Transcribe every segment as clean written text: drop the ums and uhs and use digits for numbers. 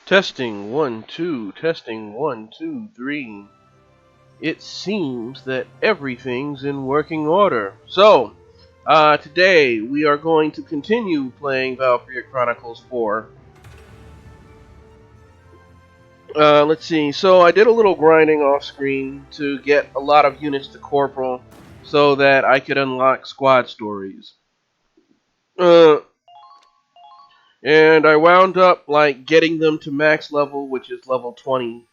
Testing 1 2, testing 1 2 3. It seems that everything's in working order. So, today we are going to continue playing Valkyria Chronicles 4. Let's see. So I did a little grinding off screen to get a lot of units to Corporal so that I could unlock squad stories. Uh, and I wound up like getting them to max level, which is level 20.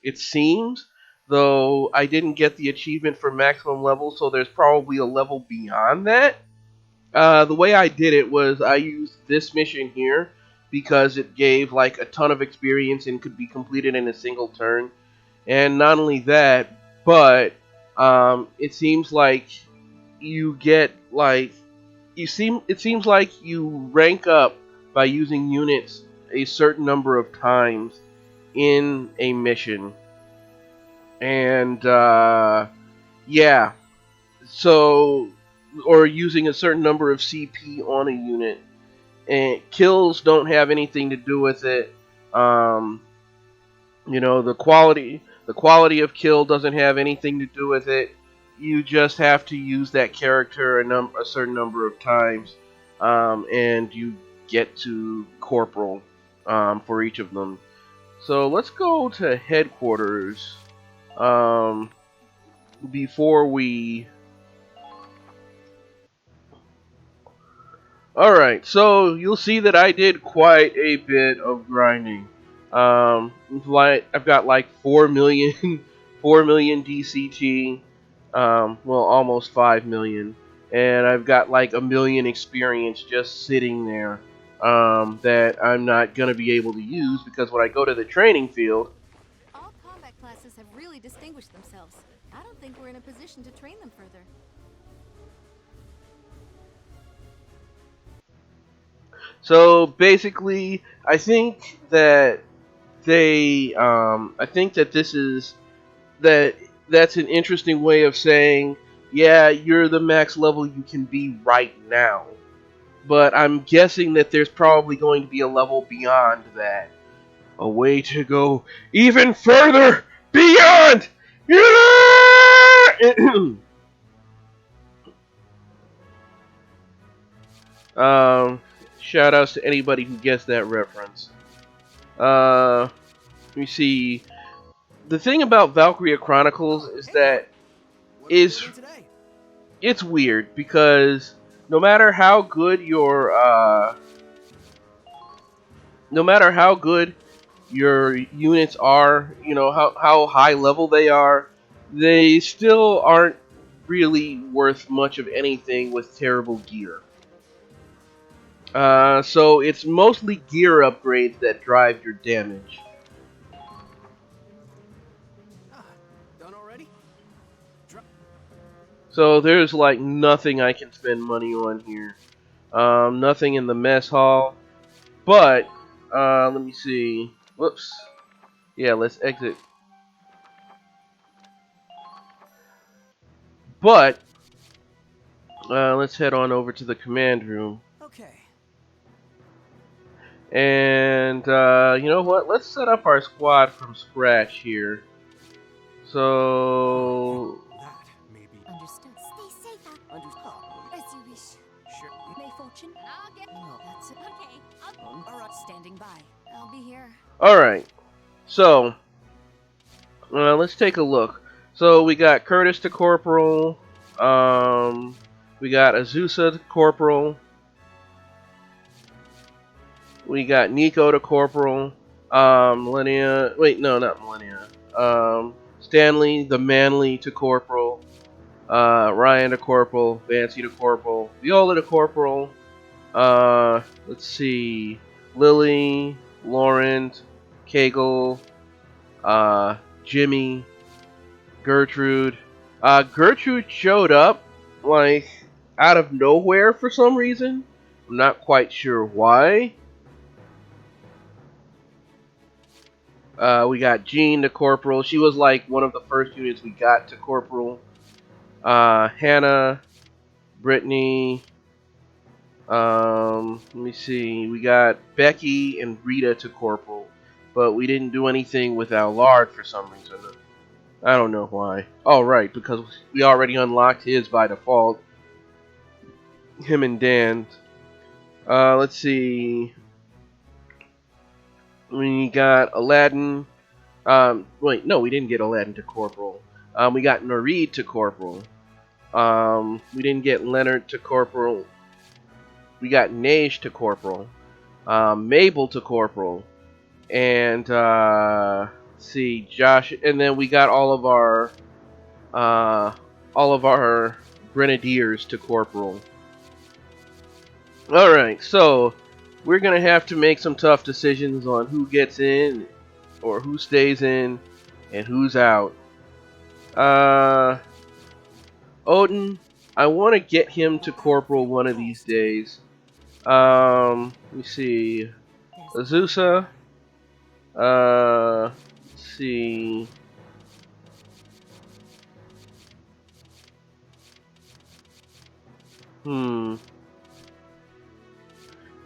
It seems, though I didn't get the achievement for maximum level, so there's probably a level beyond that. The way I did it was I used this mission here because it gave like a ton of experience and could be completed in a single turn. And not only that, but it seems like you get like it seems like you rank up by using units a certain number of times in a mission. And yeah, so or using a certain number of CP on a unit. And kills don't have anything to do with it. Um, the quality of kill doesn't have anything to do with it. You just have to use that character a certain number of times, and you get to corporal for each of them. So let's go to headquarters before we. Alright, so you'll see that I did quite a bit of grinding. I've got like 4 million, 4 million DCT, well, almost 5 million, and I've got like a million experience just sitting there, that I'm not gonna be able to use because when I go to the training field. All combat classes have really distinguished themselves. I don't think we're in a position to train them further. So basically, I think that I think that that's an interesting way of saying, yeah, you're the max level you can be right now. But I'm guessing that there's probably going to be a level beyond that. A way to go even further beyond! um, shout outs to anybody who gets that reference. Let me see. The thing about Valkyria Chronicles is that is it's weird because no matter how good no matter how good your units are, how high level they still aren't really worth much of anything with terrible gear. So it's mostly gear upgrades that drive your damage. Done already? So there's like nothing I can spend money on here. Nothing in the mess hall. But, let me see. Whoops. Yeah, let's exit. But, let's head on over to the command room. Okay. And, you know what? Let's set up our squad from scratch here. So... That may be Understood. Stay safe out. understood. As you wish. Sure. May fortune. I'll get. No, that's it. Okay. All right. Standing by. I'll be here. Alright. So, let's take a look. So, we got Curtis to Corporal. We got Azusa to Corporal. We got Nico to Corporal. Millennia. Wait, no, not Millennia. Stanley the Manly to Corporal. Ryan to Corporal. Vancy to Corporal. Viola to Corporal. Let's see. Lily, Lauren, Kegel, Jimmy, Gertrude. Gertrude showed up, like, out of nowhere for some reason. I'm not quite sure why. We got Jean to Corporal. She was like one of the first units we got to Corporal. Hannah, Brittany, Let me see. We got Becky and Rita to corporal, but we didn't do anything with Allard for some reason. I don't know why. Oh, right, because we already unlocked his by default. Him and Dan. Let's see. We got Aladdin. Wait, no, we didn't get Aladdin to corporal. We got Nareed to corporal. We didn't get Leonard to corporal. We got Nage to corporal. Mabel to corporal. And let's see, Josh. And then we got uh, all of our grenadiers to corporal. All right, so we're gonna have to make some tough decisions on who gets in or who stays in and who's out. Uh, Odin, I want to get him to corporal one of these days. Let me see. Azusa. Let's see.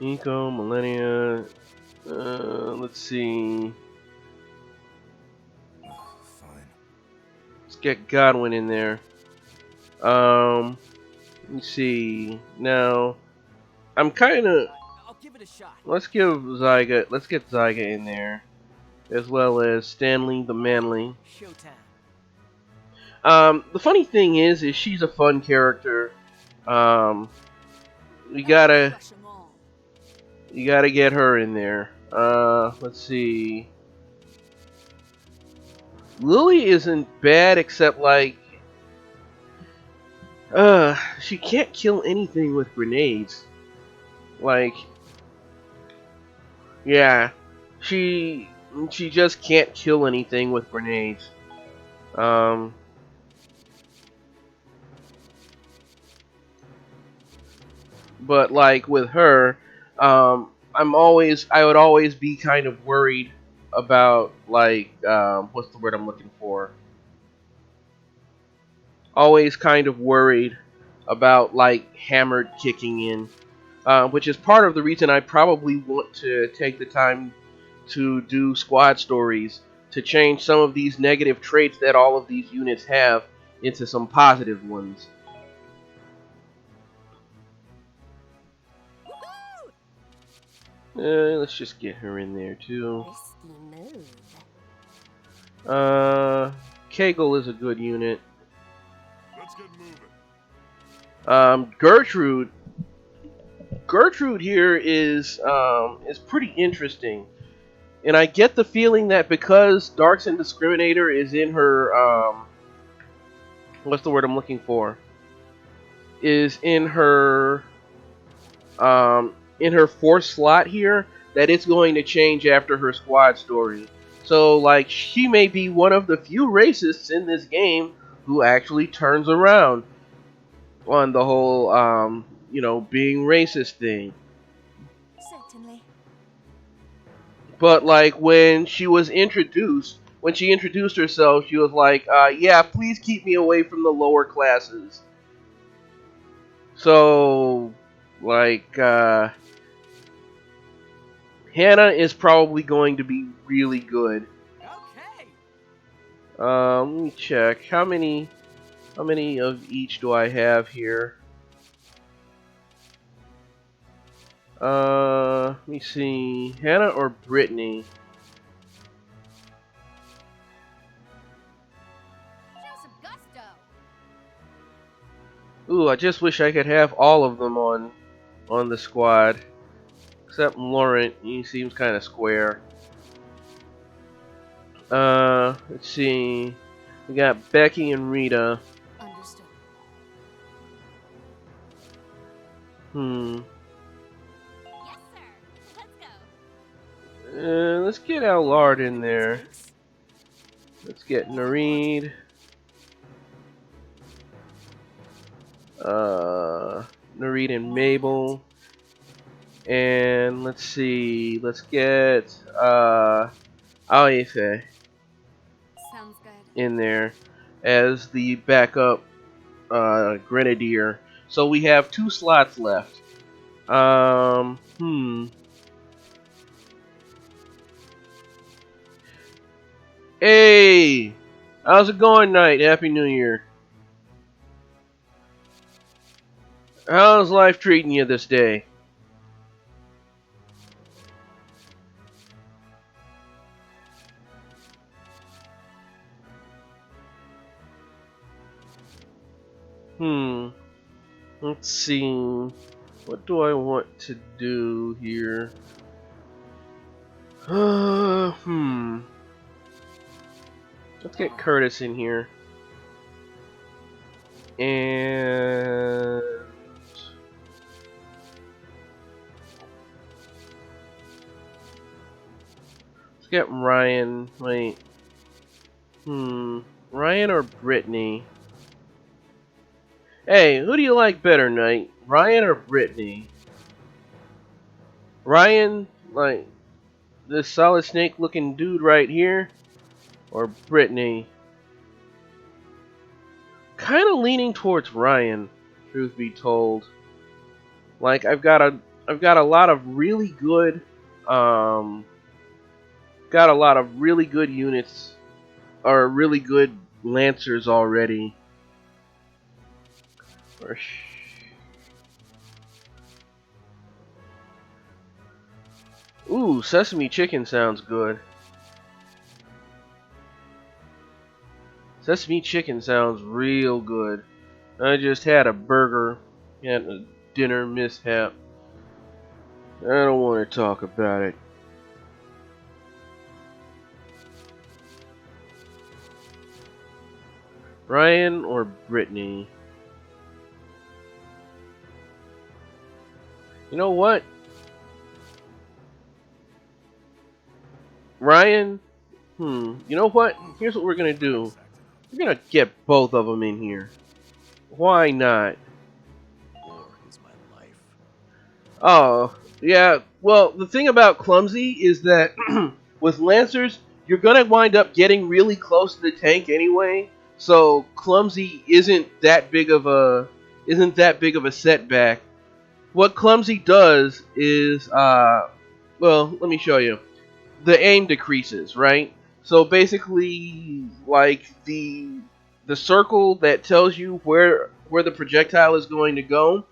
Nico, Millennia. Let's see. Fine. Let's get Godwin in there. Let me see. Now, I'm kind of. I'll give it a shot. Let's give Zyga. Let's get Zyga in there, as well as Stanley the Manly. Showtime. The funny thing is she's a fun character. Um, you gotta get her in there. Let's see. Lily isn't bad except like, she can't kill anything with grenades. Like, yeah, she just can't kill anything with grenades. But like with her, I would always be kind of worried about like, what's the word I'm looking for? Always kind of worried about like hammered kicking in, which is part of the reason I probably want to take the time to do squad stories to change some of these negative traits that all of these units have into some positive ones. Let's just get her in there too. Kegel is a good unit. Let's get moving. Gertrude here is pretty interesting, and I get the feeling that because Darkson Discriminator is in her what's the word I'm looking for? Is in her fourth slot here, that it's going to change after her squad story. So like she may be one of the few racists in this game who actually turns around on the whole being racist thing. Certainly. But like when she introduced herself, she was like, yeah, please keep me away from the lower classes. So like Hannah is probably going to be really good. Okay. Let me check. How many of each do I have here? Let me see. Hannah or Brittany? Show some gusto. Ooh, I just wish I could have all of them on the squad. Except Laurent, he seems kind of square. Let's see. We got Becky and Rita. Understood. Yes, sir. Let's go. Let's get Allard in there. Let's get Nareed. Nareed and Mabel. And let's see. Let's get Aoife Sounds good. in there as the backup grenadier. So we have 2 slots left. Hmm. Hey! How's it going, Knight? Happy New Year. How's life treating you this day? Hmm. Let's see. What do I want to do here? Hmm. Let's get Curtis in here. And let's get Ryan. Wait. Ryan or Brittany? Hey, who do you like better, Knight? Ryan or Brittany? Ryan, like this Solid Snake looking dude right here? Or Brittany? Kind of leaning towards Ryan, truth be told. Like I've got a lot of really good um got a lot of really good units or really good lancers already. Ooh, sesame chicken sounds good. Sesame chicken sounds real good. I just had a burger and a dinner mishap. I don't want to talk about it. Ryan or Brittany? You know what? Ryan? You know what? Here's what we're gonna do. We're gonna get both of them in here. Why not? War is my life. Oh, yeah. Well, the thing about Clumsy is that with Lancers, you're gonna wind up getting really close to the tank anyway. So Clumsy isn't that big of a setback. What Clumsy does is well, let me show you. The aim decreases, right? So basically, like the circle that tells you where the projectile is going to go,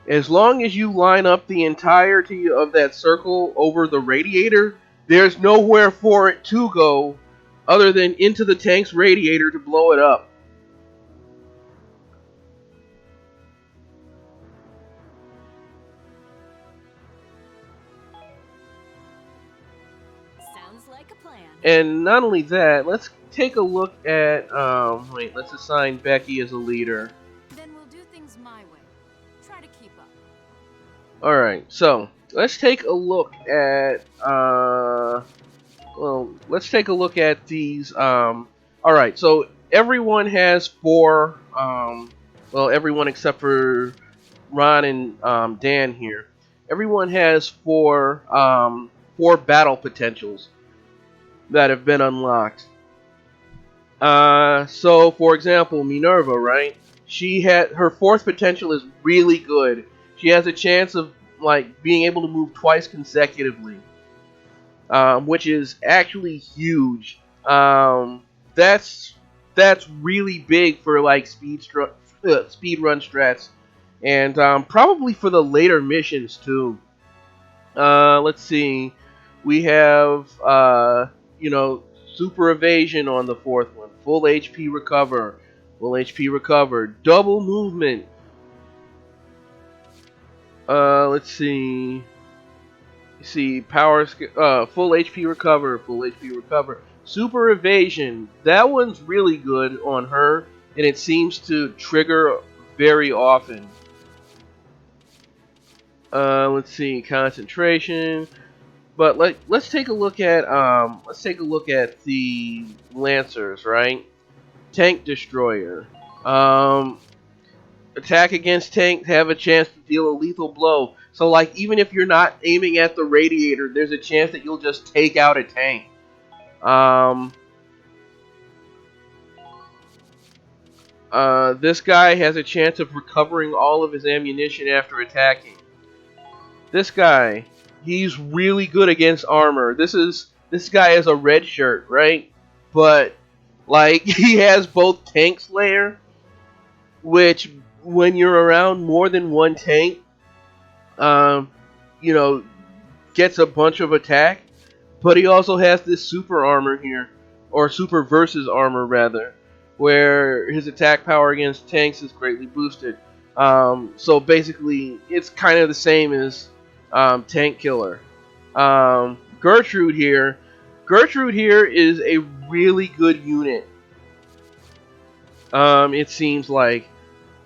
as long as you line up the entirety of that circle over the radiator, there's nowhere for it to go other than into the tank's radiator to blow it up. Sounds like a plan. And not only that, let's take a look at wait, let's assign Becky as a leader. Then we'll do things my way. Try to keep up. Alright, so let's take a look at let's take a look at these alright, so everyone has four everyone except for Ron and Dan here. Everyone has four battle potentials that have been unlocked. So for example, Minerva, right? She had her fourth potential is really good. She has a chance of like being able to move twice consecutively, which is actually huge. That's that's really big for like speed run strats, and probably for the later missions too. Let's see. We have, super evasion on the fourth one. Full HP recover. Full HP recover. Double movement. Let's see. Full HP recover. Full HP recover. Super evasion. That one's really good on her, and it seems to trigger very often. Let's see. Concentration. But let's take a look at the Lancers, right? Tank Destroyer. Um, Attack against tank, have a chance to deal a lethal blow. So like even if you're not aiming at the radiator, there's a chance that you'll just take out a tank. Um, this guy has a chance of recovering all of his ammunition after attacking. This guy, he's really good against armor. This guy has a red shirt, right? But like he has both tank slayer, which when you're around more than one tank, um, you know, gets a bunch of attack. But he also has this super armor here, or super versus armor rather, where his attack power against tanks is greatly boosted. So basically, it's kind of the same as Tank Killer. Gertrude here. Gertrude here is a really good unit. It seems like,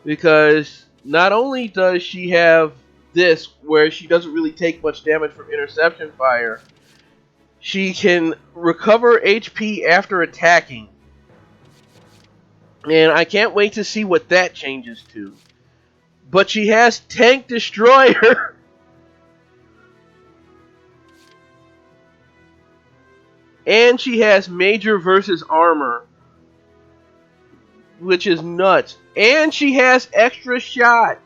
because not only does she have this where she doesn't really take much damage from interception fire, she can recover HP after attacking. And I can't wait to see what that changes to. But she has Tank Destroyer. And she has Major versus Armor, which is nuts. And she has extra shot.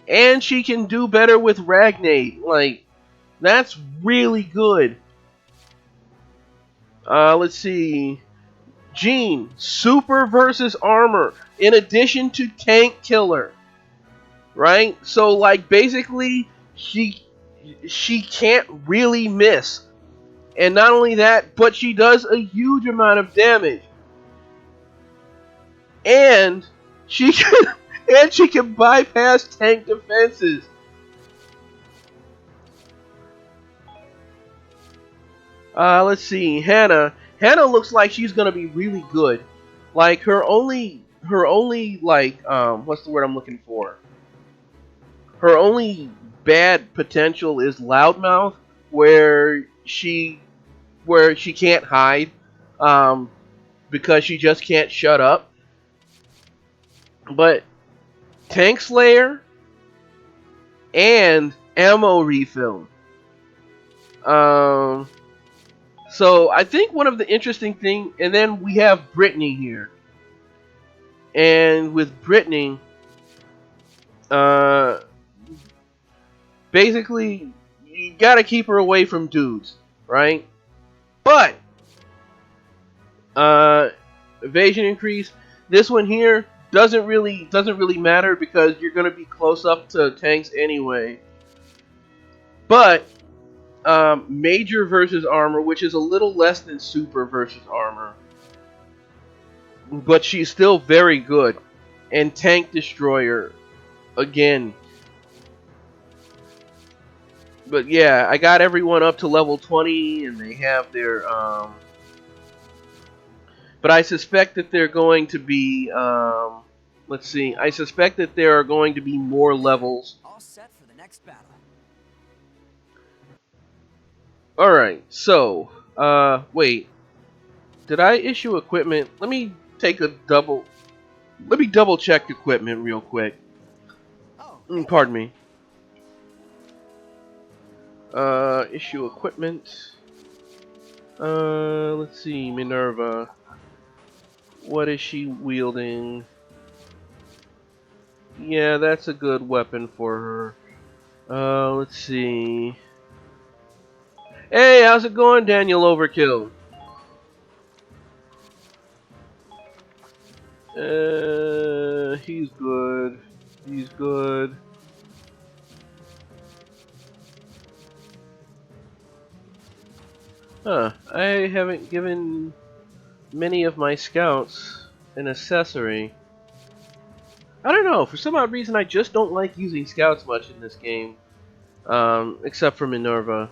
And she can do better with Ragnate. Like, that's really good. Let's see. Jean, super versus armor, in addition to tank killer. Right? So like basically she can't really miss. And not only that, but she does a huge amount of damage. And she can and she can bypass tank defenses. Let's see, Hannah. Hannah looks like she's gonna be really good. Like her only like what's the word I'm looking for? Her only bad potential is loudmouth, where she can't hide, because she just can't shut up. But Tank Slayer and ammo refill. So I think one of the interesting thing, and then we have Brittany here, and with Brittany, uh, basically you gotta keep her away from dudes, right? But evasion increase. This one here doesn't really matter because you're gonna be close up to tanks anyway. But major versus armor, which is a little less than super versus armor, but she's still very good. And tank destroyer again. But yeah, I got everyone up to level 20, and they have their but I suspect that they're going to be let's see. I suspect that there are going to be more levels. All set for the next battle. Alright, so wait. Did I issue equipment? Let me double check equipment real quick. Oh, Pardon me. Issue equipment. Let's see, Minerva. What is she wielding? Yeah, that's a good weapon for her. Let's see. Hey, how's it going, Daniel Overkill? He's good. He's good. Huh, I haven't given many of my scouts an accessory. I don't know, for some odd reason I just don't like using scouts much in this game. Except for Minerva.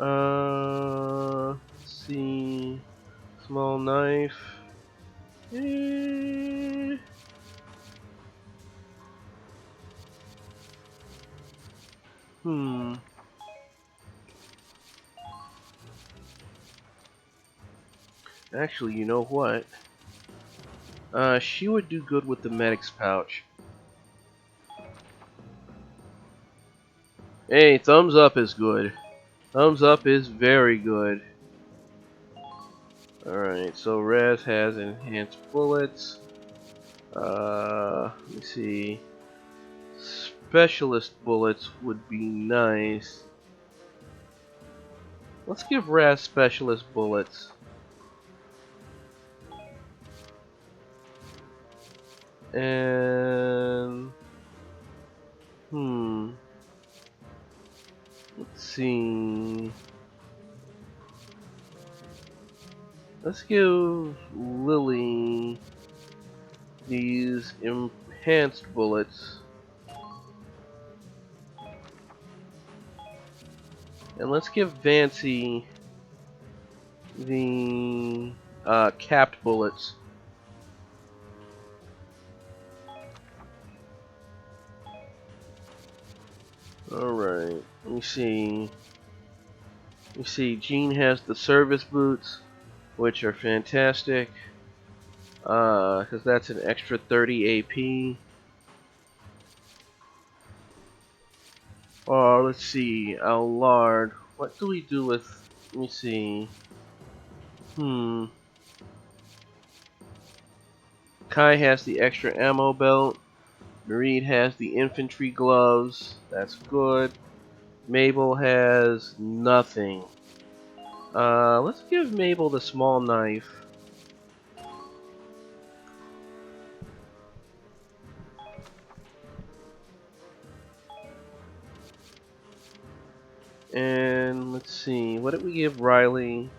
Let's see. Small knife. Actually, you know what? She would do good with the medic's pouch. Hey, thumbs up is good. Thumbs up is very good. Alright, so Raz has enhanced bullets. Let me see. Specialist bullets would be nice. Let's give Raz specialist bullets. And let's see. Let's give Lily these enhanced bullets. And let's give Vancy the capped bullets. Alright, let me see. You see, Jean has the service boots, which are fantastic, because that's an extra 30 AP. Oh, let's see, Allard. What do we do with? Let me see. Kai has the extra ammo belt. Marie has the infantry gloves. That's good. Mabel has nothing. Let's give Mabel the small knife. And let's see, what did we give Riley?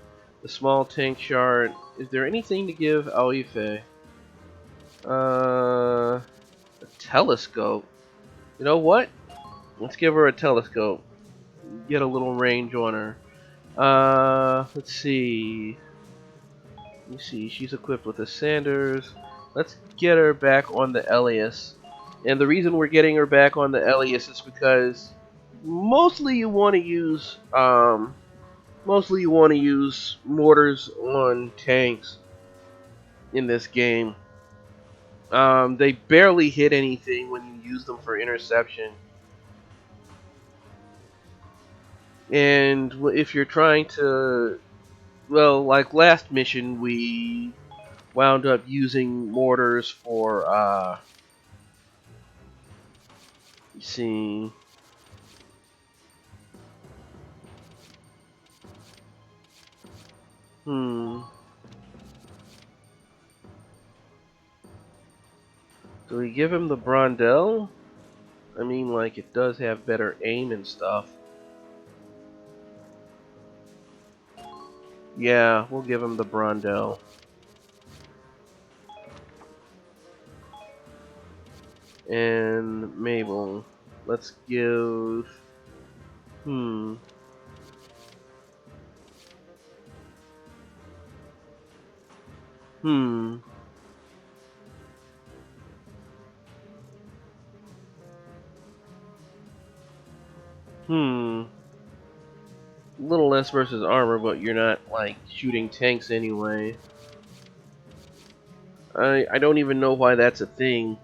The small tank shard. Is there anything to give Aoife? A telescope. You know what? Let's give her a telescope. Get a little range on her. Let's see. Let me see. She's equipped with a Sanders. Let's get her back on the Elias. And the reason we're getting her back on the Elias is because mostly you want to use mortars on tanks in this game. They barely hit anything when you use them for interception. And if you're trying to, well, like last mission, we wound up using mortars for, let's see. Do we give him the Brondel? I mean, like, it does have better aim and stuff. Yeah, we'll give him the Brondel. And Mabel. Let's give... A little less versus armor, but you're not, like, shooting tanks anyway. I don't even know why that's a thing.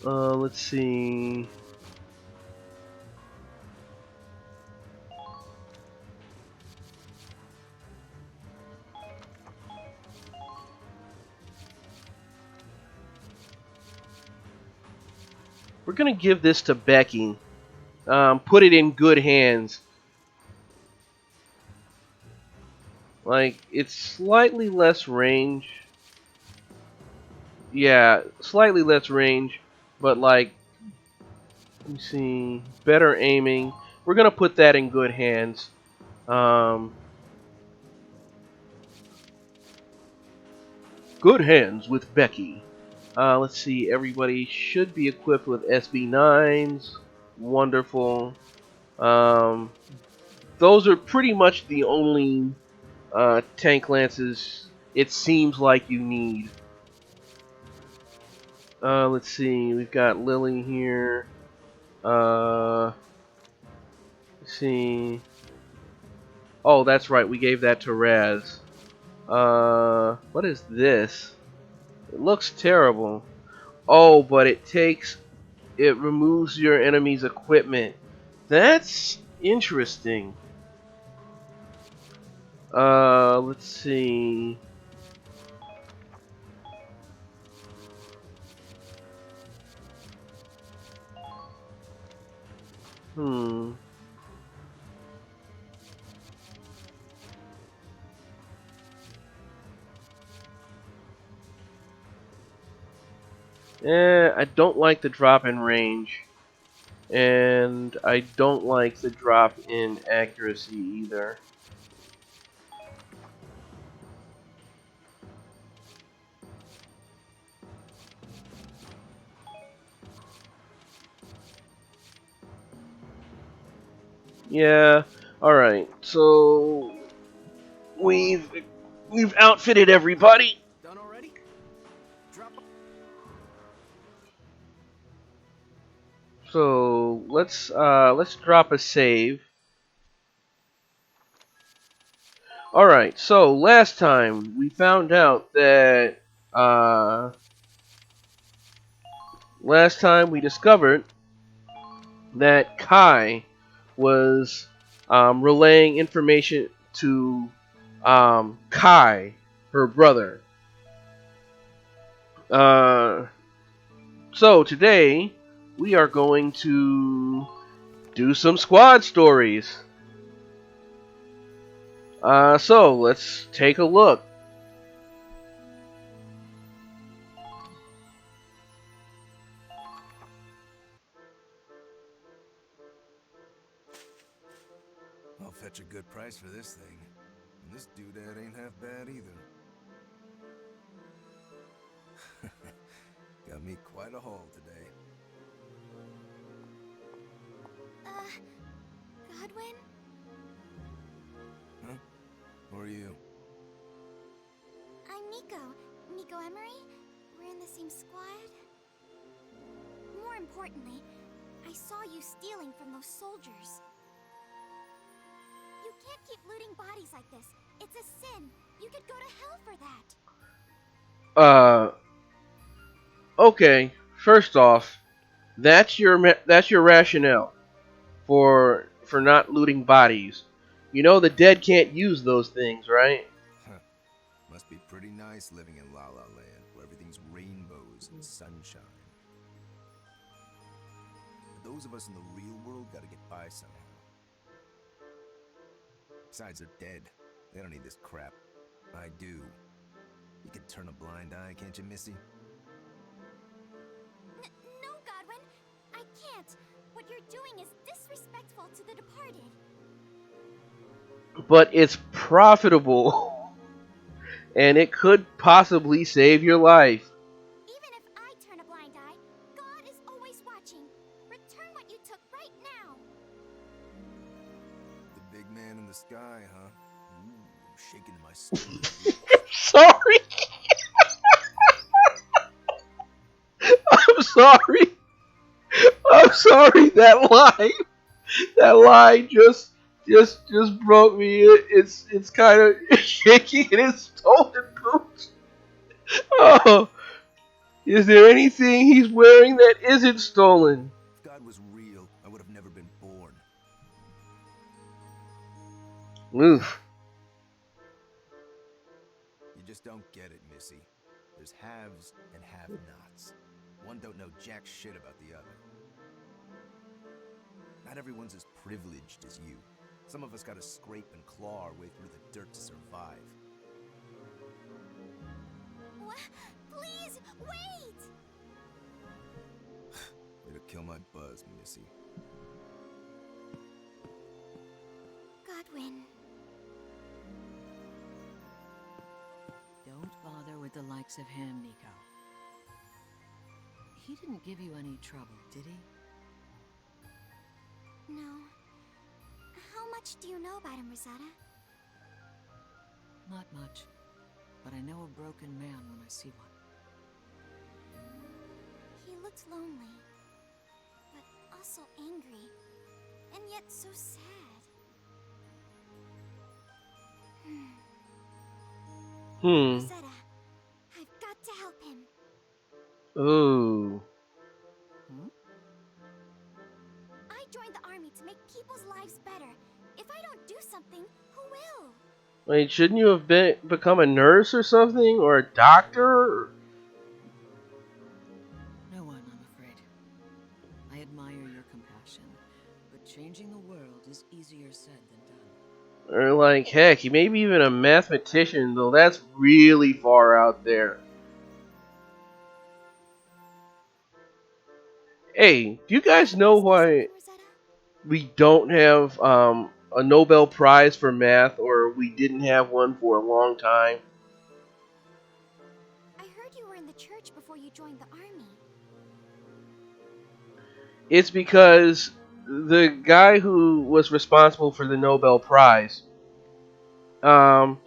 Let's see... We're gonna give this to Becky. Put it in good hands. Like, it's slightly less range. Yeah, slightly less range, but like, let me see, better aiming. We're gonna put that in good hands. Good hands with Becky. Let's see, everybody should be equipped with SB9s. Wonderful. Those are pretty much the only tank lances it seems like you need. Let's see, we've got Lily here. Let's see. Oh, that's right, we gave that to Raz. What is this? It looks terrible. Oh, but it removes your enemy's equipment. That's interesting. Let's see. Hmm. I don't like the drop in range, and I don't like the drop in accuracy either. Yeah. All right. So we've we've outfitted everybody. Done already? Drop. So let's drop a save. All right. So last time we found out that last time we discovered that Kai was relaying information to Kai, her brother. Uh, so today we are going to do some squad stories. So let's take a look. I'll fetch a good price for this thing. And this doodad ain't half bad either. Got me quite a haul today. Godwin? Huh? Who are you? I'm Nico. Nico Emery. We're in the same squad. More importantly, I saw you stealing from those soldiers. You can't keep looting bodies like this. It's a sin. You could go to hell for that. Okay. First off, that's your rationale for not looting bodies. You know the dead can't use those things, right? Huh. Must be pretty nice living in La La Land, where everything's rainbows and sunshine. But those of us in the real world gotta get by somehow. Besides, they're dead. They don't need this crap. I do. You can turn a blind eye, can't you, Missy? No, Godwin. I can't. What you're doing is disrespectful to the departed. But it's profitable, and it could possibly save your life. Even if I turn a blind eye, God is always watching. Return what you took right now. The big man in the sky, huh? Ooh, I'm shaking in my skin. Sorry. I'm sorry. I'm sorry. That line just broke me. It's kind of shaky and it's stolen boots. Oh, is there anything he's wearing that isn't stolen? If God was real, I would have never been born. Oof. You just don't get it, Missy. There's haves and have-nots. One don't know jack shit about the other. Not everyone's as privileged as you. Some of us gotta scrape and claw our way through the dirt to survive. What? Please, wait! Way to kill my buzz, Missy. Godwin. Don't bother with the likes of him, Nico. He didn't give you any trouble, did he? No. How much do you know about him, Rosetta? Not much. But I know a broken man when I see one. He looked lonely, but also angry, and yet so sad. Rosetta, I've got to help him. Ooh. Hmm? I joined the army to make people's lives better. If I don't do something, who will? Like, shouldn't you have become a nurse or something, or a doctor? No one, I'm afraid. I admire your compassion, but changing the world is easier said than done. Or like, heck, maybe even a mathematician, though that's really far out there. Hey, do you guys know Is there why something, Rosetta? we don't have a Nobel Prize for math, or we didn't have one for a long time? I heard you were in the church before you joined the army. It's because the guy who was responsible for the Nobel Prize, um,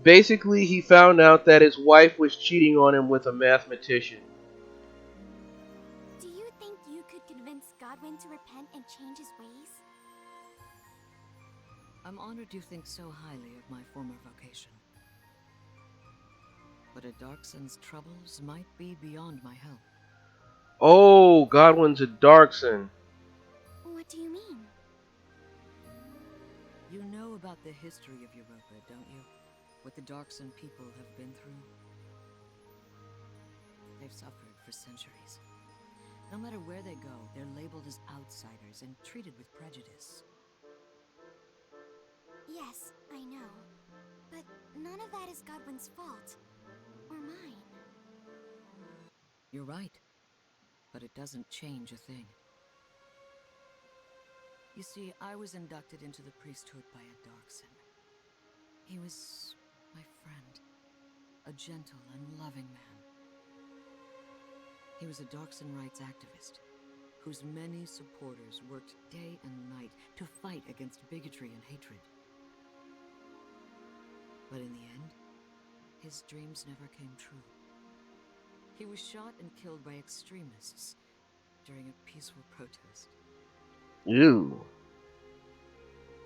basically he found out that his wife was cheating on him with a mathematician. Do you think you could convince Godwin to repent and change his ways? I'm honored you think so highly of my former vocation. But a Darkson's troubles might be beyond my help. Oh, Godwin's a Darkson. What do you mean? You know about the history of Europa, don't you? What the Darkson people have been through? They've suffered for centuries. No matter where they go, they're labeled as outsiders and treated with prejudice. Yes, I know. But none of that is Godwin's fault. Or mine. You're right. But it doesn't change a thing. You see, I was inducted into the priesthood by a Darkson. He was my friend. A gentle and loving man. He was a Darkson rights activist, whose many supporters worked day and night to fight against bigotry and hatred. But in the end, his dreams never came true. He was shot and killed by extremists during a peaceful protest. Ew.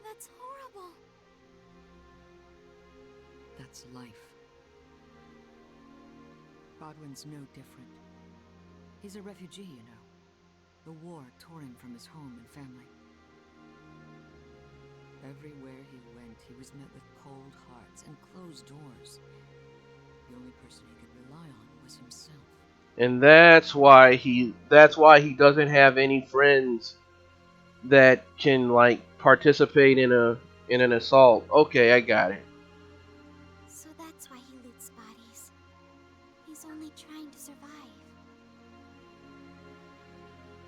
That's horrible. That's life. Godwin's no different. He's a refugee, you know. The war tore him from his home and family. Everywhere he went, he was met with cold hearts and closed doors. The only person he could rely on was himself. And that's why he doesn't have any friends that can like participate in an assault. Okay, I got it. So that's why he loots bodies. He's only trying to survive.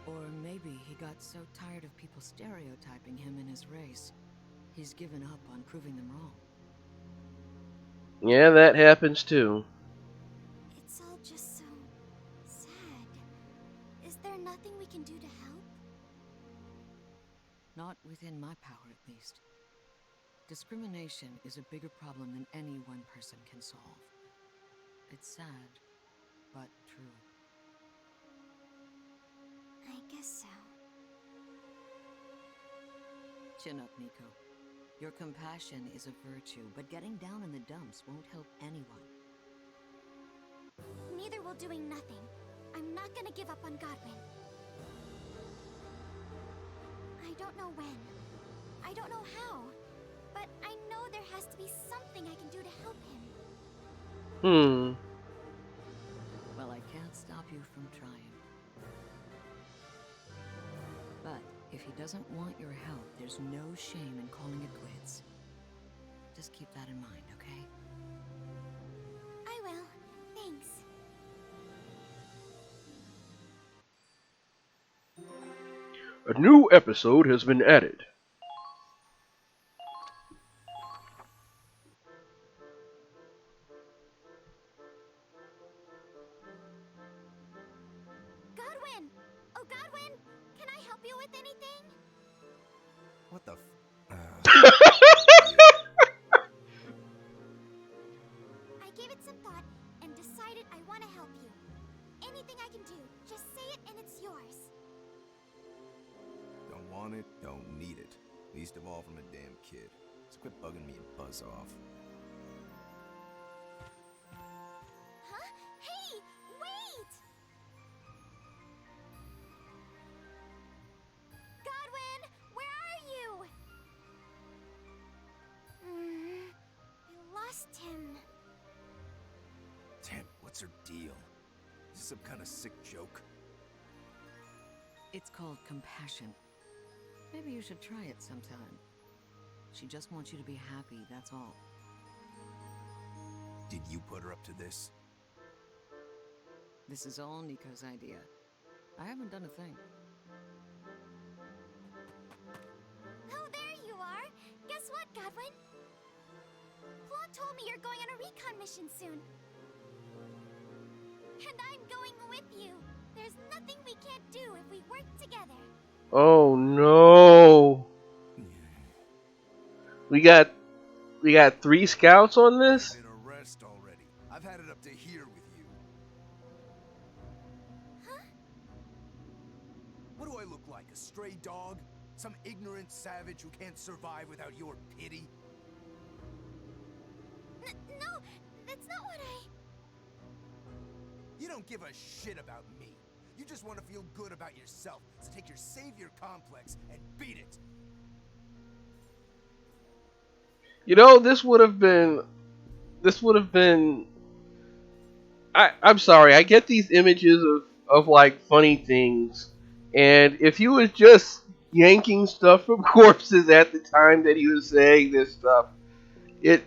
Or maybe he got so tired of people stereotyping him and his race, he's given up on proving them wrong. Yeah, that happens too. It's all just so sad. Is there nothing we can do to help? Not within my power, at least. Discrimination is a bigger problem than any one person can solve. It's sad, but true. I guess so. Chin up, Nico. Your compassion is a virtue, but getting down in the dumps won't help anyone. Neither will doing nothing. I'm not gonna give up on Godwin. I don't know when. I don't know how. But I know there has to be something I can do to help him. Well, I can't stop you from trying. But if he doesn't want your help, there's no shame in calling it quits. Just keep that in mind, okay? I will. Thanks. A new episode has been added. Godwin! Oh, Godwin! Can I help you with anything? What the f... I gave it some thought and decided I want to help you. Anything I can do, just say it and it's yours. Don't want it, don't need it. Least of all from a damn kid. So quit bugging me and buzz off. Huh? Hey! Wait! Godwin! Where are you? What's her deal? Is this some kind of sick joke? It's called compassion. Maybe you should try it sometime. She just wants you to be happy, that's all. Did you put her up to this? This is all Nico's idea. I haven't done a thing. Oh, there you are. Guess what, Godwin? Claude told me you're going on a recon mission soon. And I'm going with you. There's nothing we can't do if we work together. Oh no. We got 3 scouts on this? Been a rest already. I've had it up to here with you. Huh? What do I look like, a stray dog? Some ignorant savage who can't survive without your pity? No, that's not what I... You don't give a shit about me. You just want to feel good about yourself, so take your savior complex and beat it. You know, this would have been I'm sorry, I get these images of like funny things, and if he was just yanking stuff from corpses at the time that he was saying this stuff, it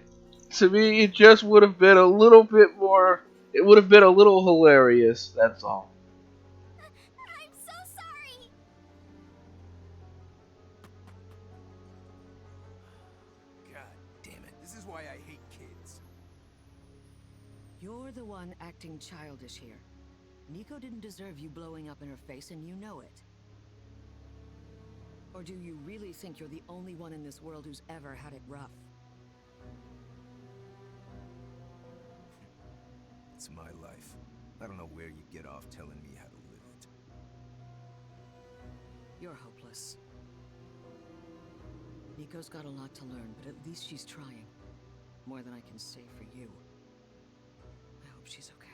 to me it just would have been a little bit more, it would have been a little hilarious, that's all. I'm so sorry. God damn it, this is why I hate kids. You're the one acting childish here. Nico didn't deserve you blowing up in her face, and you know it. Or do you really think you're the only one in this world who's ever had it rough? It's my life. I don't know where you get off telling me how to live it. You're hopeless. Nico's got a lot to learn, but at least she's trying. More than I can say for you. I hope she's okay.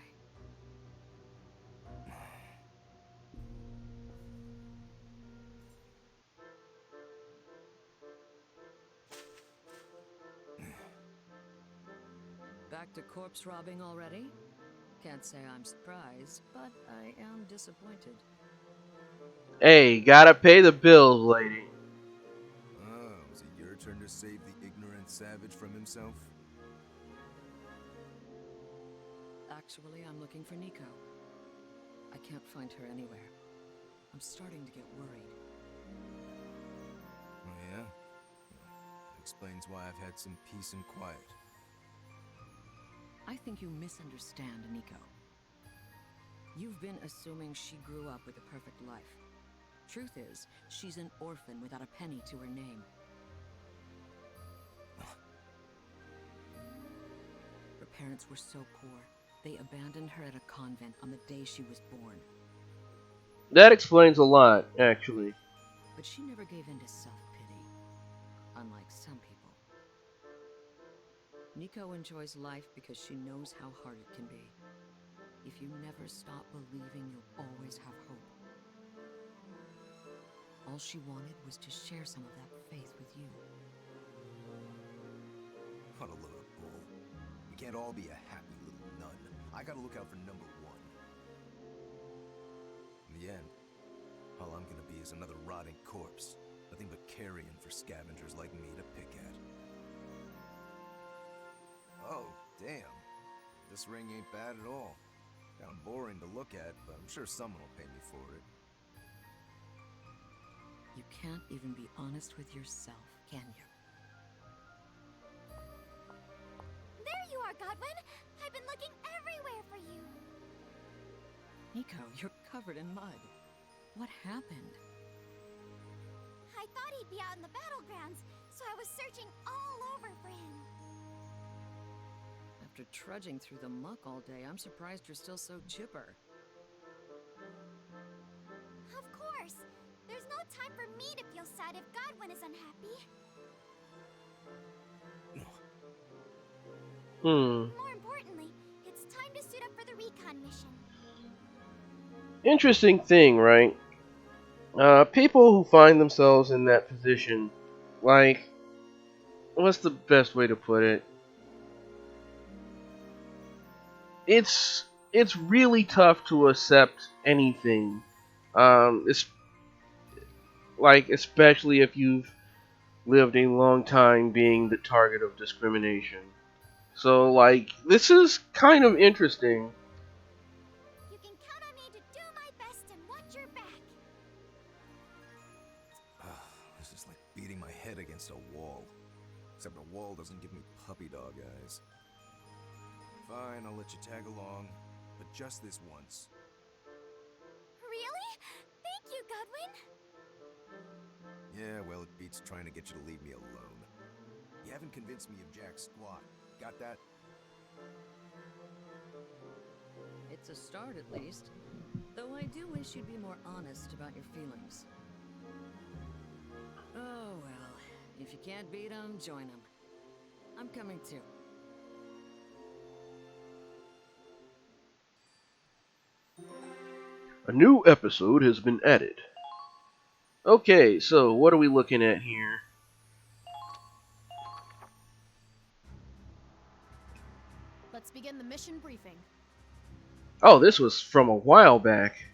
Back to corpse robbing already? Can't say I'm surprised, but I am disappointed. Hey, gotta pay the bills, lady. Ah, was it your turn to save the ignorant savage from himself? Actually, I'm looking for Nico. I can't find her anywhere. I'm starting to get worried. Oh yeah? That explains why I've had some peace and quiet. I think you misunderstand Nico. You've been assuming she grew up with a perfect life. Truth is, she's an orphan without a penny to her name. Her parents were so poor, they abandoned her at a convent on the day she was born. That explains a lot, actually. But she never gave in to self-pity, unlike some people. Nico enjoys life because she knows how hard it can be. If you never stop believing, you'll always have hope. All she wanted was to share some of that faith with you. What a load of bull. We can't all be a happy little nun. I gotta look out for number one. In the end, all I'm gonna be is another rotting corpse. Nothing but carrion for scavengers like me to pick at. Oh, damn. This ring ain't bad at all. Kinda boring to look at, but I'm sure someone will pay me for it. You can't even be honest with yourself, can you? There you are, Godwin. I've been looking everywhere for you. Nico, you're covered in mud. What happened? I thought he'd be out in the battlegrounds, so I was searching all over for him. After trudging through the muck all day, I'm surprised you're still so chipper. Of course. There's no time for me to feel sad if Godwin is unhappy. More importantly, it's time to suit up for the recon mission. Interesting thing, right? People who find themselves in that position, like, what's the best way to put it? It's it's really tough to accept anything. It's like, especially if you've lived a long time being the target of discrimination. So, like, this is kind of interesting. You can count on me to do my best and watch your back. This is like beating my head against a wall. Except the wall doesn't give me puppy dog eyes. Fine, I'll let you tag along, but just this once. Really? Thank you, Godwin. Yeah, well, it beats trying to get you to leave me alone. You haven't convinced me of Jack squat. Got that? It's a start, at least. Though I do wish you'd be more honest about your feelings. Oh, well. If you can't beat 'em, join 'em. I'm coming too. A new episode has been added. Okay, so what are we looking at here? Let's begin the mission briefing. Oh, this was from a while back.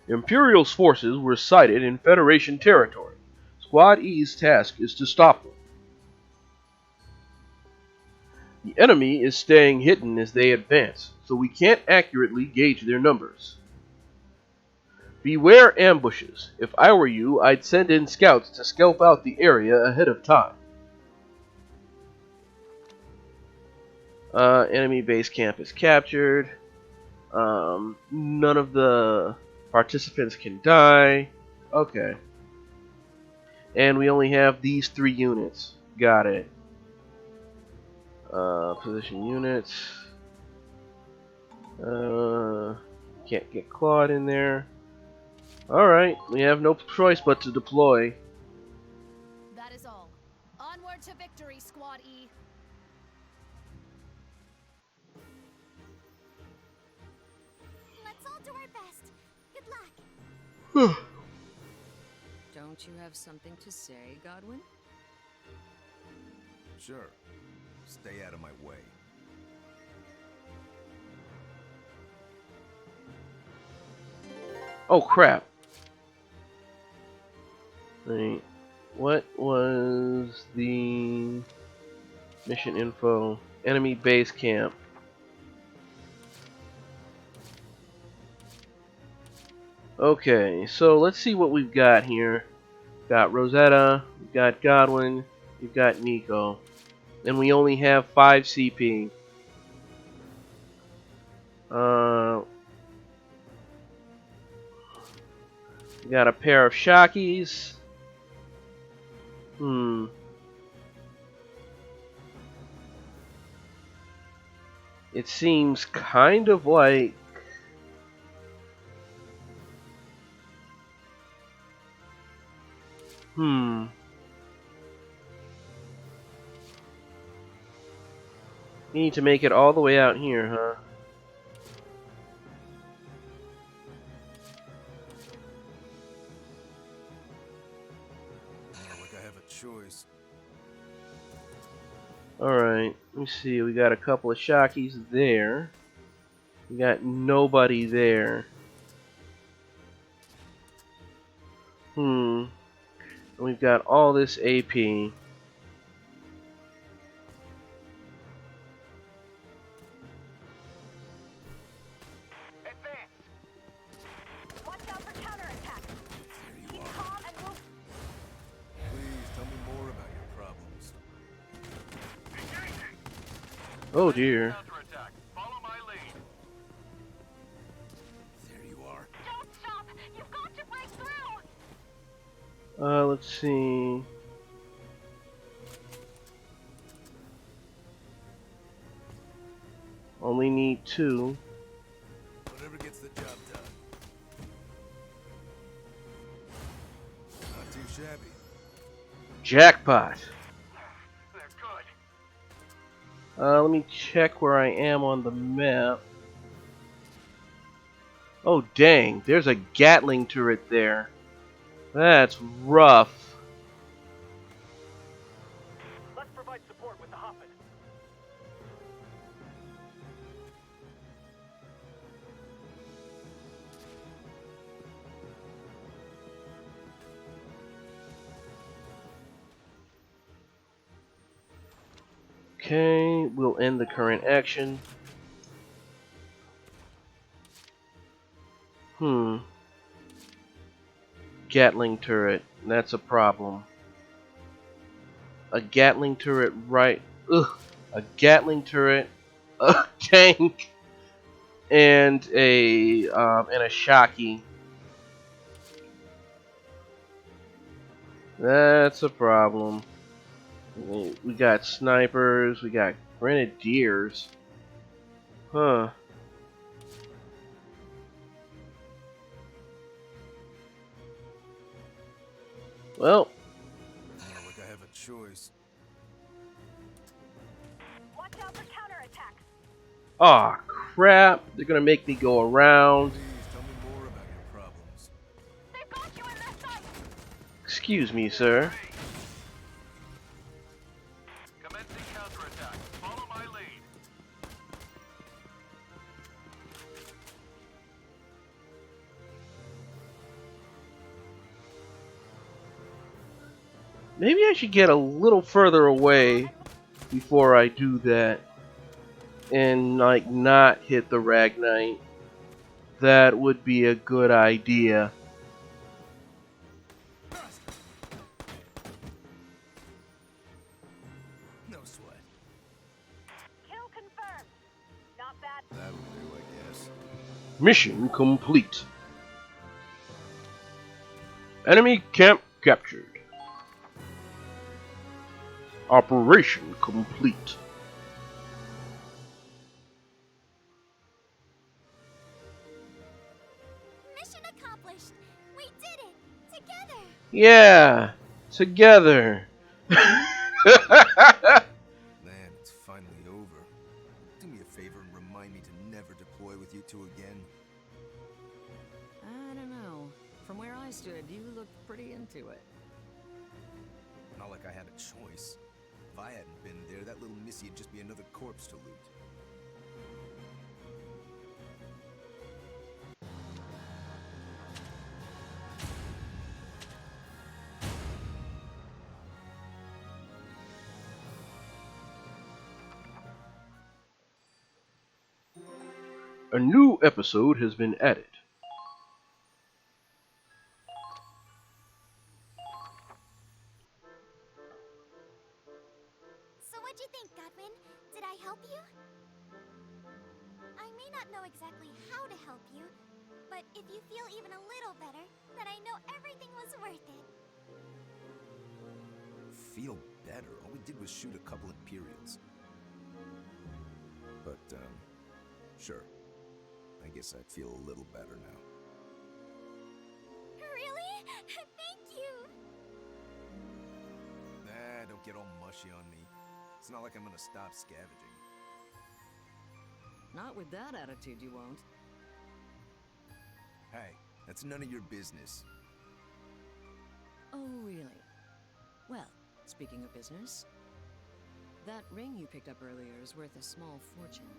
Imperial's forces were sighted in Federation territory. Squad E's task is to stop them. The enemy is staying hidden as they advance, so we can't accurately gauge their numbers. Beware ambushes. If I were you, I'd send in scouts to scope out the area ahead of time. Enemy base camp is captured. None of the participants can die. Okay. And we only have these 3 units. Got it. Position units. Can't get Claude in there. Alright, we have no choice but to deploy. That is all. Onward to victory, Squad E. Let's all do our best. Good luck. Don't you have something to say, Godwin? Sure. Stay out of my way. Oh crap. Wait, what was the mission info? Enemy base camp. Okay, so let's see what we've got here. We've got Rosetta, we've got Godwin, we've got Nico. And we only have 5 CP. We got a pair of Shockies. It seems kind of like we need to make it all the way out here, huh? Like I have a choice. Alright, let me see. We got a couple of Shockies there. We got nobody there. And we've got all this AP. Watch out for counterattack. There you Keep are. calm and move. Please tell me more about your problems. Oh dear. Counterattack. Follow my lead. There you are. Don't stop. You've got to break through. Let's see. Only need 2. Whatever gets the job done. Not too shabby. Jackpot. They're good. Let me check where I am on the map. Oh dang, there's a Gatling turret there. That's rough. Let's provide support with the Hoffman. Okay, we'll end the current action. Gatling turret. That's a problem. A Gatling turret right... Ugh. A Gatling turret, a tank, and a Shocky. That's a problem. We got snipers, we got grenadiers. Huh. Well, Not like I have a choice. Watch out for counterattacks. aw, crap. They're gonna make me go around. Please tell me more about your problems. They've got you in their sight. Excuse me, sir. Commencing counterattack. Follow my lead. Maybe I should get a little further away before I do that. And, like, not hit the Ragnite. That would be a good idea. No sweat. Kill confirmed. Not bad. That'll do, I guess. Mission complete. Enemy camp captured. Operation complete. Mission accomplished. We did it together. Yeah, together. Man, it's finally over. Do me a favor and remind me to never deploy with you two again. I don't know. From where I stood, you looked pretty into it. Not like I had a choice. If I hadn't been there, that little missy would just be another corpse to loot. A new episode has been added. So what'd you think, Godwin? Did I help you? I may not know exactly how to help you, but if you feel even a little better, then I know everything was worth it. Feel better? All we did was shoot a couple Imperials. But, sure. I guess I feel a little better now. Really? Thank you! Nah, don't get all mushy on me. It's not like I'm gonna stop scavenging. Not with that attitude, you won't. Hey, that's none of your business. Oh, really? Well, speaking of business, that ring you picked up earlier is worth a small fortune.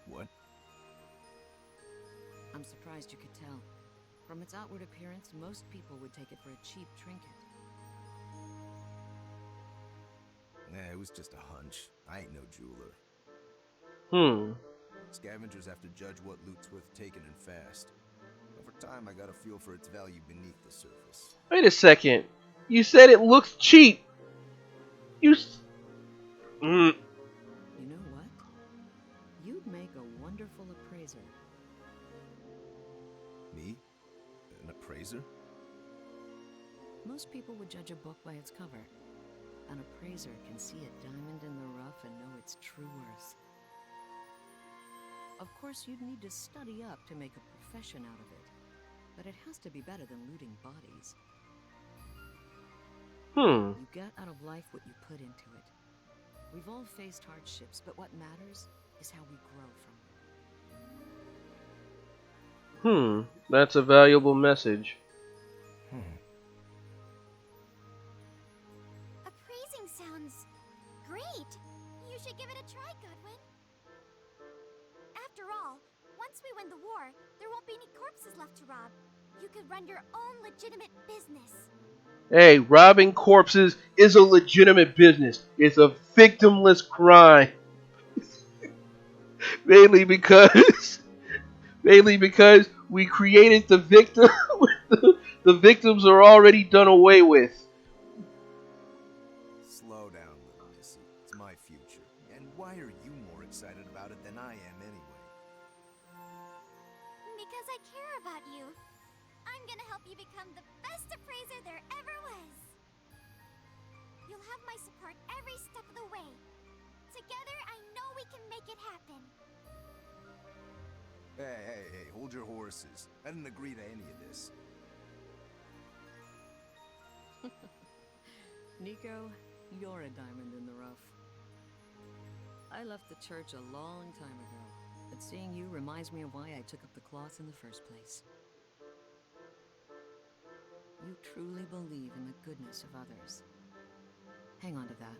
What? I'm surprised you could tell. From its outward appearance, most people would take it for a cheap trinket. Nah, it was just a hunch. I ain't no jeweler. Scavengers have to judge what loot's worth taking and fast. Over time, I got a feel for its value beneath the surface. Wait a second. You said it looks cheap. You You know what? You'd make a wonderful appraiser. Me? An appraiser? Most people would judge a book by its cover. An appraiser can see a diamond in the rough and know its true worth. Of course, you'd need to study up to make a profession out of it. But it has to be better than looting bodies. You get out of life what you put into it. We've all faced hardships, but what matters is how we grow from them. That's a valuable message. Appraising sounds great. You should give it a try, Godwin. After all, once we win the war, there won't be any corpses left to rob. You could run your own legitimate business. Hey, robbing corpses is a legitimate business. It's a victimless crime. Mainly because mainly because we created the victim. The victims are already done away with. Slow down, little missy. It's my future. And why are you more excited about it than I am anyway? Because I care about you. I'm gonna help you become the best appraiser there ever was. You'll have my support every step of the way. Together, I know we can make it happen. Hey, hold your horses. I didn't agree to any of this. Nico, you're a diamond in the rough. I left the church a long time ago, but seeing you reminds me of why I took up the cloth in the first place. You truly believe in the goodness of others. Hang on to that.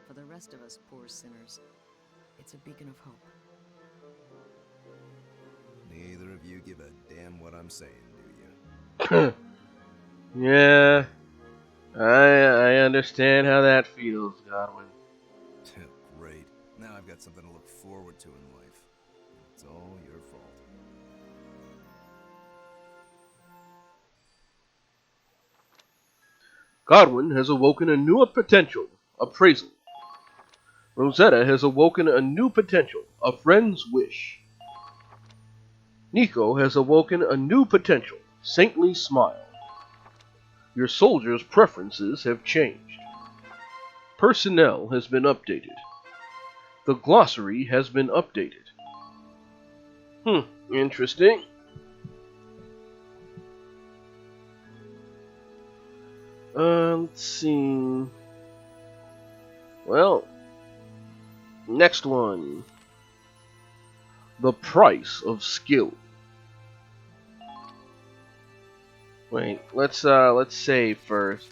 For the rest of us poor sinners, it's a beacon of hope. Neither of you give a damn what I'm saying, do you? Yeah, I understand how that feels, Godwin. Great. Now I've got something to look forward to in life. It's all your fault. Godwin has awoken a new potential, appraisal. Rosetta has awoken a new potential, a friend's wish. Nico has awoken a new potential, saintly smile. Your soldiers' preferences have changed. Personnel has been updated. The glossary has been updated. Interesting. Let's see. Well, next one. The price of skill. Wait, let's save first.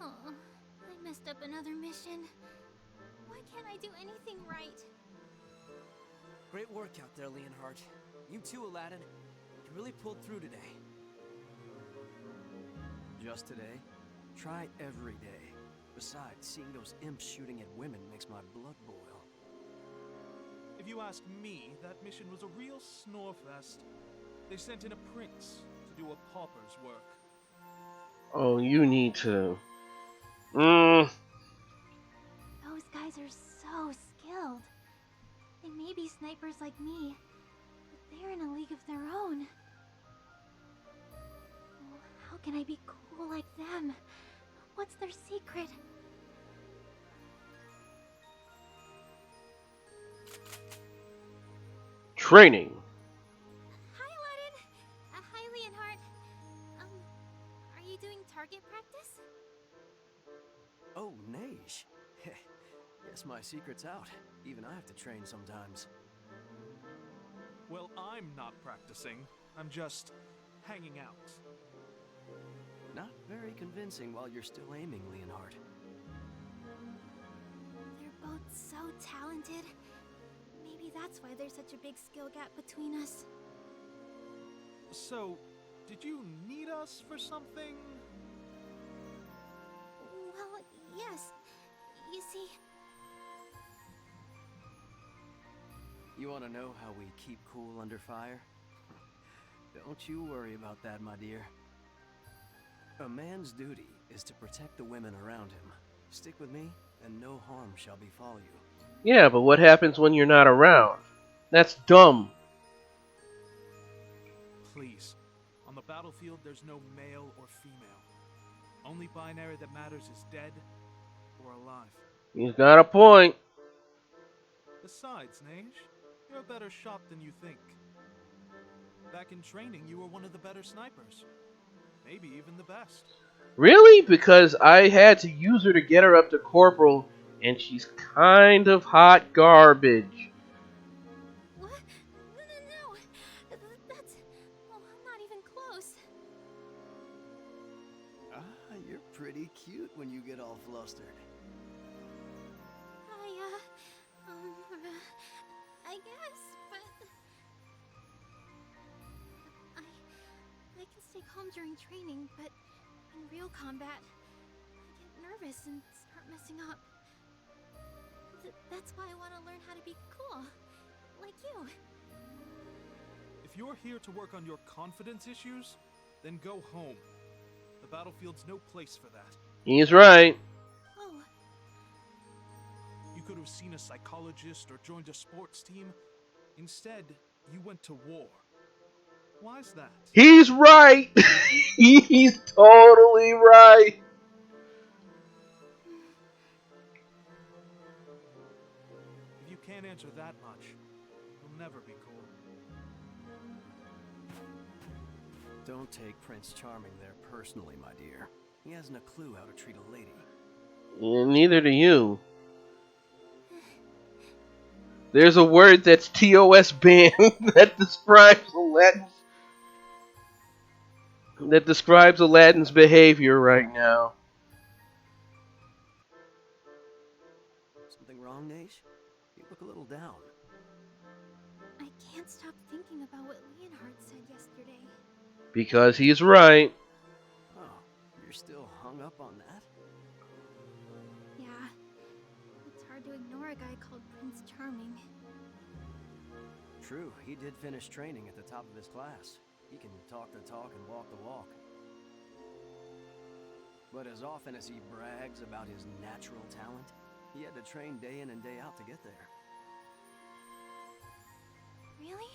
Oh, I messed up another mission. Why can't I do anything right? Great work out there, Leonhardt. You too, Aladdin. You really pulled through today. Just today? Try every day. Besides, seeing those imps shooting at women makes my blood boil. If you ask me, that mission was a real snorefest. They sent in a prince to do a pauper's work. Oh, you need to. Those guys are so skilled. They may be snipers like me, but they're in a league of their own. Oh, how can I be cool like them? What's their secret? Training. Hi, Aladdin. Hi, Leonhardt. Are you doing target practice? Oh, Nage. Guess my secret's out. Even I have to train sometimes. Well, I'm not practicing. I'm just hanging out. Not very convincing while you're still aiming, Leonhardt. They're both so talented. Maybe that's why there's such a big skill gap between us. So, did you need us for something? Well, yes. You see... You want to know how we keep cool under fire? Don't you worry about that, my dear. A man's duty is to protect the women around him. Stick with me, and no harm shall befall you. Yeah, but what happens when you're not around? That's dumb. Please. On the battlefield, there's no male or female. Only binary that matters is dead or alive. He's got a point. Besides, Nage, you're a better shot than you think. Back in training, you were one of the better snipers. Maybe even the best. Really? Because I had to use her to get her up to corporal, and she's kind of hot garbage. What? No. That's... Oh, I'm not even close. You're pretty cute when you get all flustered. I guess, but I can stay calm during training, but in real combat, I get nervous and start messing up. That's why I want to learn how to be cool, like you. If you're here to work on your confidence issues, then go home. The battlefield's no place for that. He's right. Oh, You could have seen a psychologist or joined a sports team. Instead, you went to war. Why's that? He's right. He's totally right. If you can't answer that much, you'll never be cool. Don't take Prince Charming there personally, my dear. He hasn't a clue how to treat a lady. And neither do you. There's a word that's TOS banned that describes Aladdin's behavior right now. Something wrong, Naish? You look a little down. I can't stop thinking about what Leonhardt said yesterday. Because he's right. Oh, you're still hung up on that? Yeah, it's hard to ignore a guy called Prince Charming. True, he did finish training at the top of his class. He can talk the talk and walk the walk. But as often as he brags about his natural talent, he had to train day in and day out to get there. Really?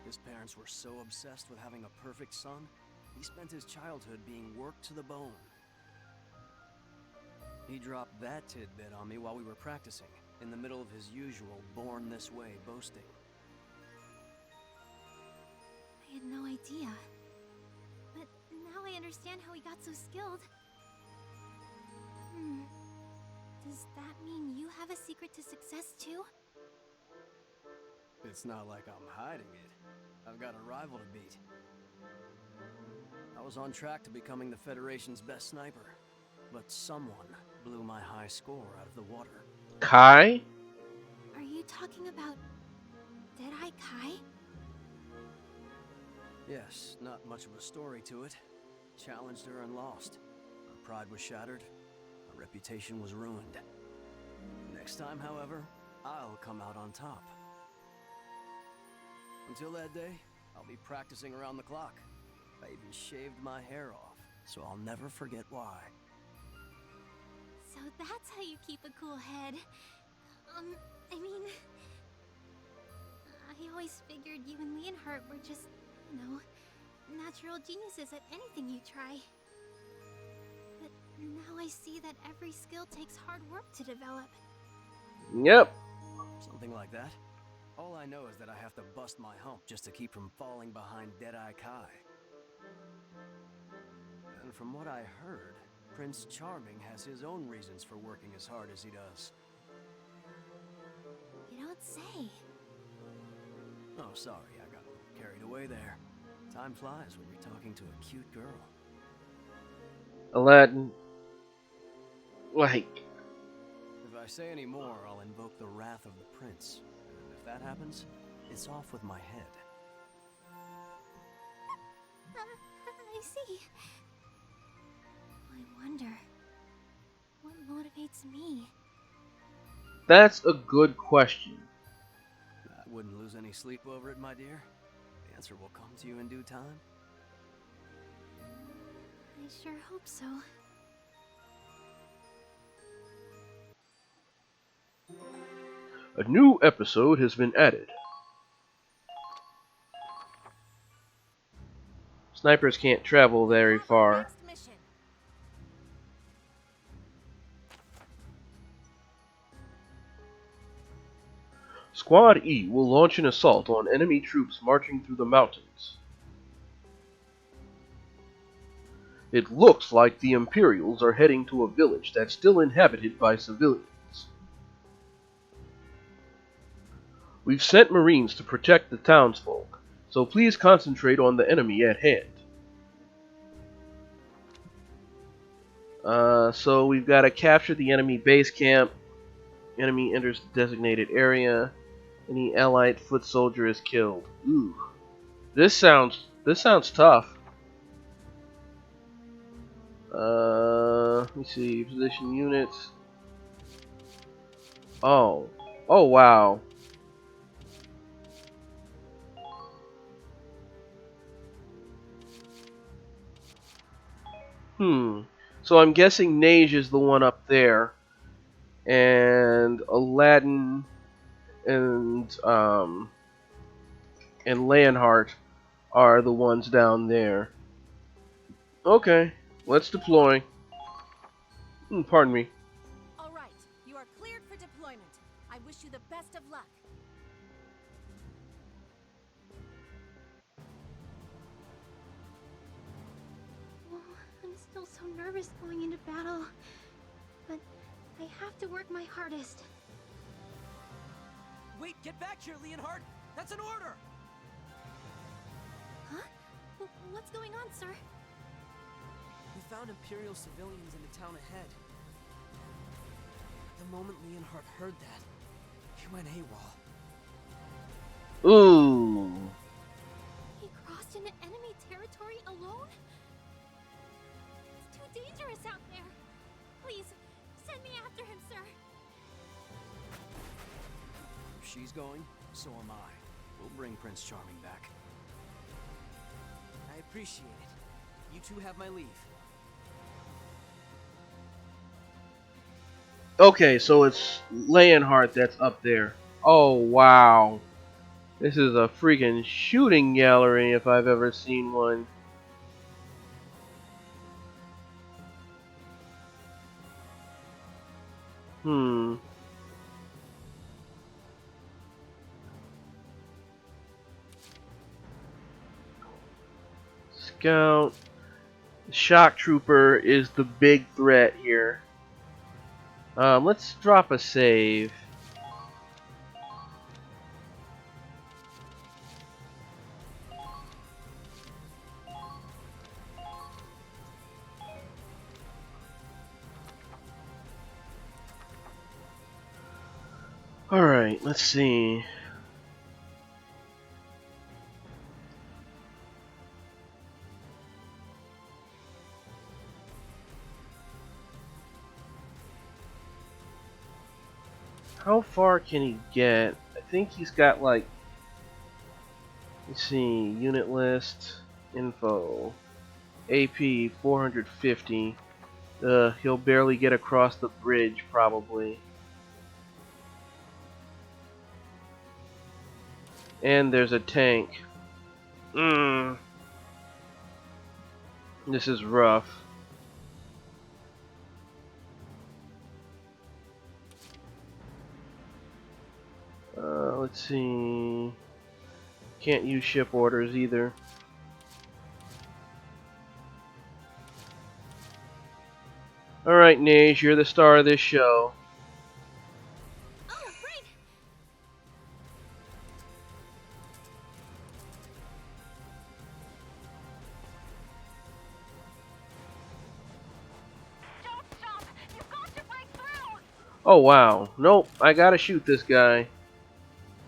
His parents were so obsessed with having a perfect son, he spent his childhood being worked to the bone. He dropped that tidbit on me while we were practicing, in the middle of his usual born this way boasting. I had no idea. But now I understand how he got so skilled. Does that mean you have a secret to success too? It's not like I'm hiding it. I've got a rival to beat. I was on track to becoming the Federation's best sniper, but someone blew my high score out of the water. Kai? Are you talking about Deadeye Kai? Yes, not much of a story to it. Challenged her and lost. Her pride was shattered. Her reputation was ruined. Next time, however, I'll come out on top. Until that day, I'll be practicing around the clock. I even shaved my hair off, so I'll never forget why. So that's how you keep a cool head. I mean, I always figured you and Leonhardt were just, natural geniuses at anything you try. But now I see that every skill takes hard work to develop. Yep. Something like that. All I know is that I have to bust my hump just to keep from falling behind Deadeye Kai. And from what I heard, Prince Charming has his own reasons for working as hard as he does. You don't say. Oh, sorry, I got a little carried away there. Time flies when you're talking to a cute girl. Aladdin. Like. If I say any more, I'll invoke the wrath of the prince. And if that happens, it's off with my head. I see. I wonder, what motivates me? That's a good question. I wouldn't lose any sleep over it, my dear. The answer will come to you in due time. I sure hope so. A new episode has been added. Snipers can't travel very far. Next mission. Squad E will launch an assault on enemy troops marching through the mountains. It looks like the Imperials are heading to a village that's still inhabited by civilians. We've sent Marines to protect the townsfolk, so please concentrate on the enemy at hand. So we've got to capture the enemy base camp. Enemy enters the designated area. Any allied foot soldier is killed. Ooh. This sounds tough. Let me see. Position units. Oh. Oh wow. So I'm guessing Nage is the one up there, and Aladdin and Leonhardt are the ones down there. Okay, let's deploy. Pardon me. All right, you are cleared for deployment. I wish you the best of luck. Oh, I'm still so nervous going into battle. But I have to work my hardest. Wait, get back here, Leonhardt! That's an order! Huh? What's going on, sir? We found Imperial civilians in the town ahead. The moment Leonhardt heard that, he went AWOL. Ooh. He crossed into enemy territory alone? It's too dangerous out there. Please, send me after him, sir. If she's going, so am I. We'll bring Prince Charming back. I appreciate it. You two have my leave. Okay, so it's Leonhardt that's up there. Oh wow. This is a freaking shooting gallery if I've ever seen one. Scout. Shock Trooper is the big threat here. Let's drop a save. Alright, let's see. How far can he get? I think he's got like, let's see, unit list, info, AP 450. He'll barely get across the bridge probably. And there's a tank. This is rough. Let's see. Can't use ship orders either. Alright, Nage, you're the star of this show. Oh, great! Don't stop! You've got to break through! Oh wow. Nope, I gotta shoot this guy.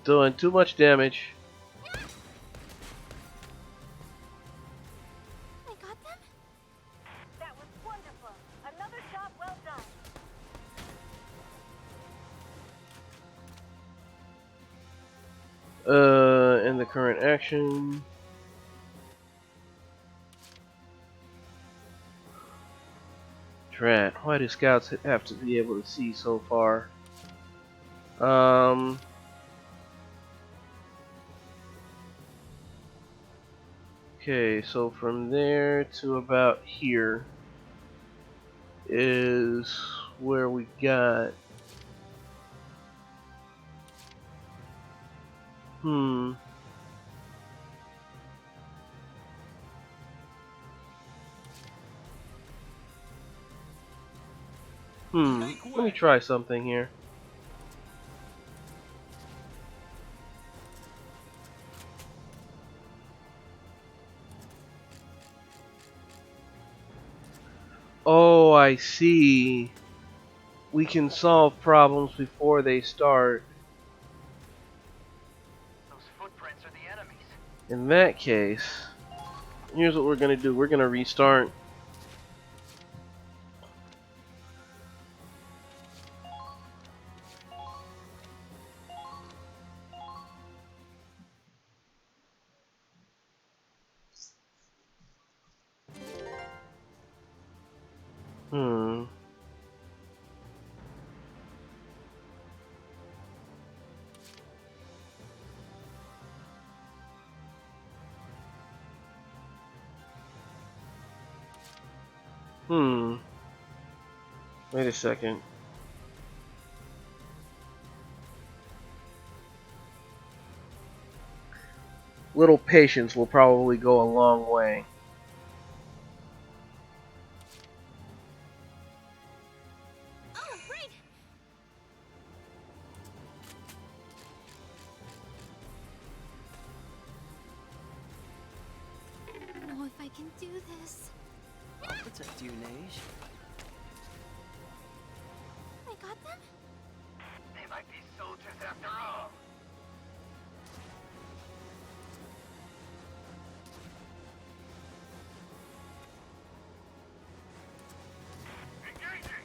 Doing too much damage. I got them? That was wonderful. Another job well done. In the current action. Drat, why do scouts have to be able to see so far? Okay, so from there to about here is where we got. Let me try something here. Oh, I see. We can solve problems before they start. Those footprints are the enemies. In that case, here's what we're gonna do. We're gonna restart. Hmm. Hmm. Wait a second. Little patience will probably go a long way. Oh, right! I don't know if I can do this. I'll protect you, Neige. I got them? They might be soldiers after all. Engaging!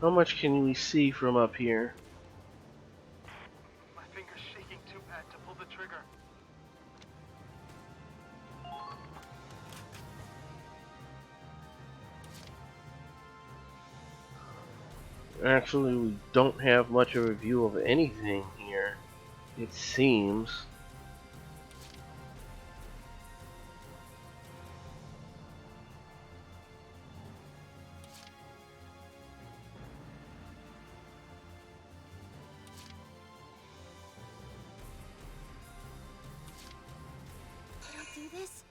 How much can we see from up here? My finger's shaking too bad to pull the trigger. Actually, we don't have much of a view of anything here, it seems. Can I do this?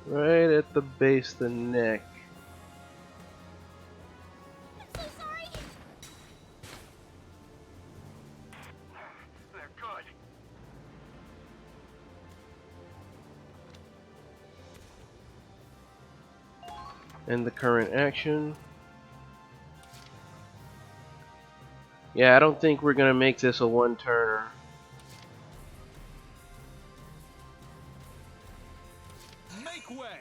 Right at the base of the neck. I'm so sorry! They're good. And the current action. Yeah, I don't think we're gonna make this a one-turner. Make way!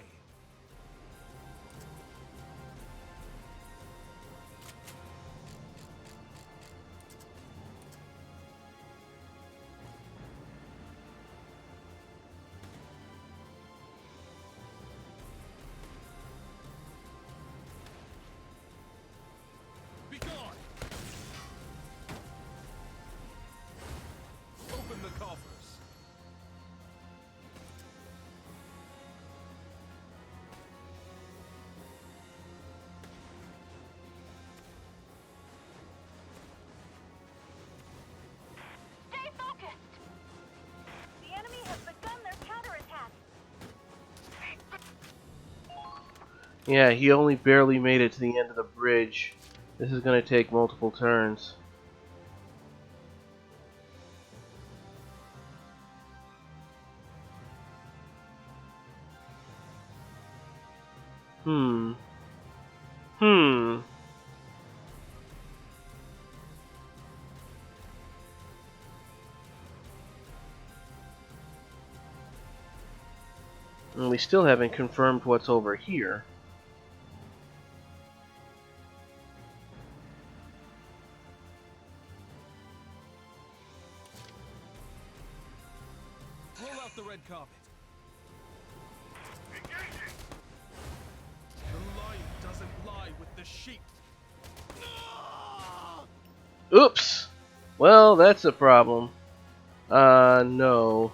Be gone! Open the coffers. Stay focused! The enemy has begun their counterattack! Yeah, he only barely made it to the end of the bridge. This is gonna take multiple turns. Hmm. Hmm. And we still haven't confirmed what's over here. Roll out the red carpet. Engaging! The lion doesn't lie with the sheep. Oops! Well, that's a problem. No.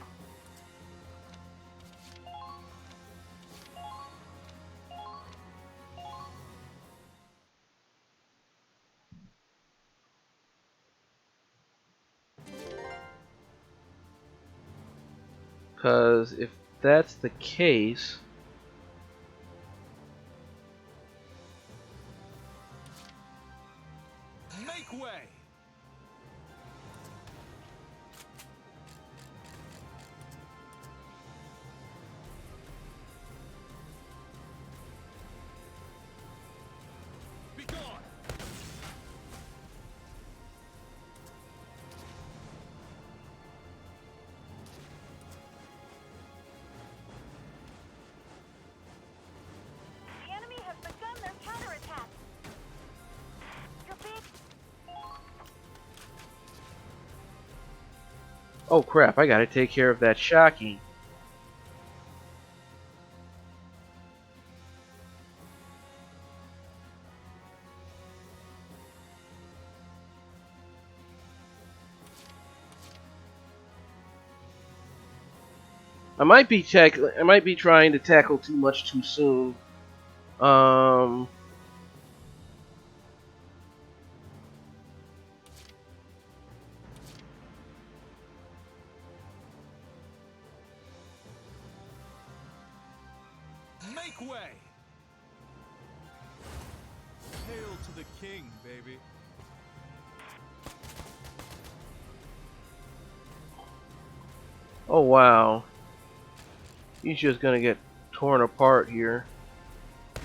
Because if that's the case, Make way! Be gone! The enemy has begun their counterattack. You're being... oh crap, I gotta take care of that Shocky. I might be trying to tackle too much too soon. Um, Make way! Hail to the king, baby. oh wow. He's just gonna get torn apart here.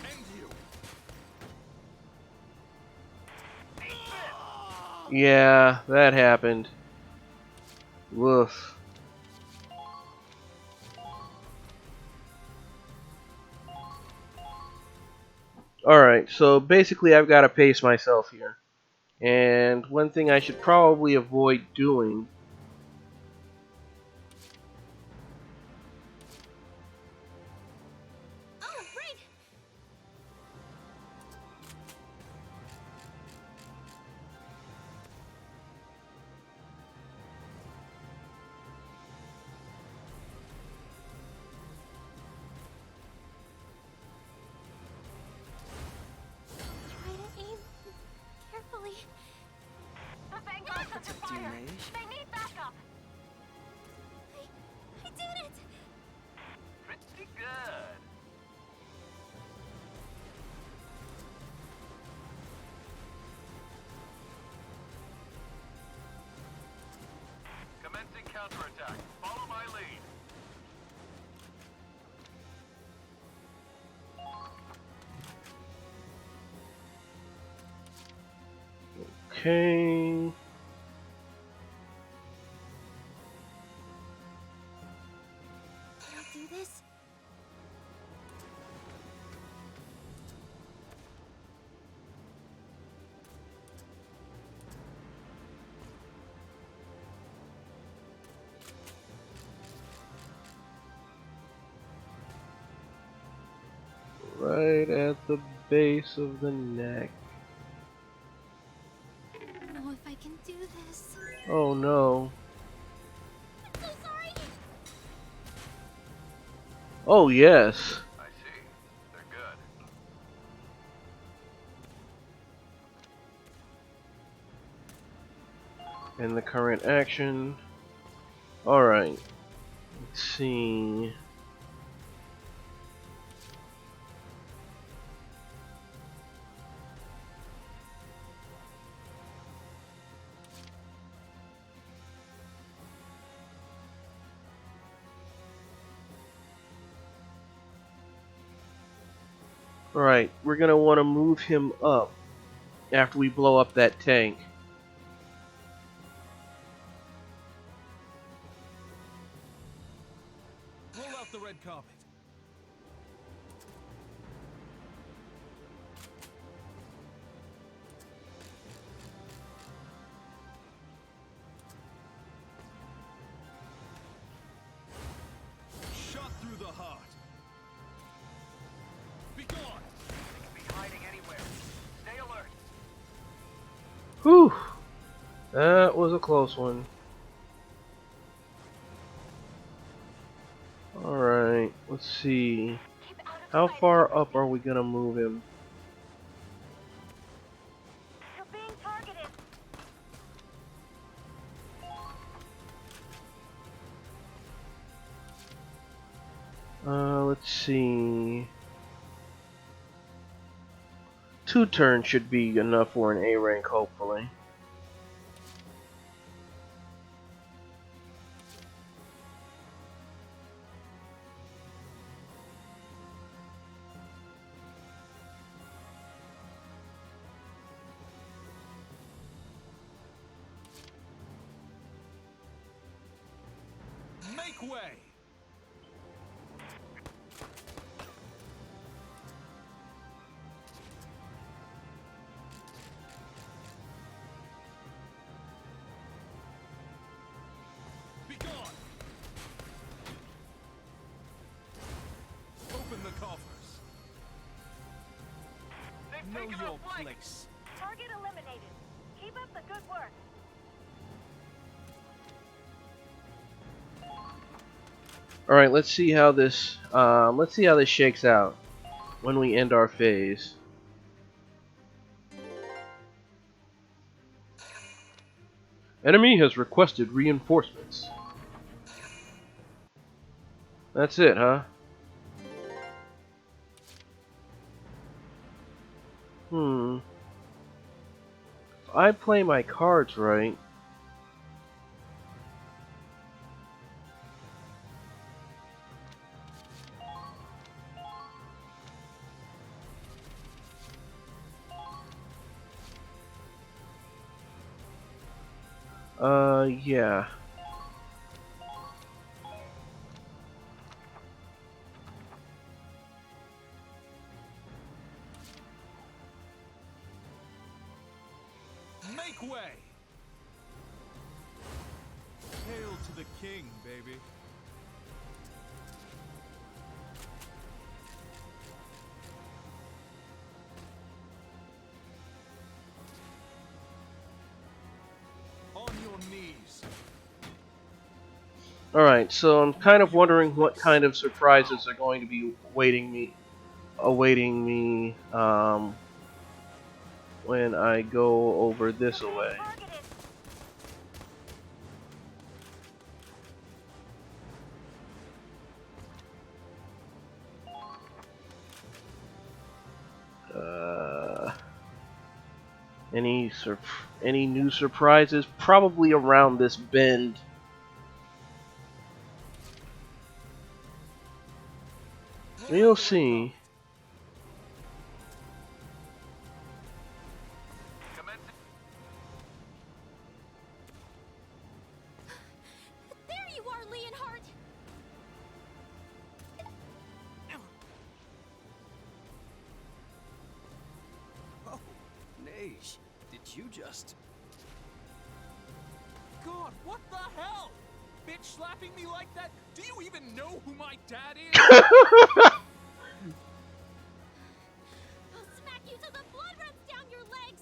End you! Yeah, that happened. Woof. Alright, so basically I've got to pace myself here. And one thing I should probably avoid doing Oh, right! Try to aim carefully. The Vanguard's under Protect you, fire. mage. They need backup. I did it! Pretty good. Commencing counterattack. Follow my lead. okay. Can I do this? Right at the base of the neck. I don't know if I can do this. Oh no. I'm so sorry! Oh yes. I see. They're good. In the current action. Alright. Let's see. Alright, we're gonna want to move him up after we blow up that tank. Roll out the red carpet. Shot through the heart. Be gone! They can be hiding anywhere. Stay alert. Whew! That was a close one. Alright, let's see. Keep out of How sight. far up are we gonna move him? You're being targeted. Let's see. 2 turns should be enough for an A rank, hopefully. Make way! Be gone! Open the coffers. They've Know taken your our flank. place. Target eliminated. Keep up the good work. All right, let's see how this shakes out when we end our phase. Enemy has requested reinforcements. That's it, huh? If I play my cards right. Yeah. Make way! Hail to the king, baby. On your knees. Alright, so I'm kind of wondering what kind of surprises are going to be awaiting me when I go over this way. Targeted. Any new surprises? Probably around this bend. We'll see. Commencing. There you are, Leonhardt! Oh, Nage, did you just... God, what the hell? Bitch slapping me like that? Do you even know who my dad is? I'll smack you till the blood runs down your legs!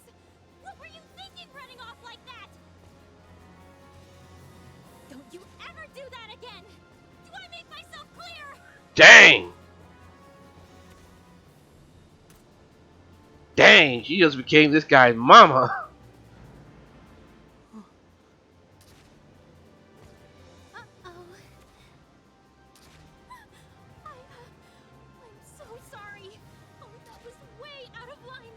What were you thinking running off like that? Don't you ever do that again! Do I make myself clear? Dang! Dang, she just became this guy's mama. Uh-oh. I'm so sorry. Oh, that was way out of line.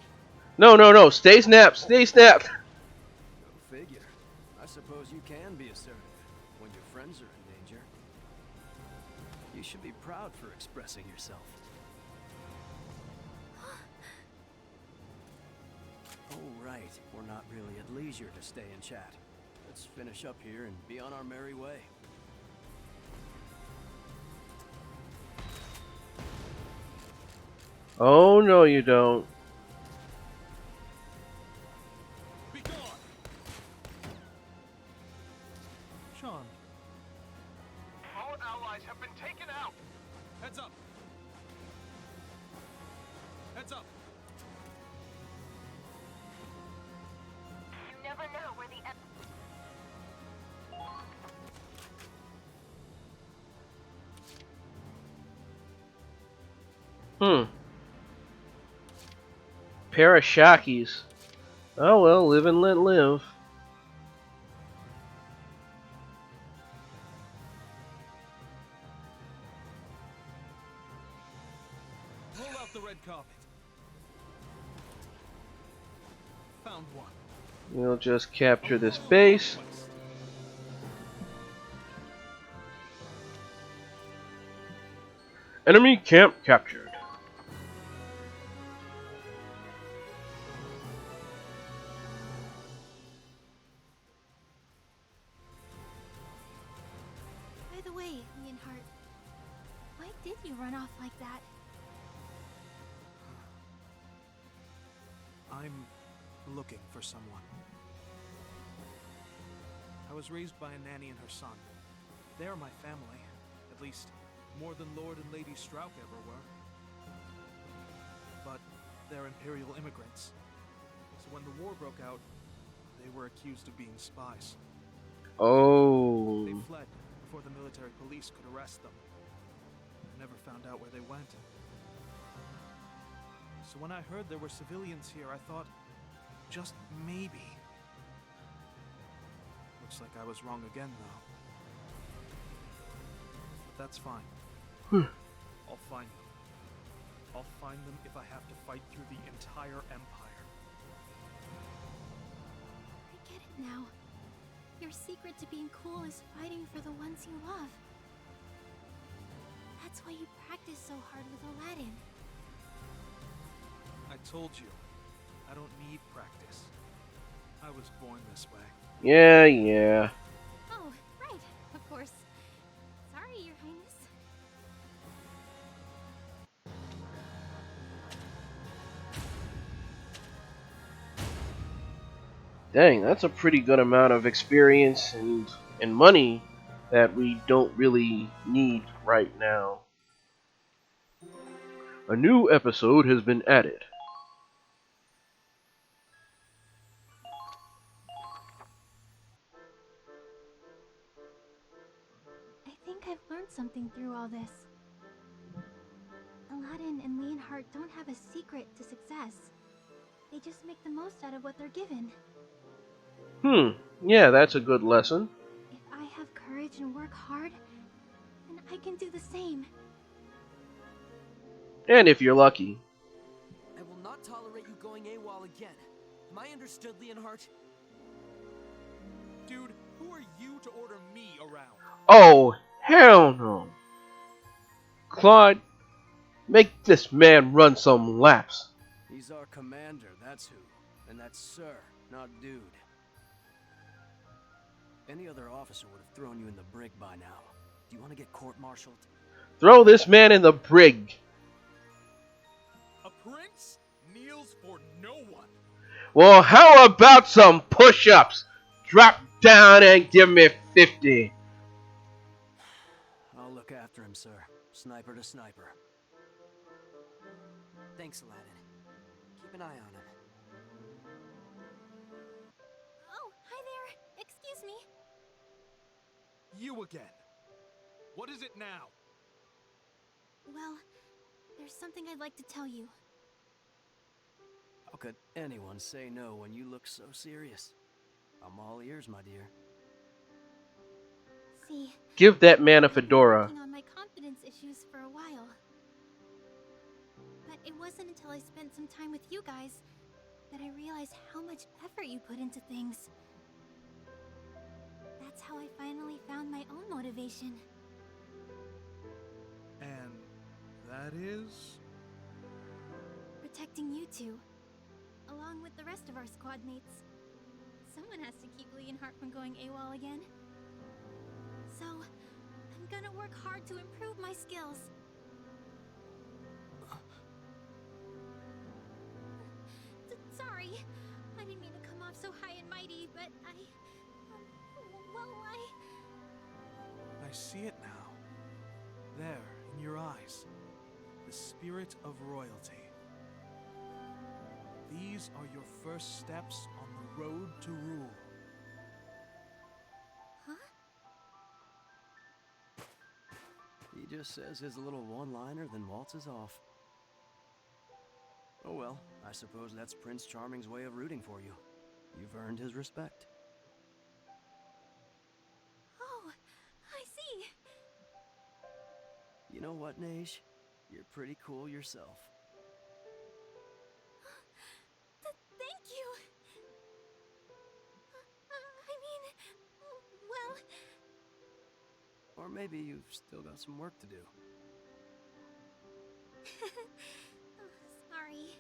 No. Stay snapped. Stay snapped. Go figure. I suppose you can be assertive when your friends are in danger. You should be proud for expressing yourself. Oh, right. We're not really at leisure to stay and chat. Let's finish up here and be on our merry way. Oh, no, you don't. Be gone! Sean, All allies have been taken out. heads up! Heads up! You never know where the Pair of Shockies. Oh well, live and let live. the red carpet. Found one. We'll just capture this base. Enemy camp captured. By the way, Leonhardt, why did you run off like that? I'm looking for someone. I was raised by a nanny and her son. They're my family, at least more than Lord and Lady Strauch ever were. But they're Imperial immigrants. So when the war broke out, they were accused of being spies. Oh. They fled before the military police could arrest them. Never found out where they went. So when I heard there were civilians here, I thought, just maybe. Looks like I was wrong again, though. But that's fine. I'll find them. I'll find them if I have to fight through the entire Empire. I get it now. Your secret to being cool is fighting for the ones you love. That's why you practice so hard with Aladdin. I told you, I don't need practice. I was born this way. Yeah. Oh, right, of course. Sorry, Your Highness. Dang, that's a pretty good amount of experience and money that we don't really need right now. A new episode has been added. I think I've learned something through all this. Aladdin and Leonhardt don't have a secret to success. They just make the most out of what they're given. Yeah, that's a good lesson. If I have courage and work hard, then I can do the same. And if you're lucky. I will not tolerate you going AWOL again. Am I understood, Leonhardt? Dude, who are you to order me around? Oh, hell no. Claude, make this man run some laps. He's our commander, that's who. And that's sir, not dude. Any other officer would have thrown you in the brig by now. Do you want to get court-martialed? Throw this man in the brig. A prince kneels for no one. Well, how about some push-ups? Drop down and give me 50. I'll look after him, sir. Sniper to sniper. Thanks, Aladdin. Keep an eye on him. Oh, hi there. Excuse me. You again. What is it now? Well, there's something I'd like to tell you. How could anyone say no when you look so serious? I'm all ears, my dear. See, Give that man a I've been fedora. working on my confidence issues for a while. But it wasn't until I spent some time with you guys that I realized how much effort you put into things. That's how I finally found my own motivation. And that is? Protecting you two, along with the rest of our squad mates. Someone has to keep Leonhardt from going AWOL again. So, I'm gonna work hard to improve my skills. Sorry, I didn't mean to come off so high and mighty, but I see it now. There, in your eyes. The spirit of royalty. These are your first steps on the road to rule. Huh? He just says his little one-liner, then waltzes off. Oh well, I suppose that's Prince Charming's way of rooting for you. You've earned his respect. Oh, I see. You know what, Neige? You're pretty cool yourself. maybe you've still got some work to do. Sorry.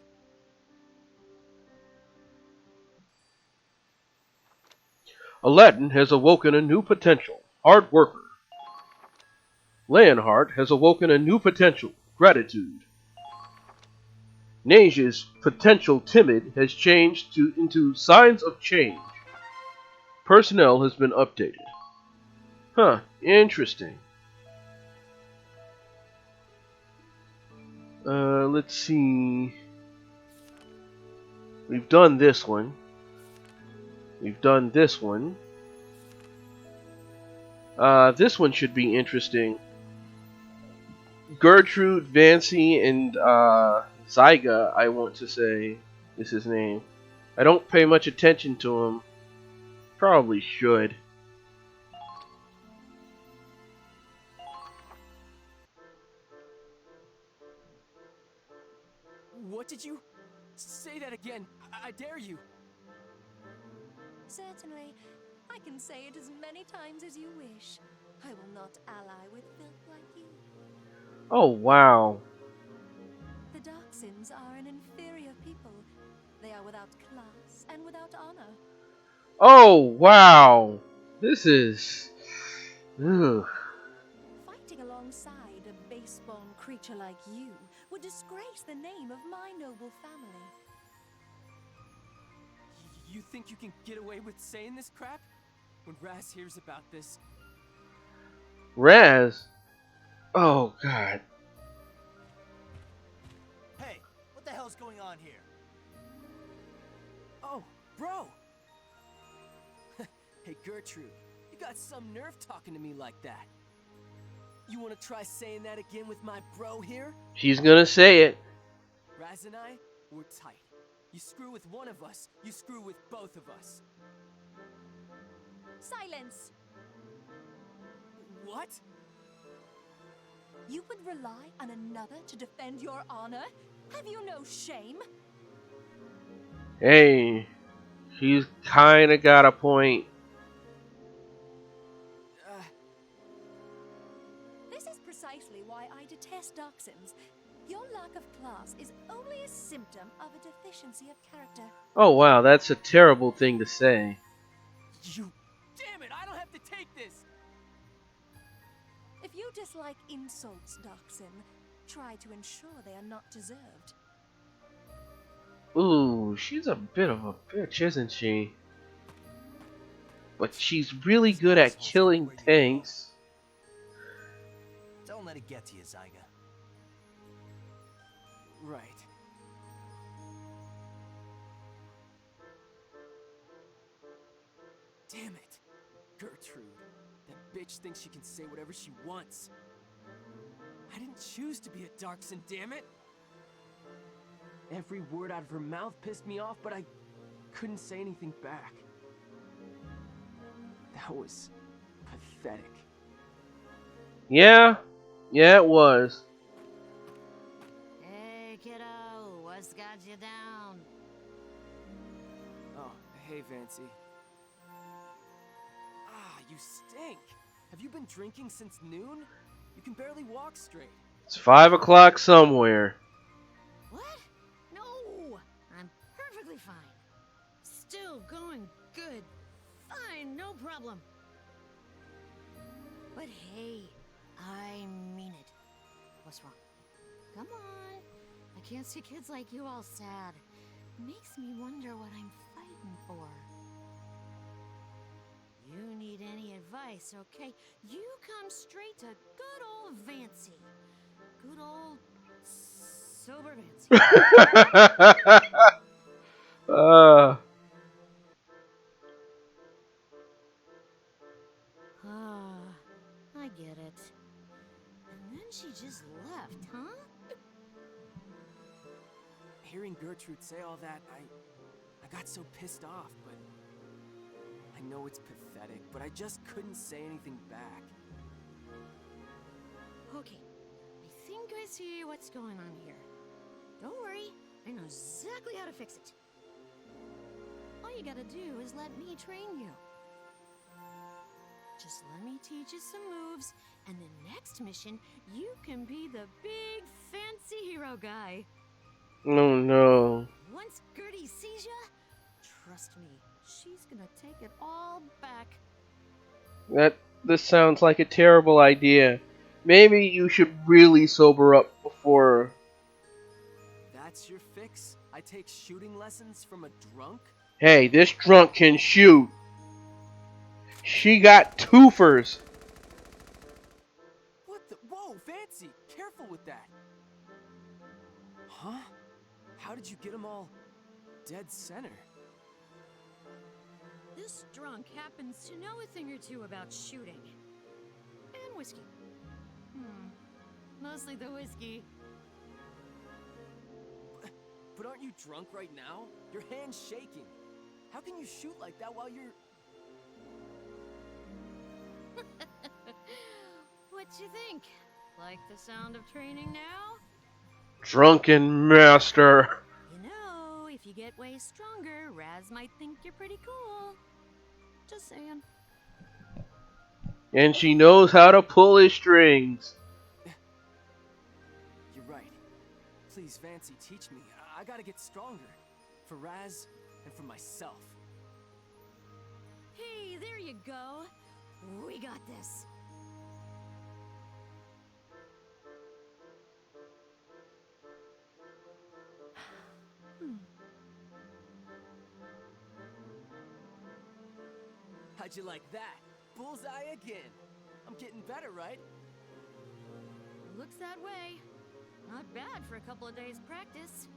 Aladdin has awoken a new potential. Hard worker. Leonhardt has awoken a new potential. Gratitude. Nasia's potential timid has changed into signs of change. Personnel has been updated. Huh, interesting. Let's see. We've done this one. We've done this one. This one should be interesting. Gertrude, Vancy, and Zyga, I want to say, is his name. I don't pay much attention to him. Probably should. What did you... Say that again. I dare you. Certainly. I can say it as many times as you wish. I will not ally with filth like you. Oh, wow. The Darksins are an inferior people. They are without class and without honor. Oh, wow. This is... Ugh. Fighting alongside a base-born creature like you would disgrace the name of my noble family. You think you can get away with saying this crap? When Raz hears about this... Raz? Oh, God. Hey, what the hell's going on here? Oh, bro! Hey, Gertrude, you got some nerve talking to me like that. You want to try saying that again with my bro here? She's gonna say it. Raz and I, we're tight. You screw with one of us, you screw with both of us. Silence! What? You would rely on another to defend your honor? Have you no shame? Hey, she's kinda got a point. This is precisely why I detest Darksins. Your lack of class is only a symptom of a deficiency of character. Oh, wow, that's a terrible thing to say. You... Damn it, I don't have to take this! If you dislike insults, Darksin, try to ensure they are not deserved. Ooh, she's a bit of a bitch, isn't she? But she's really good at killing tanks. Don't let it get to you, Zyga. Right. Damn it! Gertrude. That bitch thinks she can say whatever she wants. I didn't choose to be a Darksin, damn it! Every word out of her mouth pissed me off, but I couldn't say anything back. That was pathetic. Yeah, it was. Hey, kiddo, what's got you down? Oh, hey, Vancy. Ah, you stink! Have you been drinking since noon? You can barely walk straight. It's 5 o'clock somewhere. What? No! I'm perfectly fine. Still going good. Fine, no problem. But hey, I mean it. What's wrong? Come on. I can't see kids like you all sad. Makes me wonder what I'm fighting for. You need any advice, okay? You come straight to good old Vancy. Good old sober Vancy. I get it. And then she just left, huh? Hearing Gertrude say all that, I got so pissed off, but I know it's pathetic, but I just couldn't say anything back. Okay, I think I see what's going on here. Don't worry, I know exactly how to fix it. All you gotta do is let me train you. Just let me teach you some moves, and the next mission, you can be the big fancy hero guy. Oh no. Once Gertie sees ya, trust me, she's gonna take it all back. This sounds like a terrible idea. Maybe you should really sober up before. That's your fix? I take shooting lessons from a drunk? Hey, this drunk can shoot. She got twofers. What the? Whoa, Fancy! Careful with that! Huh? How did you get them all dead center? This drunk happens to know a thing or two about shooting. And whiskey. Mostly the whiskey. But aren't you drunk right now? Your hand's shaking. How can you shoot like that while you're... What you think? Like the sound of training now? Drunken master. You know, if you get way stronger, Raz might think you're pretty cool. Just saying. And she knows how to pull his strings. You're right. Please, Fancy, teach me. I gotta get stronger. For Raz and for myself. Hey, there you go. We got this. How'd you like that? Bullseye again. I'm getting better, right? Looks that way. Not bad for a couple of days practice.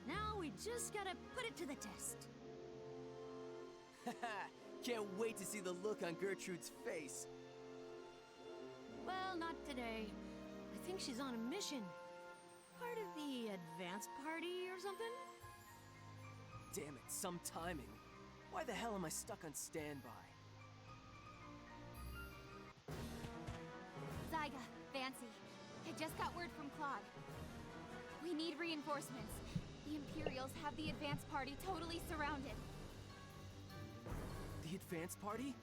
Now we just gotta put it to the test. Can't wait to see the look on Gertrude's face. Well, not today. I think she's on a mission. Part of the advance party or something? Damn it, some timing. Why the hell am I stuck on standby? Zyga, Fancy, I just got word from Claude. We need reinforcements. The Imperials have the advance party totally surrounded. The advance party?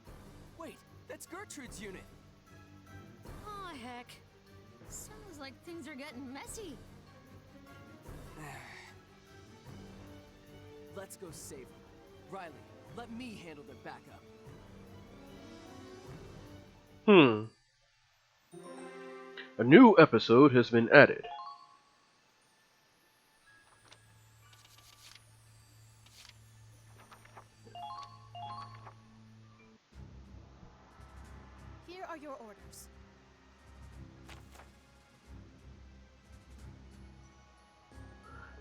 Wait, that's Gertrude's unit. Aw, heck. Sounds like things are getting messy. Let's go save them. Riley, let me handle their backup. A new episode has been added. Here are your orders.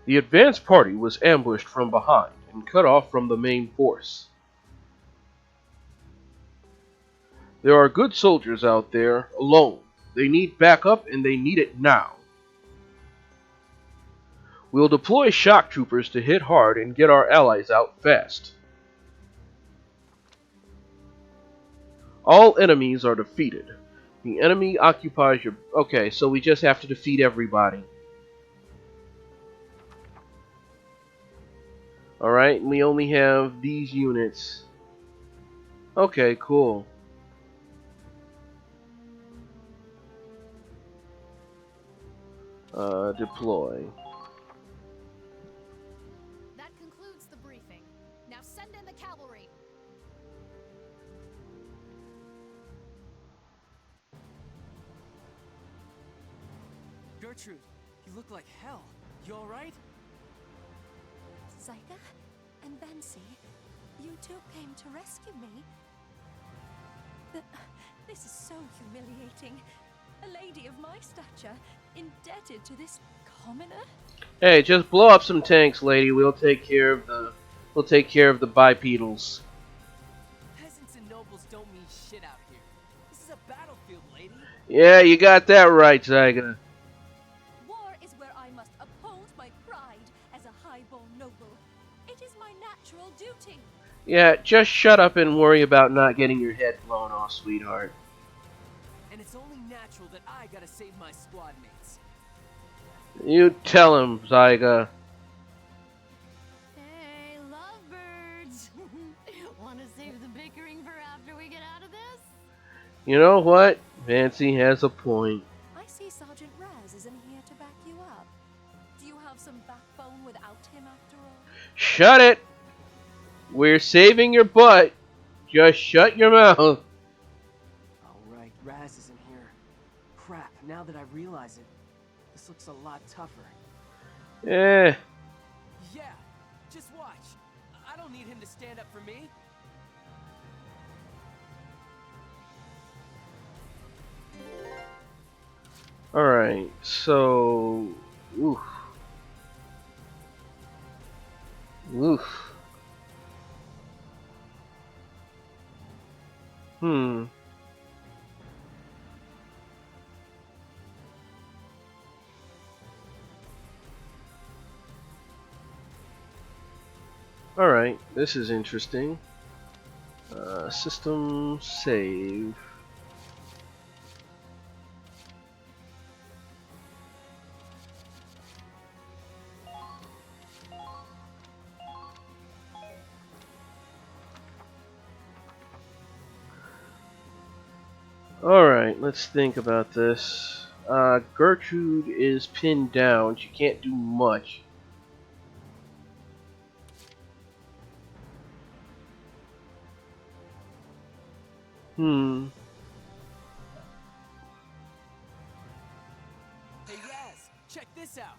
The advance party was ambushed from behind and cut off from the main force. There are good soldiers out there, alone. They need backup and they need it now. We'll deploy shock troopers to hit hard and get our allies out fast. All enemies are defeated. The enemy occupies your... Okay, so we just have to defeat everybody. Alright, we only have these units. Okay, cool. Deploy. That concludes the briefing. Now send in the cavalry. Gertrude, you look like hell. You alright? Zyga and Fancy, you two came to rescue me. This is so humiliating. A lady of my stature, indebted to this commoner? Hey, just blow up some tanks, lady. We'll take care of the bipedals. Peasants and nobles don't mean shit out here. This is a battlefield, lady. Yeah, you got that right, Zyga. War is where I must uphold my pride as a highborn noble. It is my natural duty. Yeah, just shut up and worry about not getting your head blown off, sweetheart. And it's only natural that I gotta save my squad mates. You tell him, Zyga. Hey, lovebirds! Want to save the bickering for after we get out of this? You know what? Fancy has a point. I see Sergeant Raz is in here to back you up. Do you have some backbone without him after all? Shut it! We're saving your butt. Just shut your mouth. Alright, Raz is in here. Crap, now that I realize it, this looks a lot tougher. Eh. Yeah, just watch. I don't need him to stand up for me. Alright, so... Oof. Oof. Hmm. Alright, this is interesting. System save. Alright, let's think about this. Gertrude is pinned down. She can't do much. Hmm. Hey Raz, check this out.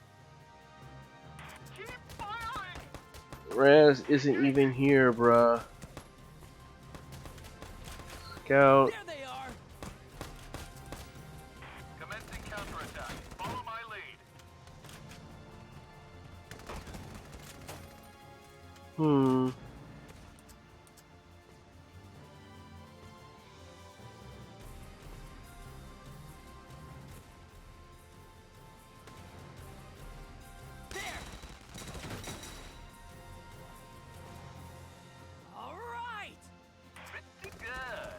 Keep firing! Raz isn't even here, bruh. Scout. There they are. Commencing counterattack. Follow my lead. Hmm. All right. Pretty good.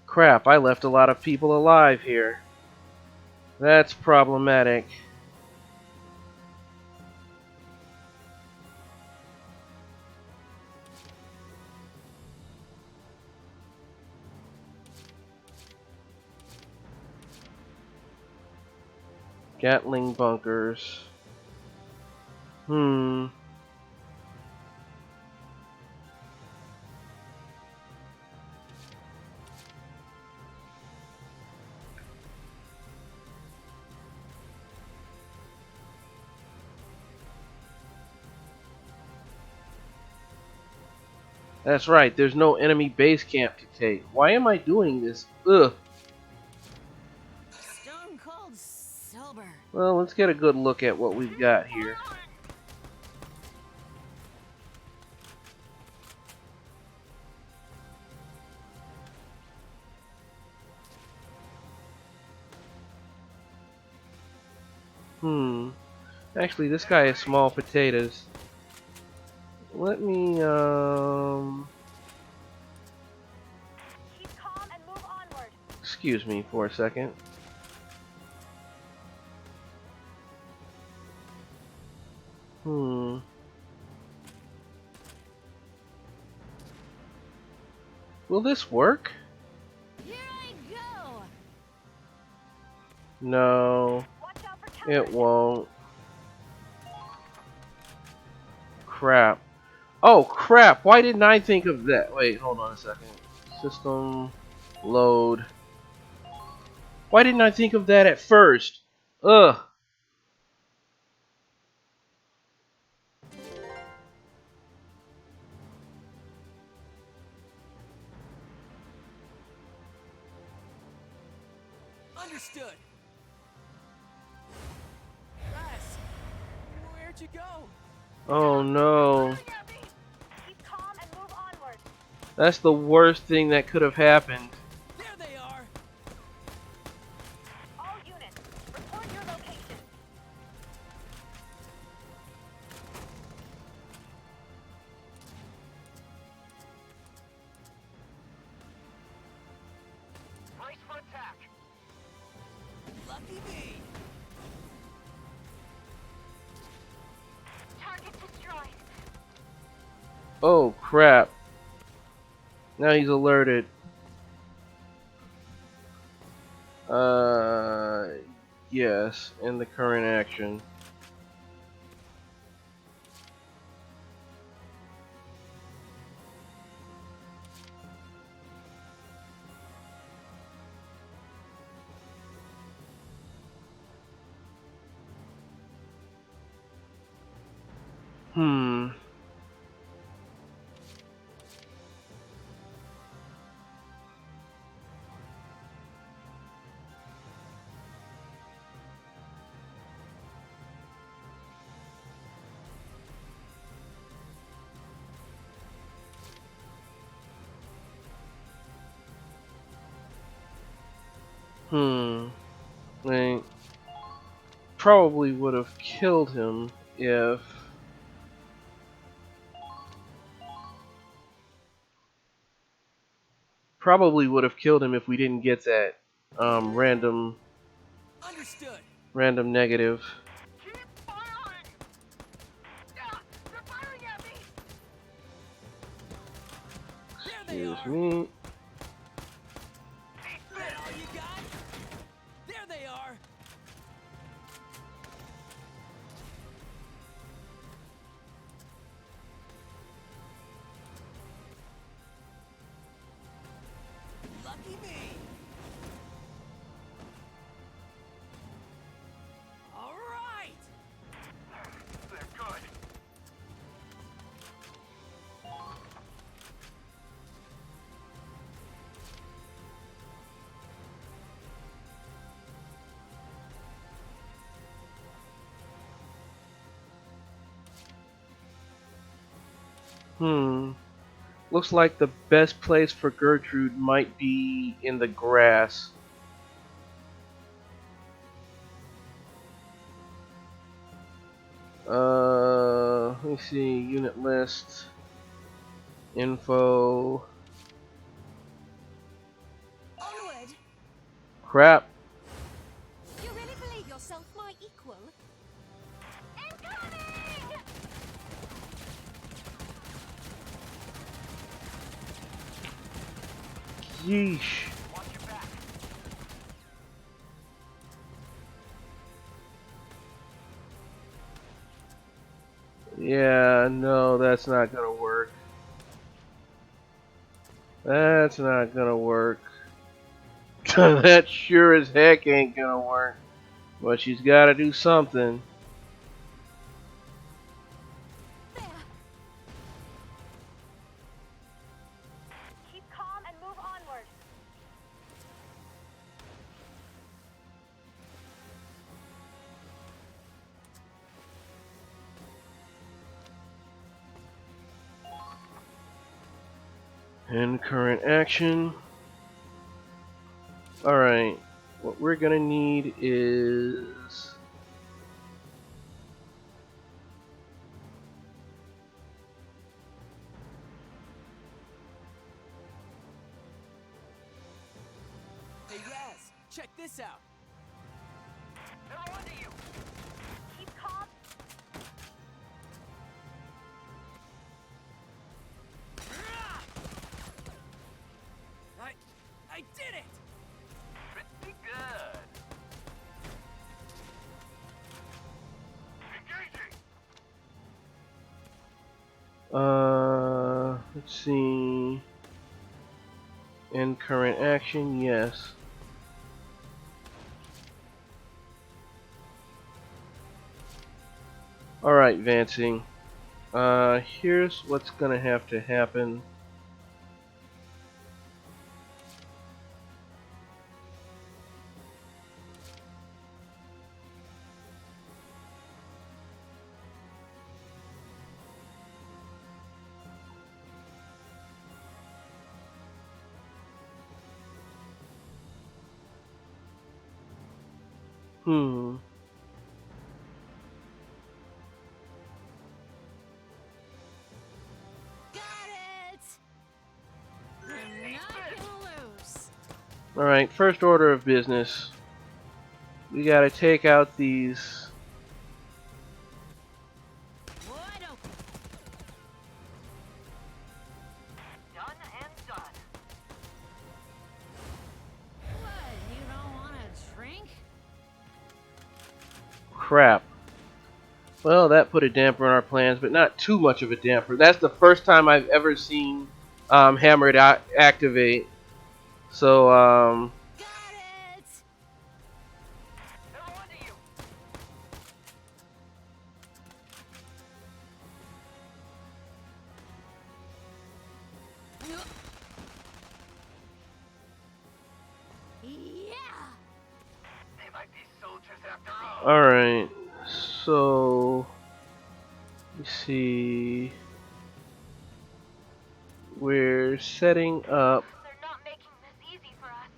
Crap, I left a lot of people alive here. That's problematic. Gatling bunkers. Hmm. That's right, there's no enemy base camp to take. Why am I doing this? Ugh. Stone cold sober. Well, let's get a good look at what we've got here. Hmm. Actually, this guy is small potatoes. Let me, Keep calm and move onward. excuse me for a second. Hmm. Will this work? Here I go. No, Watch out for it counterattacks. won't. Crap. Oh, crap. Why didn't I think of that? Wait, hold on a second. System load. Why didn't I think of that at first? Ugh. Understood. Raz, where'd you go? Oh no. Shooting at me. Keep calm and move onward. That's the worst thing that could have happened. There they are. All units, report your location. Brace for attack. Lucky me. Target destroyed. Oh crap. Now he's alerted. Yes, in the current action. Hmm. Hmm. They probably would have killed him if we didn't get that random Understood. negative. Keep firing! Ah, they're firing at me! There they Excuse are. me. That all you got? There they are. Lucky me. All right. They're good. Looks like the best place for Gertrude might be in the grass. Let me see. Unit list. Info. Onward! Crap. You really believe yourself my equal? Incoming! Yeesh. Watch your back. Yeah, no, that's not gonna work. That's not gonna work. That sure as heck ain't gonna work. But she's gotta do something. There! Keep calm and move onward. In current action. Alright. What we're gonna need is... Hey, Raz, check this out. They're onto you. Keep calm. I did it! Pretty good. Engaging. Let's see. In current action, yes. Alright, Vancing. Here's what's gonna have to happen. Hmm. Got it! I'm not gonna lose. Alright, first order of business. We gotta take out these... Wide open. Done and done. crap. Well, that put a damper on our plans, but not too much of a damper. That's the first time I've ever seen Hammered activate. So, Got it! They're onto you. Yeah! They might be soldiers after all. alright. So, let's see. We're setting up. They're not making this easy for us.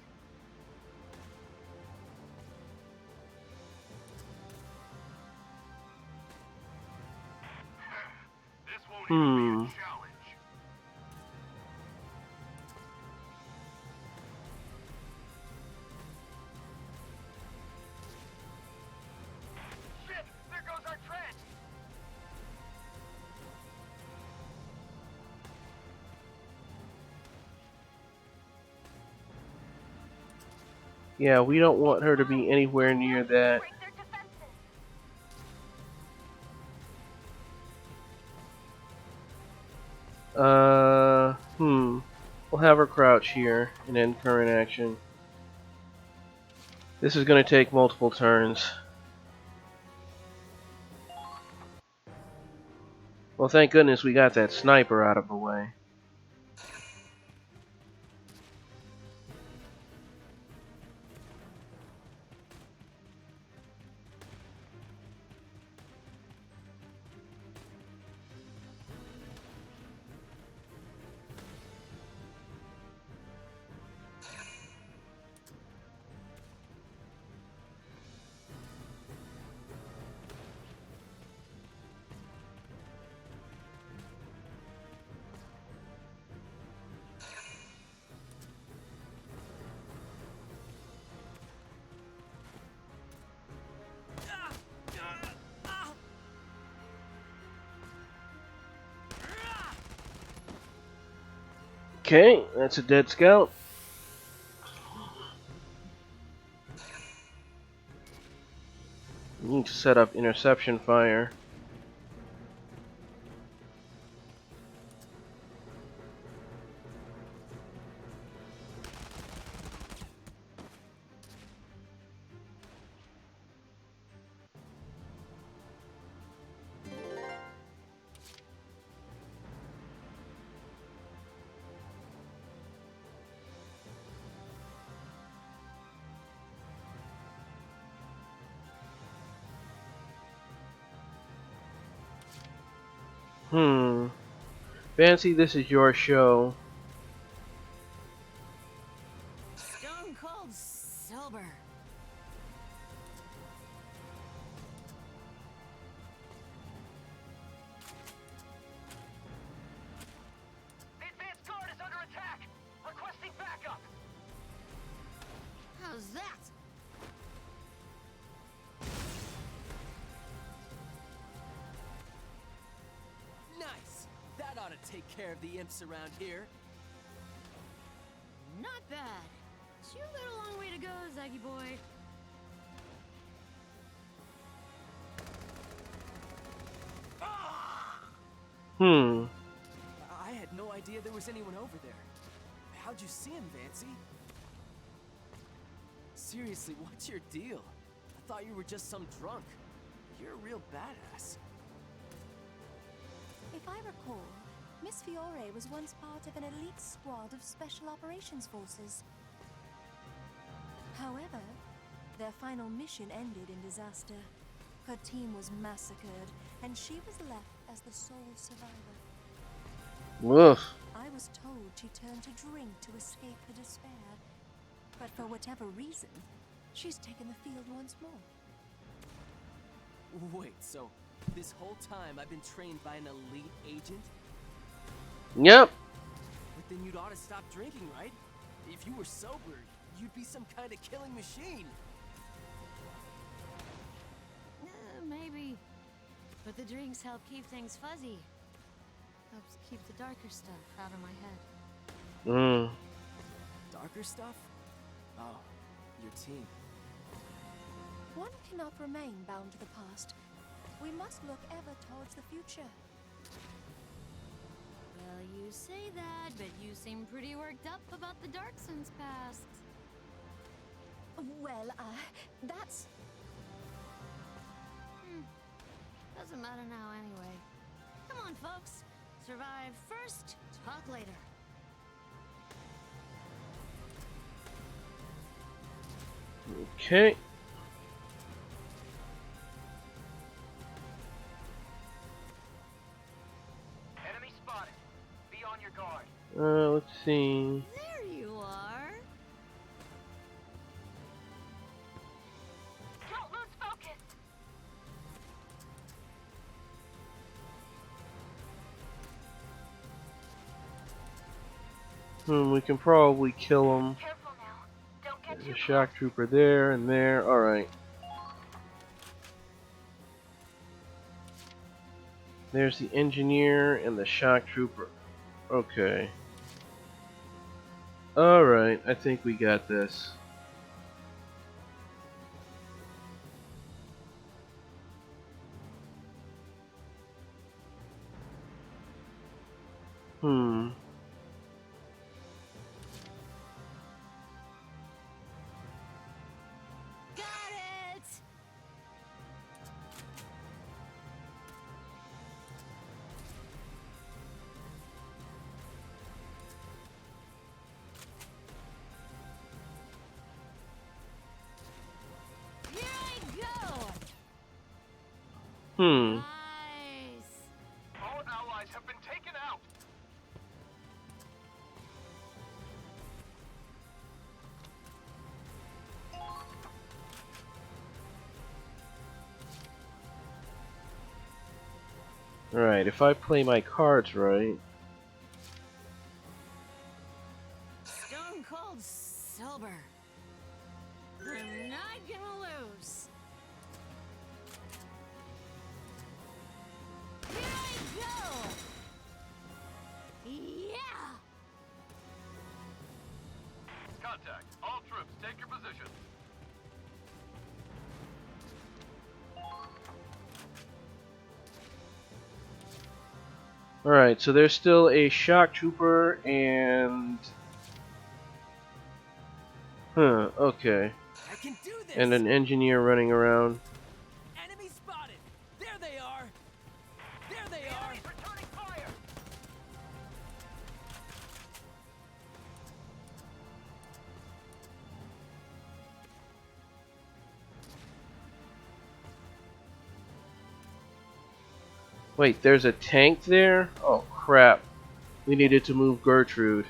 This won't Hmm. even be a challenge. Shit! There goes our trench! Yeah, we don't want her to be anywhere near that. Break their defenses. We'll have her crouch here and end current action. This is going to take multiple turns. Well, thank goodness we got that sniper out of the way. Okay, that's a dead scout. We need to set up interception fire. Fancy, this is your show. Stone cold sober. The advanced guard is under attack! Requesting backup! How's that? Nice! That ought to take care of the imps around here. Not bad. You got a long way to go, Zaggy boy. I had no idea there was anyone over there. How'd you see him, Vancy? Seriously, what's your deal? I thought you were just some drunk. You're a real badass. If I recall, Miss Fiore was once part of an elite squad of Special Operations Forces. However, their final mission ended in disaster. Her team was massacred, and she was left as the sole survivor. Woof. I was told she turned to drink to escape her despair. But for whatever reason, she's taken the field once more. Wait, so this whole time I've been trained by an elite agent? Yep. But then you'd ought to stop drinking, right? If you were sober, you'd be some kind of killing machine. Maybe. But the drinks help keep things fuzzy. Helps keep the darker stuff out of my head. Darker stuff? Oh, your team. One cannot remain bound to the past. We must look ever towards the future. Well, you say that, but you seem pretty worked up about the Darkson's past. Well, that's... Doesn't matter now anyway. Come on, folks. Survive first, talk later. Okay. Enemy spotted. Be on your guard. Let's see. There you are. Don't lose focus. We can probably kill him. Careful now. Don't get There's too a shock trooper there and there. Alright. There's the engineer and the shock trooper. Okay. Alright, I think we got this. Got it! Here I go! Hmm. Nice! All allies have been taken out. Alright, if I play my cards right. Stone cold sober. I'm not gonna lose. Here I go! Yeah! Contact. All troops, take your positions. Alright, so there's still a shock trooper and... okay. I can do this! And an engineer running around. Enemy spotted! There they are! There they are! Enemies returning fire. Wait, there's a tank there? Oh crap. We needed to move Gertrude.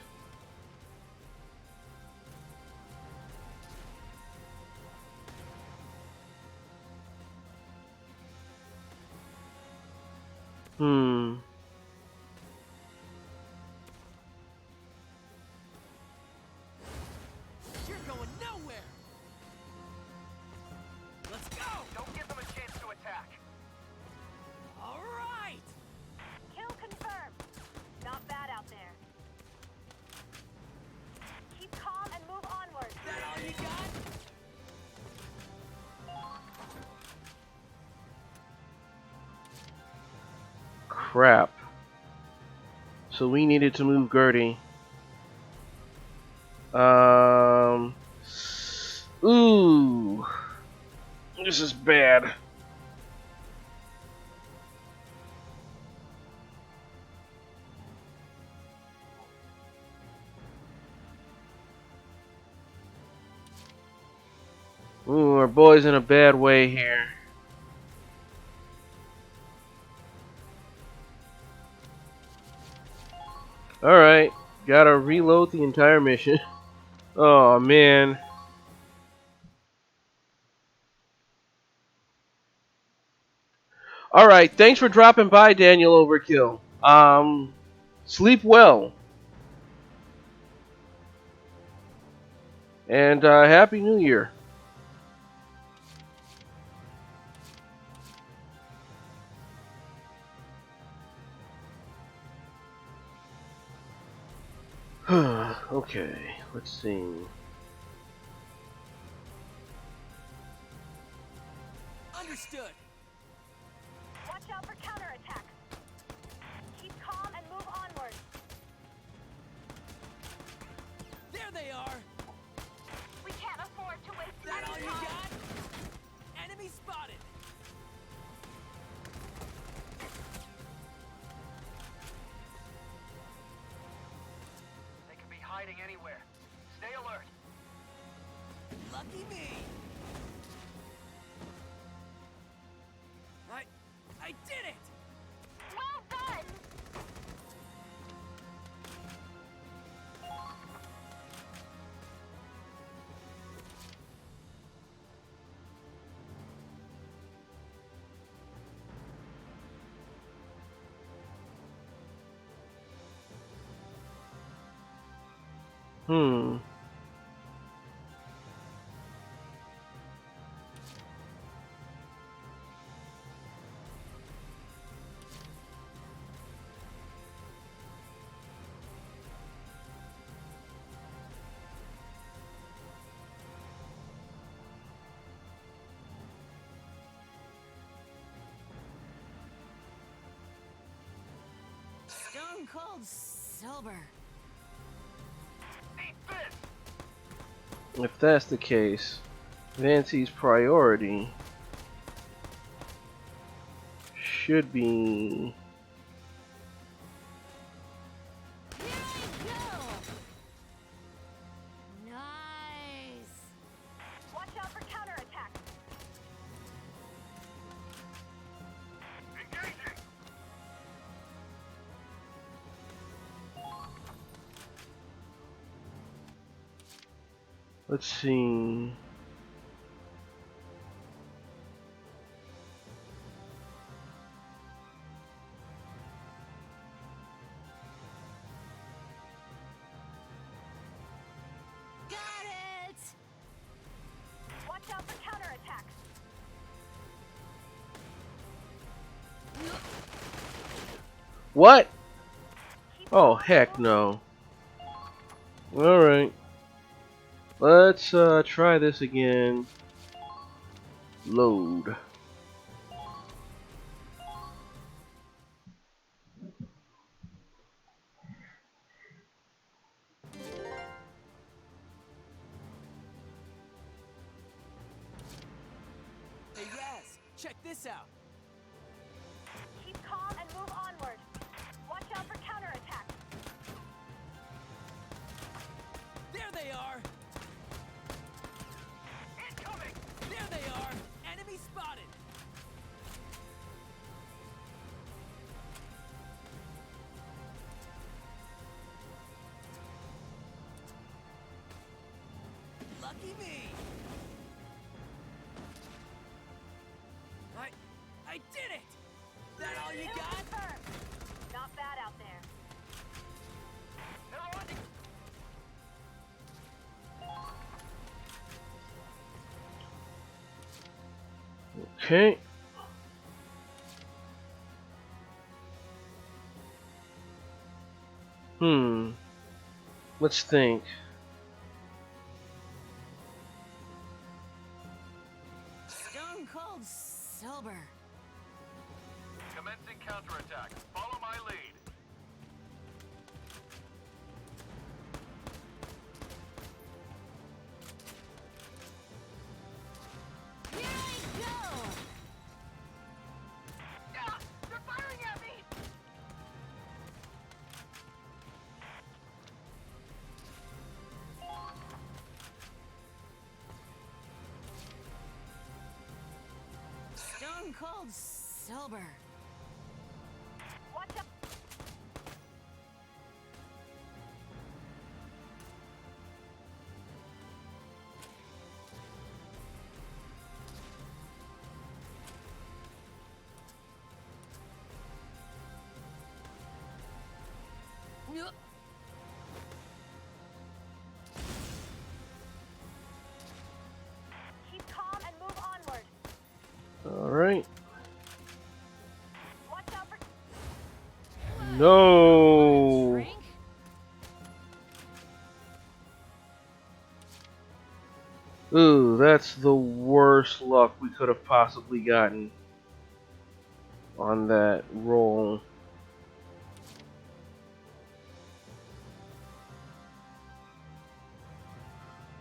You're going nowhere! Let's go! Don't give them a chance to attack. All right! Kill confirmed. Not bad out there. Keep calm and move onward. Is that all you got? Crap. So we needed to move Gertie. Ooh. This is bad. Ooh, our boy's in a bad way here. Alright, gotta reload the entire mission. Oh man. Alright, thanks for dropping by, Daniel Overkill. Sleep well. And Happy New Year. Okay, let's see. Understood. Watch out for counterattacks. Keep calm and move onward. There they are. We can't afford to waste That any all you time. got? Enemy spotted. They could be hiding anywhere. Stay alert. Lucky me. I did it. Well done! Hmm. Stone Cold Silver. Eat this! If that's the case, Vancy's priority should be Here we go! Nice! Watch out for counterattacks. Engaging! let's see. Got it! Watch out for counterattacks. What? Oh, heck no. Alright. Let's try this again. Load. Hey, Yaz, check this out. Keep calm and move onward. Watch out for counterattacks. There they are. Incoming! There they are. Enemy spotted. Lucky me. I did it. That all you New got? confirmed. Not bad out there. They're on! Okay. Let's think. Stone Cold Silver. Commencing counterattack. Follow my lead. Here we go! Ah, they're firing at me! Stone Cold Silver. Watch out. Keep calm and move onward. Alright. Watch out for No. Ooh, that's the worst luck we could have possibly gotten on that roll.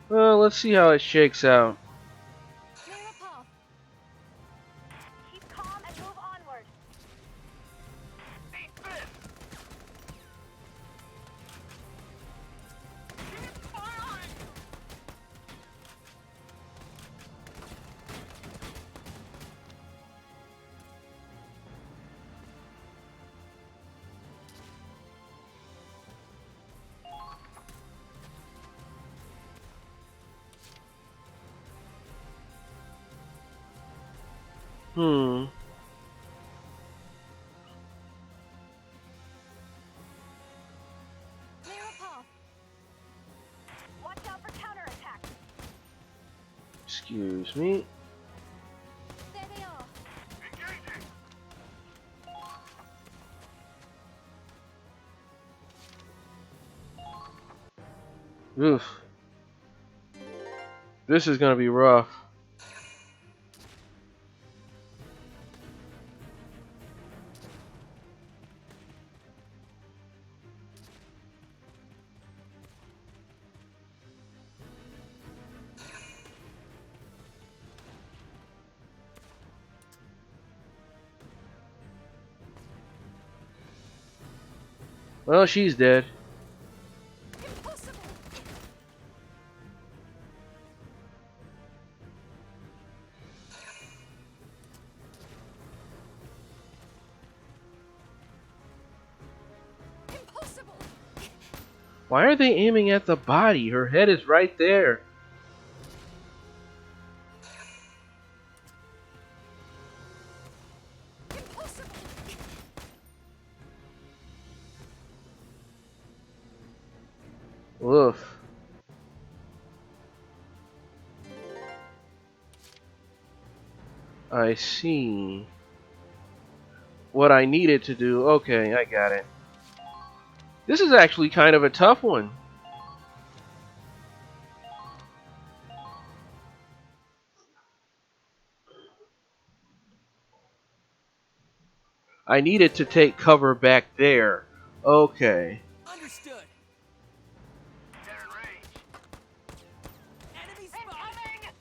Well, let's see how it shakes out. Clear a path. Keep calm and move onward. Eat this! Keep firing! Hmm. Clear a path. Watch out for counterattacks. Excuse me. There they are. Engaging! Oof. This is gonna be rough. Well, she's dead. Impossible. Impossible. Why are they aiming at the body? Her head is right there. Impossible. Oof. I see. What I needed to do. Okay, I got it. This is actually kind of a tough one. I needed to take cover back there. Okay. Understood. They're in range. Enemy spotted. Incoming!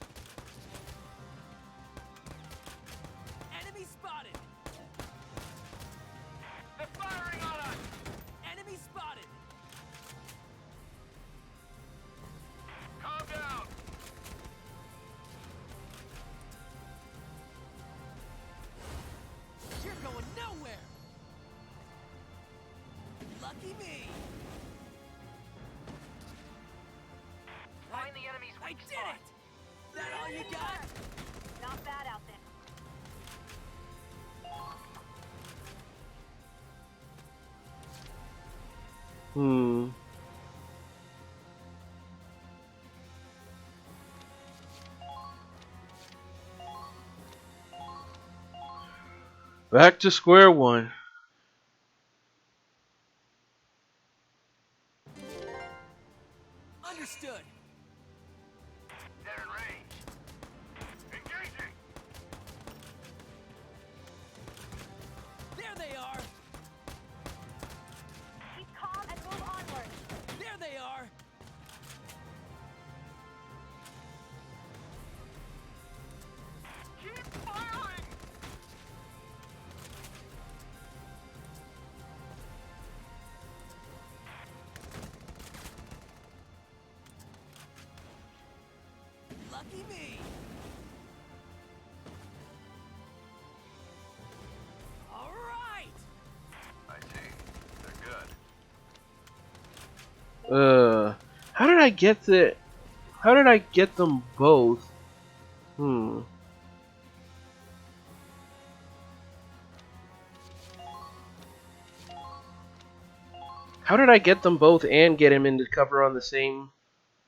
Enemy spotted. They're firing on us! Enemy spotted. Calm down! You're going nowhere. Lucky me. Find the enemy's I weak did spot. it. That all you got? Not bad out there. Hmm. Back to square one. Understood. They're in range. Engaging! There they are. Keep calm and move onward. There they are. Keep firing! Lucky me. All right. I see. They're good. How did I get the... How did I get them both? Hmm. How did I get them both and get him into cover on the same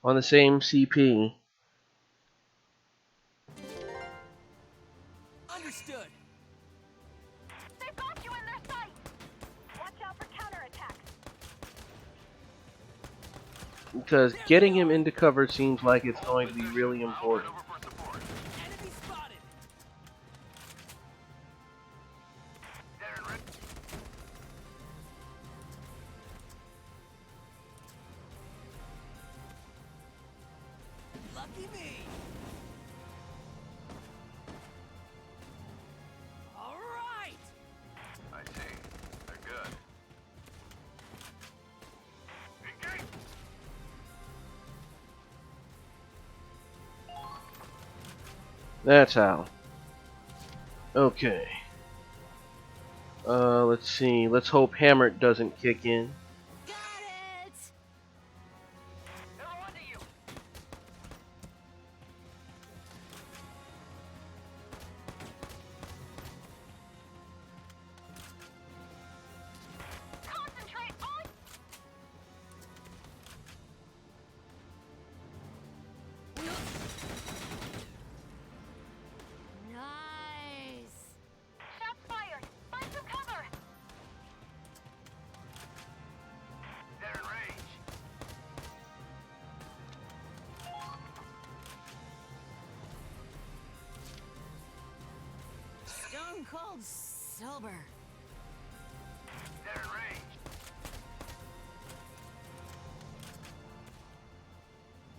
CP? Understood. They've got you in their sight. Watch out for counterattacks. because There they getting him are. into cover seems like it's going to be really important. Enemy spotted. Lucky me. All right. I see. They're good. Engage! That's how. Okay. Let's see. Let's hope Hammer doesn't kick in. Got it! They're onto you. Concentrate on. Nice! Shots fired. Find some cover. They're in range. Stone cold sober. They're in range.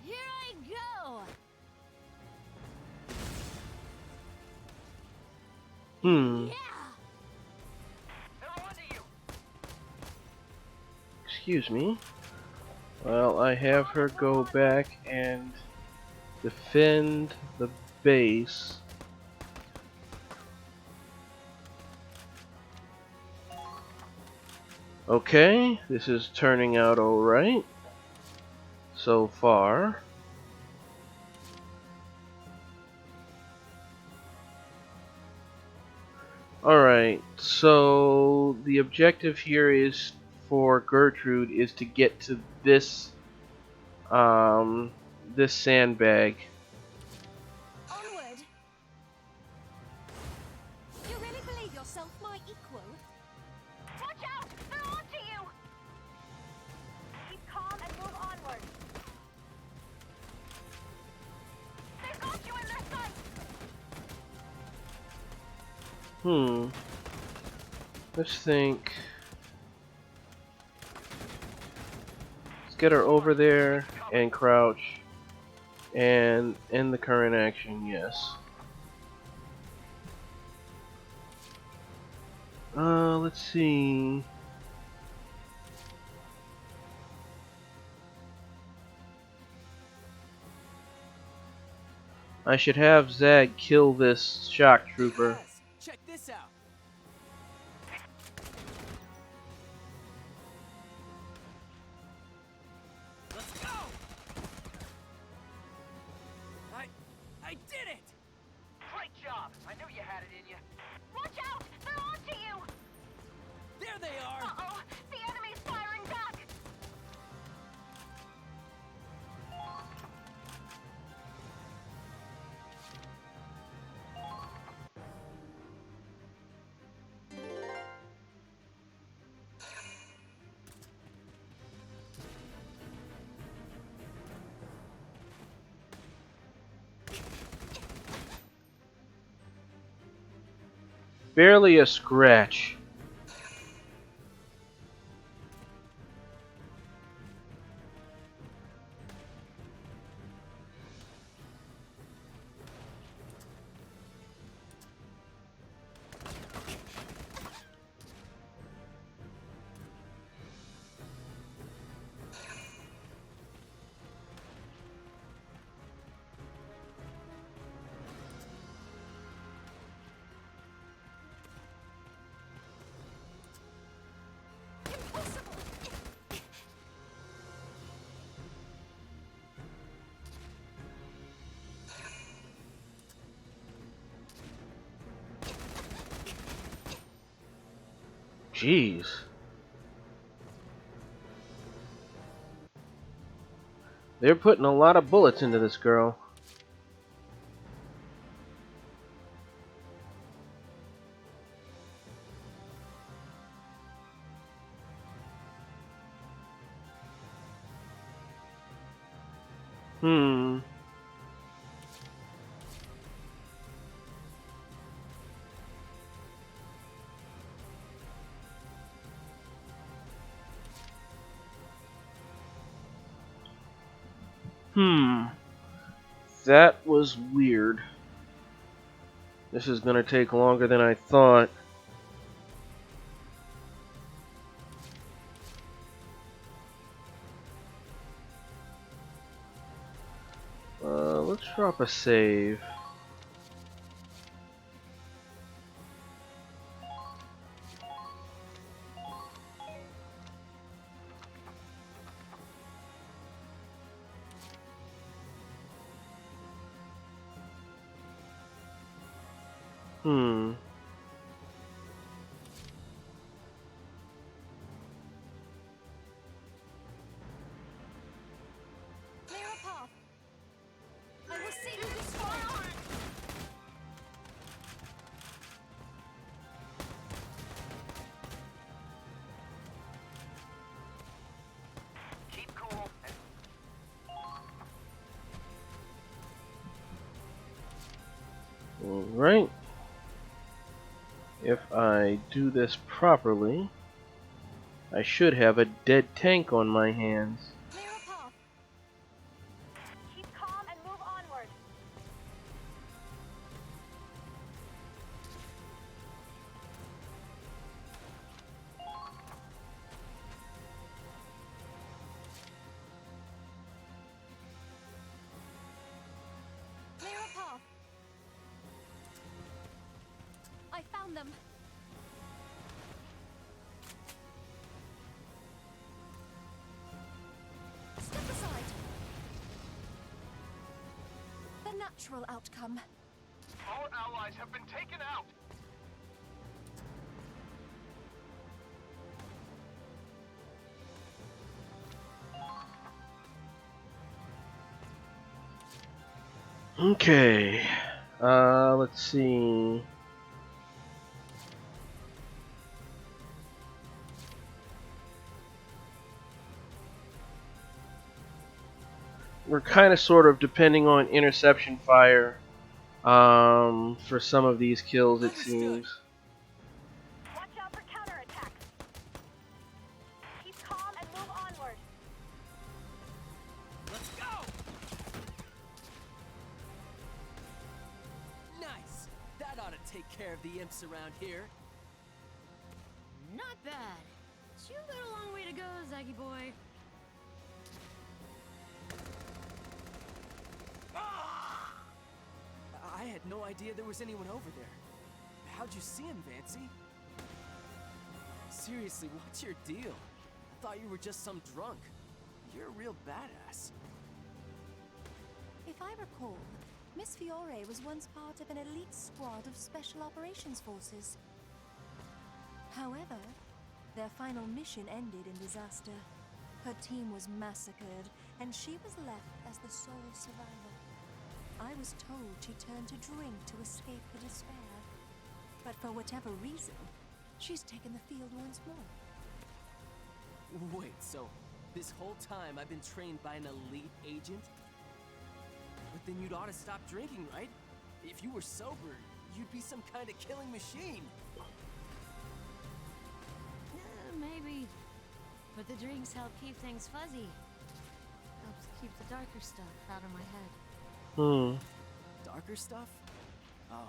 Here I go! Hmm. Yeah! They're onto you. Excuse me. Well, I have her go back and defend the base. Okay, this is turning out alright so far. Alright, so the objective here is for Gertrude is to get to this this sandbag. Onward! You really believe yourself my equal? Watch out! They're onto you! Keep calm and move onward. They've got you in their sights! Let's think. Let's get her over there and crouch and end the current action, yes. Let's see. I should have Zag kill this shock trooper. Yes. Check this out. Let's go. I did it. Great job. I knew you had it in you. Watch out! They're onto you! There they are. Uh-oh! The enemy's firing back! Barely a scratch. Jeez. They're putting a lot of bullets into this girl. Hmm. Hmm. That was weird. This is gonna take longer than I thought. Let's drop a save. Hmm. Clear a path. I will see you destroyed. Keep cool and Alright. If I do this properly, I should have a dead tank on my hands. Clear a path. Keep calm and move onward. Clear a path. I found them. Step aside. The natural outcome. our allies have been taken out. Okay. Let's see. We're kind of sort of depending on interception fire for some of these kills, it Understood. seems. Watch out for counterattacks. Keep calm and move onward. Let's go! Nice! That ought to take care of the imps around here. Not bad. You've got a long way to go, Zaggy boy. I had no idea there was anyone over there. How'd you see him, Vancy? Seriously, what's your deal? I thought you were just some drunk. You're a real badass. If I recall, Miss Fiore was once part of an elite squad of Special Operations Forces. However, their final mission ended in disaster. Her team was massacred, and she was left as the sole survivor. I was told she turned to drink to escape her despair. But for whatever reason, she's taken the field once more. Wait, so this whole time I've been trained by an elite agent? But then you'd ought to stop drinking, right? If you were sober, you'd be some kind of killing machine. Maybe. But the drinks help keep things fuzzy. Helps keep the darker stuff out of my head. Darker stuff? Oh,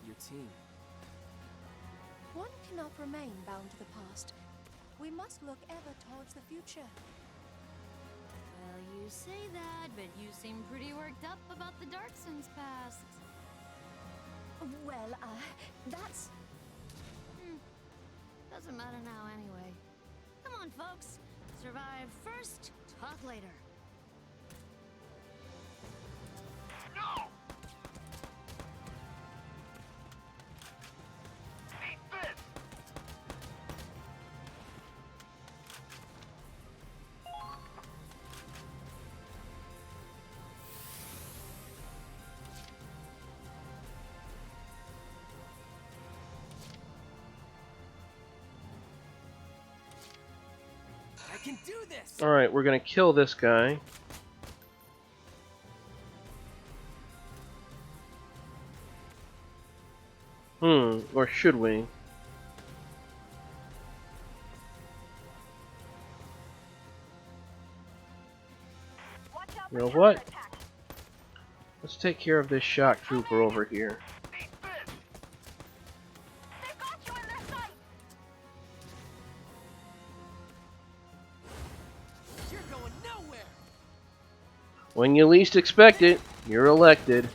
your team. One cannot remain bound to the past. We must look ever towards the future. Well, you say that, but you seem pretty worked up about the Darkson's past. Well, that's... Doesn't matter now anyway. Come on, folks. Survive first, talk later. No! Eat this! I can do this! Alright, we're gonna kill this guy. Or should we? Watch out You for know what? counterattacks. Let's take care of this shock trooper over here. They've got you in their sight. You're going nowhere! When you least expect it, you're elected.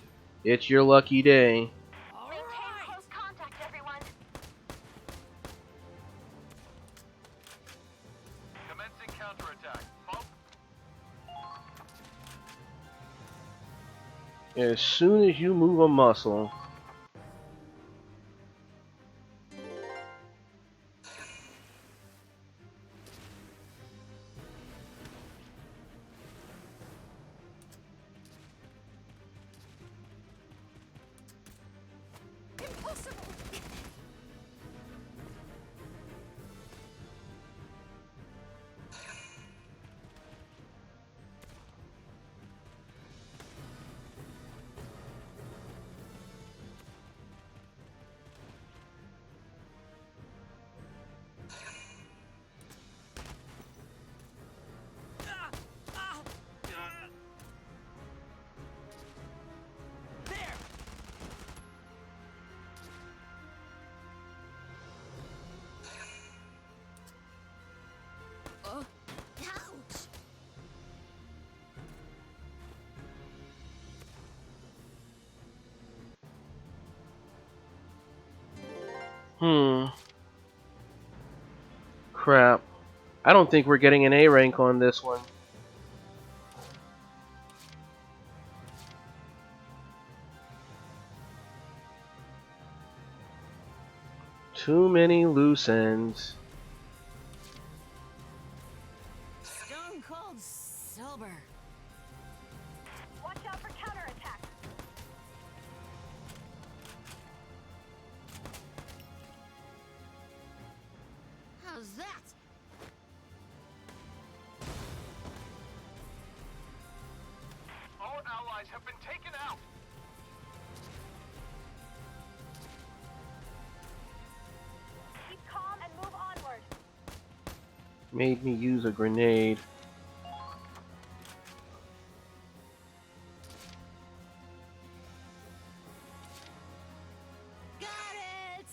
It's your lucky day. Maintain close contact, everyone. Commencing counterattack. Bump. As soon as you move a muscle. Impossible! There! Ouch! Hmm. Crap. I don't think we're getting an A rank on this one. Too many loose ends. Stone cold sober. Watch out for counterattacks. How's that? Our allies have been taken out. Keep calm and move onward. Made me use a grenade. Got it!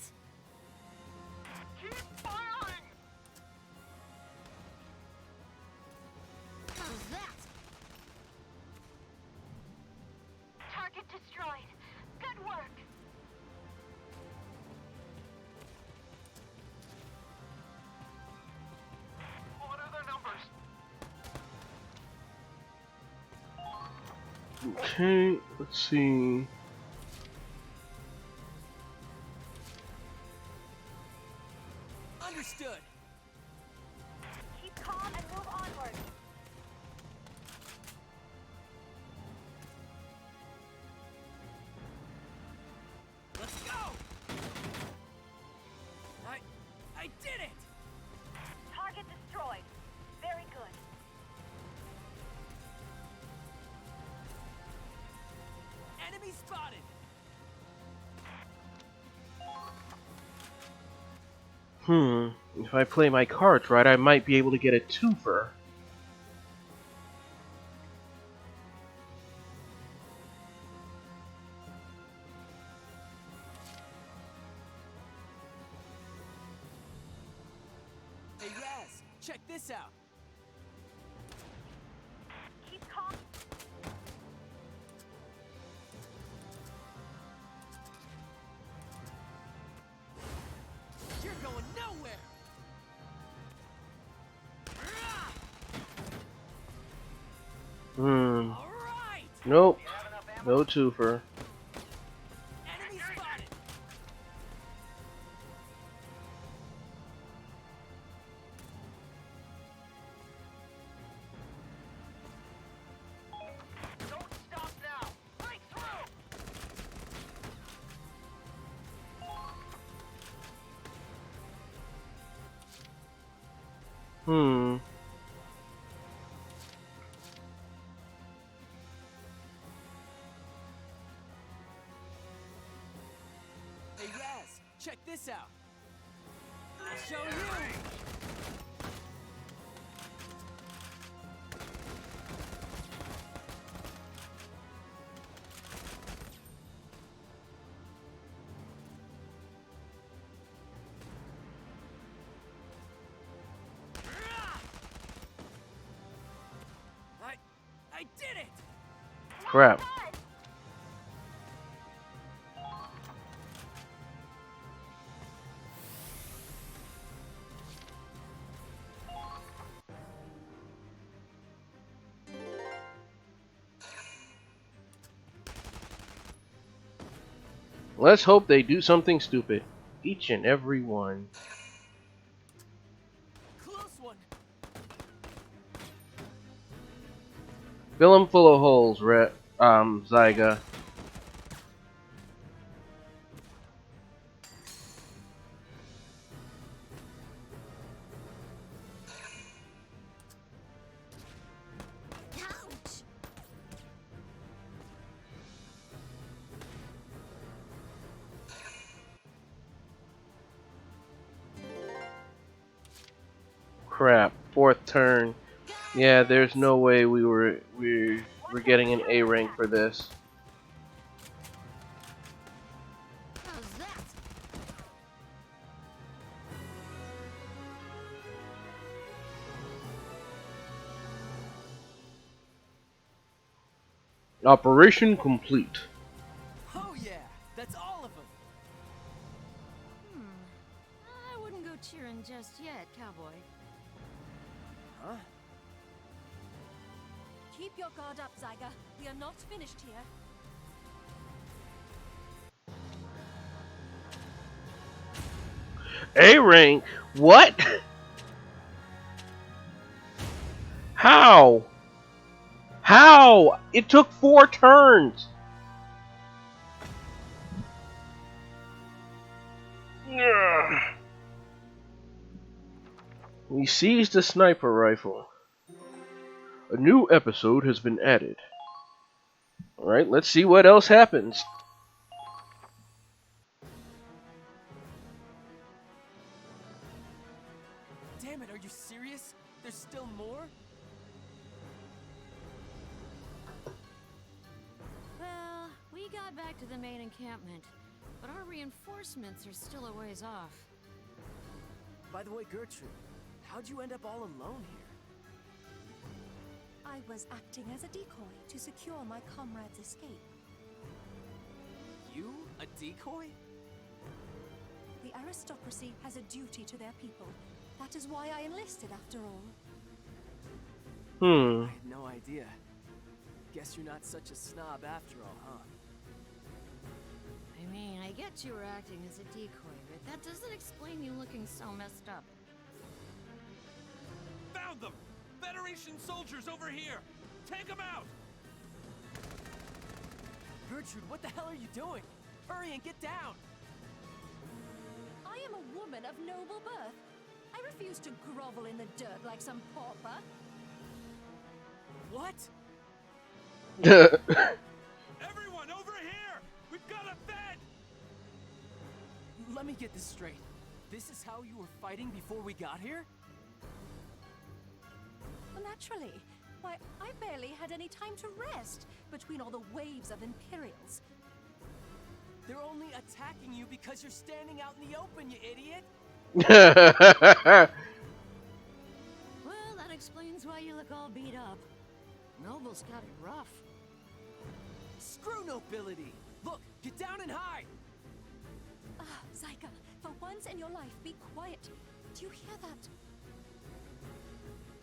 Keep firing. How's that? Target destroyed. Good work. What are their numbers? Okay, let's see. Understood! Keep calm and move onward. Let's go! I did it! Target destroyed. Very good. Enemy spotted! If I play my cards right, I might be able to get a twofer. Hey Raz, check this out! Keep calm. You're going nowhere! Alright! Nope. No twofer. Enemy spotted! Don't stop now. Break through. Hmm. Hey Raz, Check this out. I'll show you. I did it! Crap. Let's hope they do something stupid. Each and every one. Close one. Fill 'em full of holes, Zyga. Ouch! Crap. Fourth turn. Yeah, there's no way we're getting an A rank for this. How's that? Operation complete. Oh yeah, that's all of them. I wouldn't go cheering just yet, cowboy. Huh? Keep your guard up, Zyga. We are not finished here. A rank? What? How? How? It took 4 turns. Ugh. We seized a sniper rifle. A new episode has been added. Alright, let's see what else happens. Damn it, are you serious? There's still more? Well, we got back to the main encampment, but our reinforcements are still a ways off. By the way, Gertrude, how'd you end up all alone here? I was acting as a decoy to secure my comrade's escape. You? A decoy? The aristocracy has a duty to their people. That is why I enlisted, after all. I had no idea. Guess you're not such a snob after all, huh? I mean, I get you were acting as a decoy, but that doesn't explain you looking so messed up. Found them! Federation soldiers over here! Take them out! Gertrude, what the hell are you doing? Hurry and get down! I am a woman of noble birth. I refuse to grovel in the dirt like some pauper. What? Everyone, over here! We've got a bed! Let me get this straight. This is how you were fighting before we got here? Well, naturally. Why, I barely had any time to rest between all the waves of Imperials. They're only attacking you because you're standing out in the open, you idiot! Well, that explains why you look all beat up. Noble's got it rough. Screw nobility! Look, get down and hide! Ah, Zyga, for once in your life, be quiet. Do you hear that?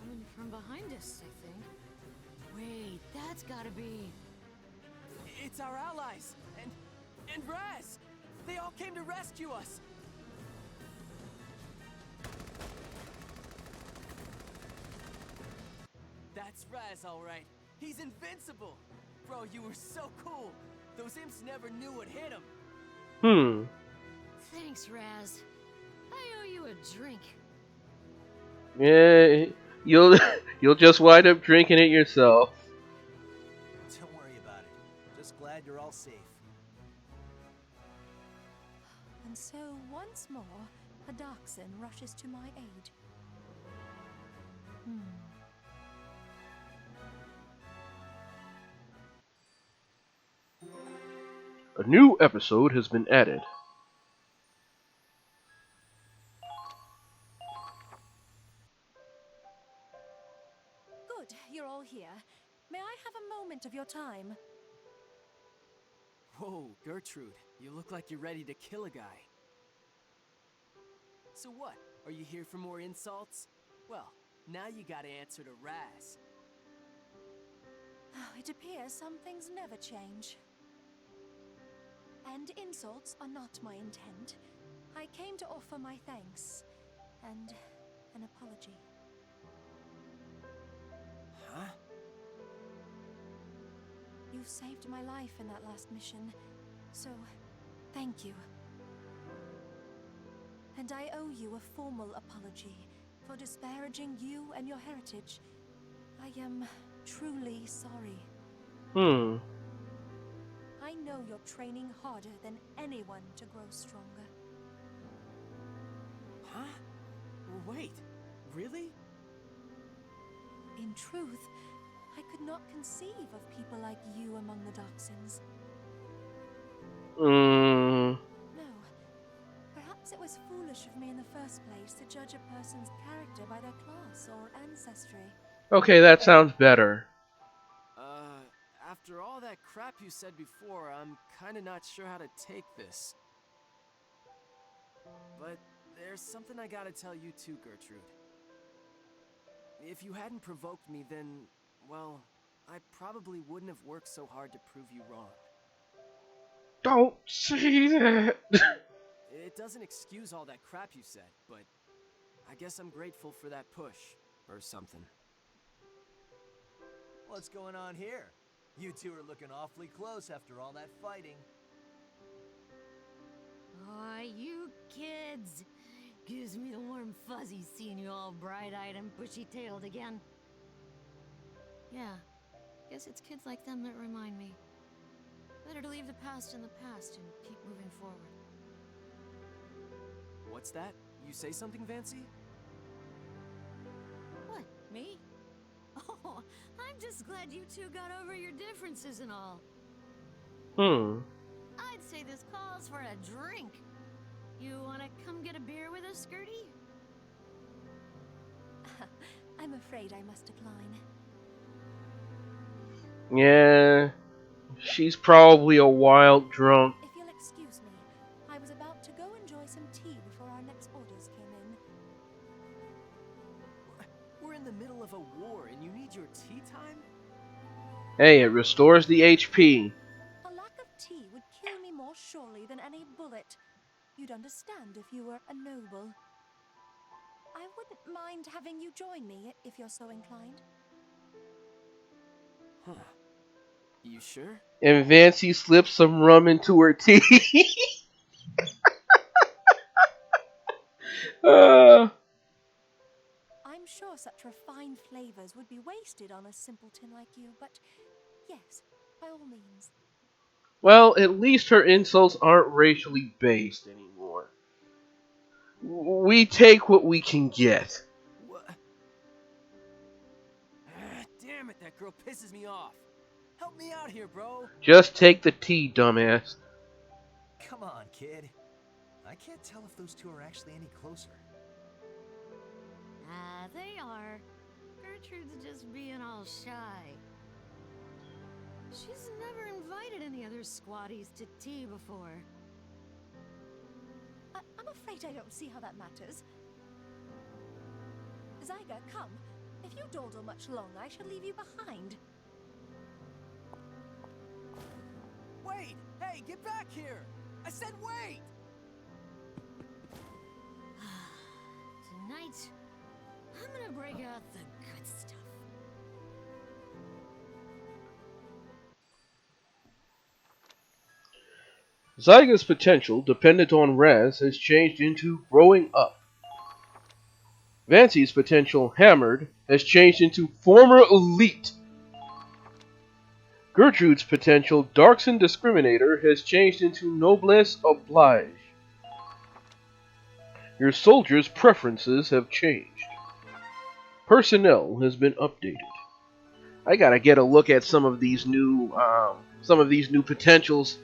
Coming from behind us, I think. Wait, that's gotta be... It's our allies! And Raz! They all came to rescue us! That's Raz, alright. He's invincible! Bro, you were so cool! Those imps never knew what hit him! Thanks, Raz. I owe you a drink. Yeah, you'll just wind up drinking it yourself. Don't worry about it. Just glad you're all safe. And And so, once more, a Dachshund rushes to my aid. A new episode has been added. Good, you're all here. May I have a moment of your time? Whoa, Gertrude, you look like you're ready to kill a guy. So what? Are you here for more insults? Well, now you gotta answer to Raz. It appears some things never change. And insults are not my intent. I came to offer my thanks and an apology. Huh? You saved my life in that last mission, so thank you. And I owe you a formal apology for disparaging you and your heritage. I am truly sorry. I know you're training harder than anyone to grow stronger. Huh? Wait, really? In truth, I could not conceive of people like you among the Dachshunds. No. Perhaps it was foolish of me in the first place to judge a person's character by their class or ancestry. Okay, that sounds better. After all that crap you said before, I'm kinda not sure how to take this. But there's something I gotta tell you too, Gertrude. If you hadn't provoked me, then, well, I probably wouldn't have worked so hard to prove you wrong. Don't say that. It doesn't excuse all that crap you said, but I guess I'm grateful for that push, or something. What's going on here? You two are looking awfully close after all that fighting. Aw, you kids! Gives me the warm fuzzies seeing you all bright-eyed and bushy-tailed again. Yeah, guess it's kids like them that remind me. Better to leave the past in the past and keep moving forward. What's that? You say something, Vancy? What, me? Oh, I'm just glad you two got over your differences and all. I'd say this calls for a drink. You wanna come get a beer with us, Gertie? I'm afraid I must decline. Yeah, she's probably a wild drunk. If you'll excuse me, I was about to go enjoy some tea before our next orders came in. We're in the middle of a war and you need your tea time? Hey, it restores the HP. A lack of tea would kill me more surely than any bullet. You'd understand if you were a noble. I wouldn't mind having you join me if you're so inclined. Huh. You sure? And Vancy slips some rum into her tea. I'm sure such refined flavors would be wasted on a simpleton like you, but yes, by all means. Well, at least her insults aren't racially based anymore. We take what we can get. What? Damn it, that girl pisses me off. Help me out here, bro. Just take the tea, dumbass. Come on, kid. I can't tell if those two are actually any closer. They are. Gertrude's just being all shy. She's never invited any other squatties to tea before. I'm afraid I don't see how that matters. Zyga, come. If you dawdle much longer, I shall leave you behind. Wait! Hey, get back here! I said wait! Tonight, I'm gonna break out the good stuff. Zyga's potential, dependent on Raz, has changed into growing up. Vancy's potential, hammered, has changed into former elite. Gertrude's potential, Darkson Discriminator, has changed into Noblesse Oblige. Your soldiers' preferences have changed. Personnel has been updated. I gotta get a look at some of these new potentials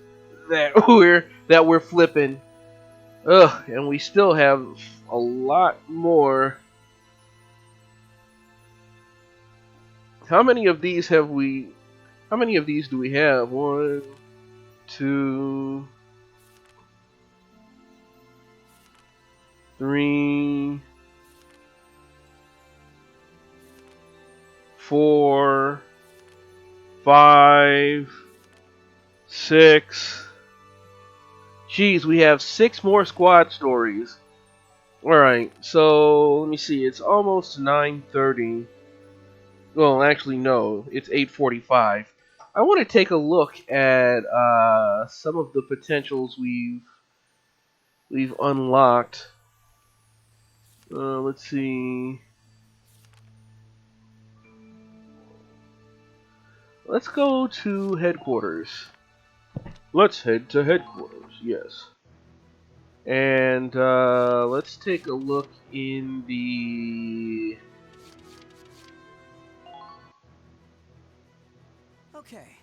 that we're flipping. Ugh, and we still have a lot more. How many of these have we? How many of these do we have? 1, 2, 3, 4, 5, 6. Geez, we have 6 more squad stories. Alright, so let me see. It's almost 9:30. Well, actually, no. It's 8:45. I want to take a look at some of the potentials we've unlocked. Let's see. Let's go to headquarters. Let's head to headquarters, yes. And let's take a look in the... Okay.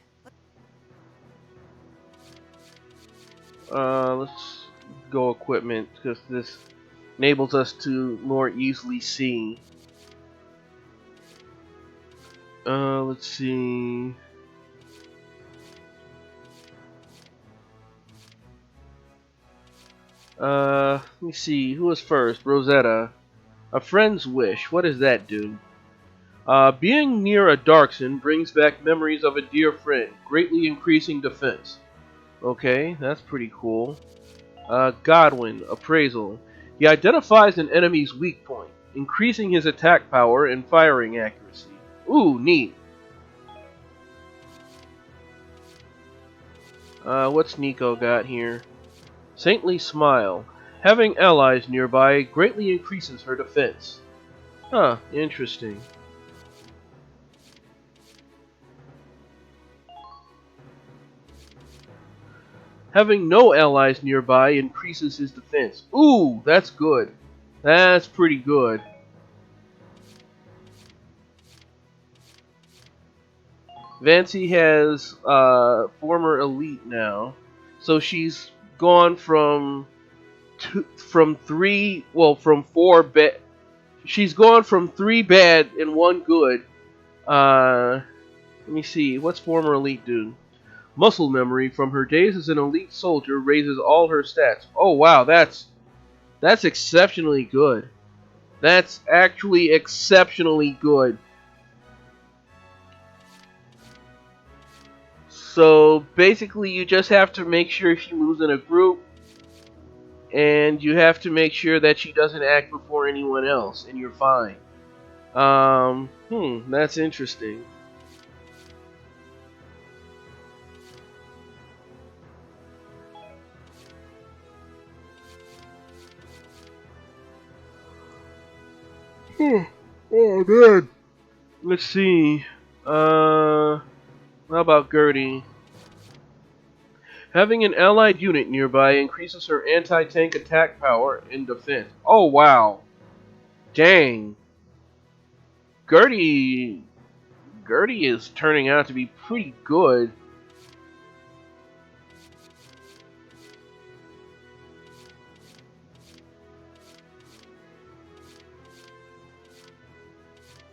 Let's go equipment, because this enables us to more easily see. Let's see... let me see. Who was first? Rosetta. A friend's wish. What does that do? Being near a Darkson brings back memories of a dear friend, greatly increasing defense. Okay, that's pretty cool. Godwin. Appraisal. He identifies an enemy's weak point, increasing his attack power and firing accuracy. Ooh, neat. What's Nico got here? Saintly Smile. Having allies nearby greatly increases her defense. Huh, interesting. Having no allies nearby increases his defense. Ooh, that's good. That's pretty good. Vancy has former elite now, so she's gone from from 4 bad. She's gone from 3 bad and 1 good. Let me see. What's former elite do? Muscle memory from her days as an elite soldier raises all her stats. Oh wow, that's exceptionally good. That's actually exceptionally good. So basically you just have to make sure she moves in a group, and you have to make sure that she doesn't act before anyone else, and you're fine. That's interesting. Oh man. Let's see. How about Gertie? Having an allied unit nearby increases her anti-tank attack power and defense. Oh wow. Dang. Gertie is turning out to be pretty good.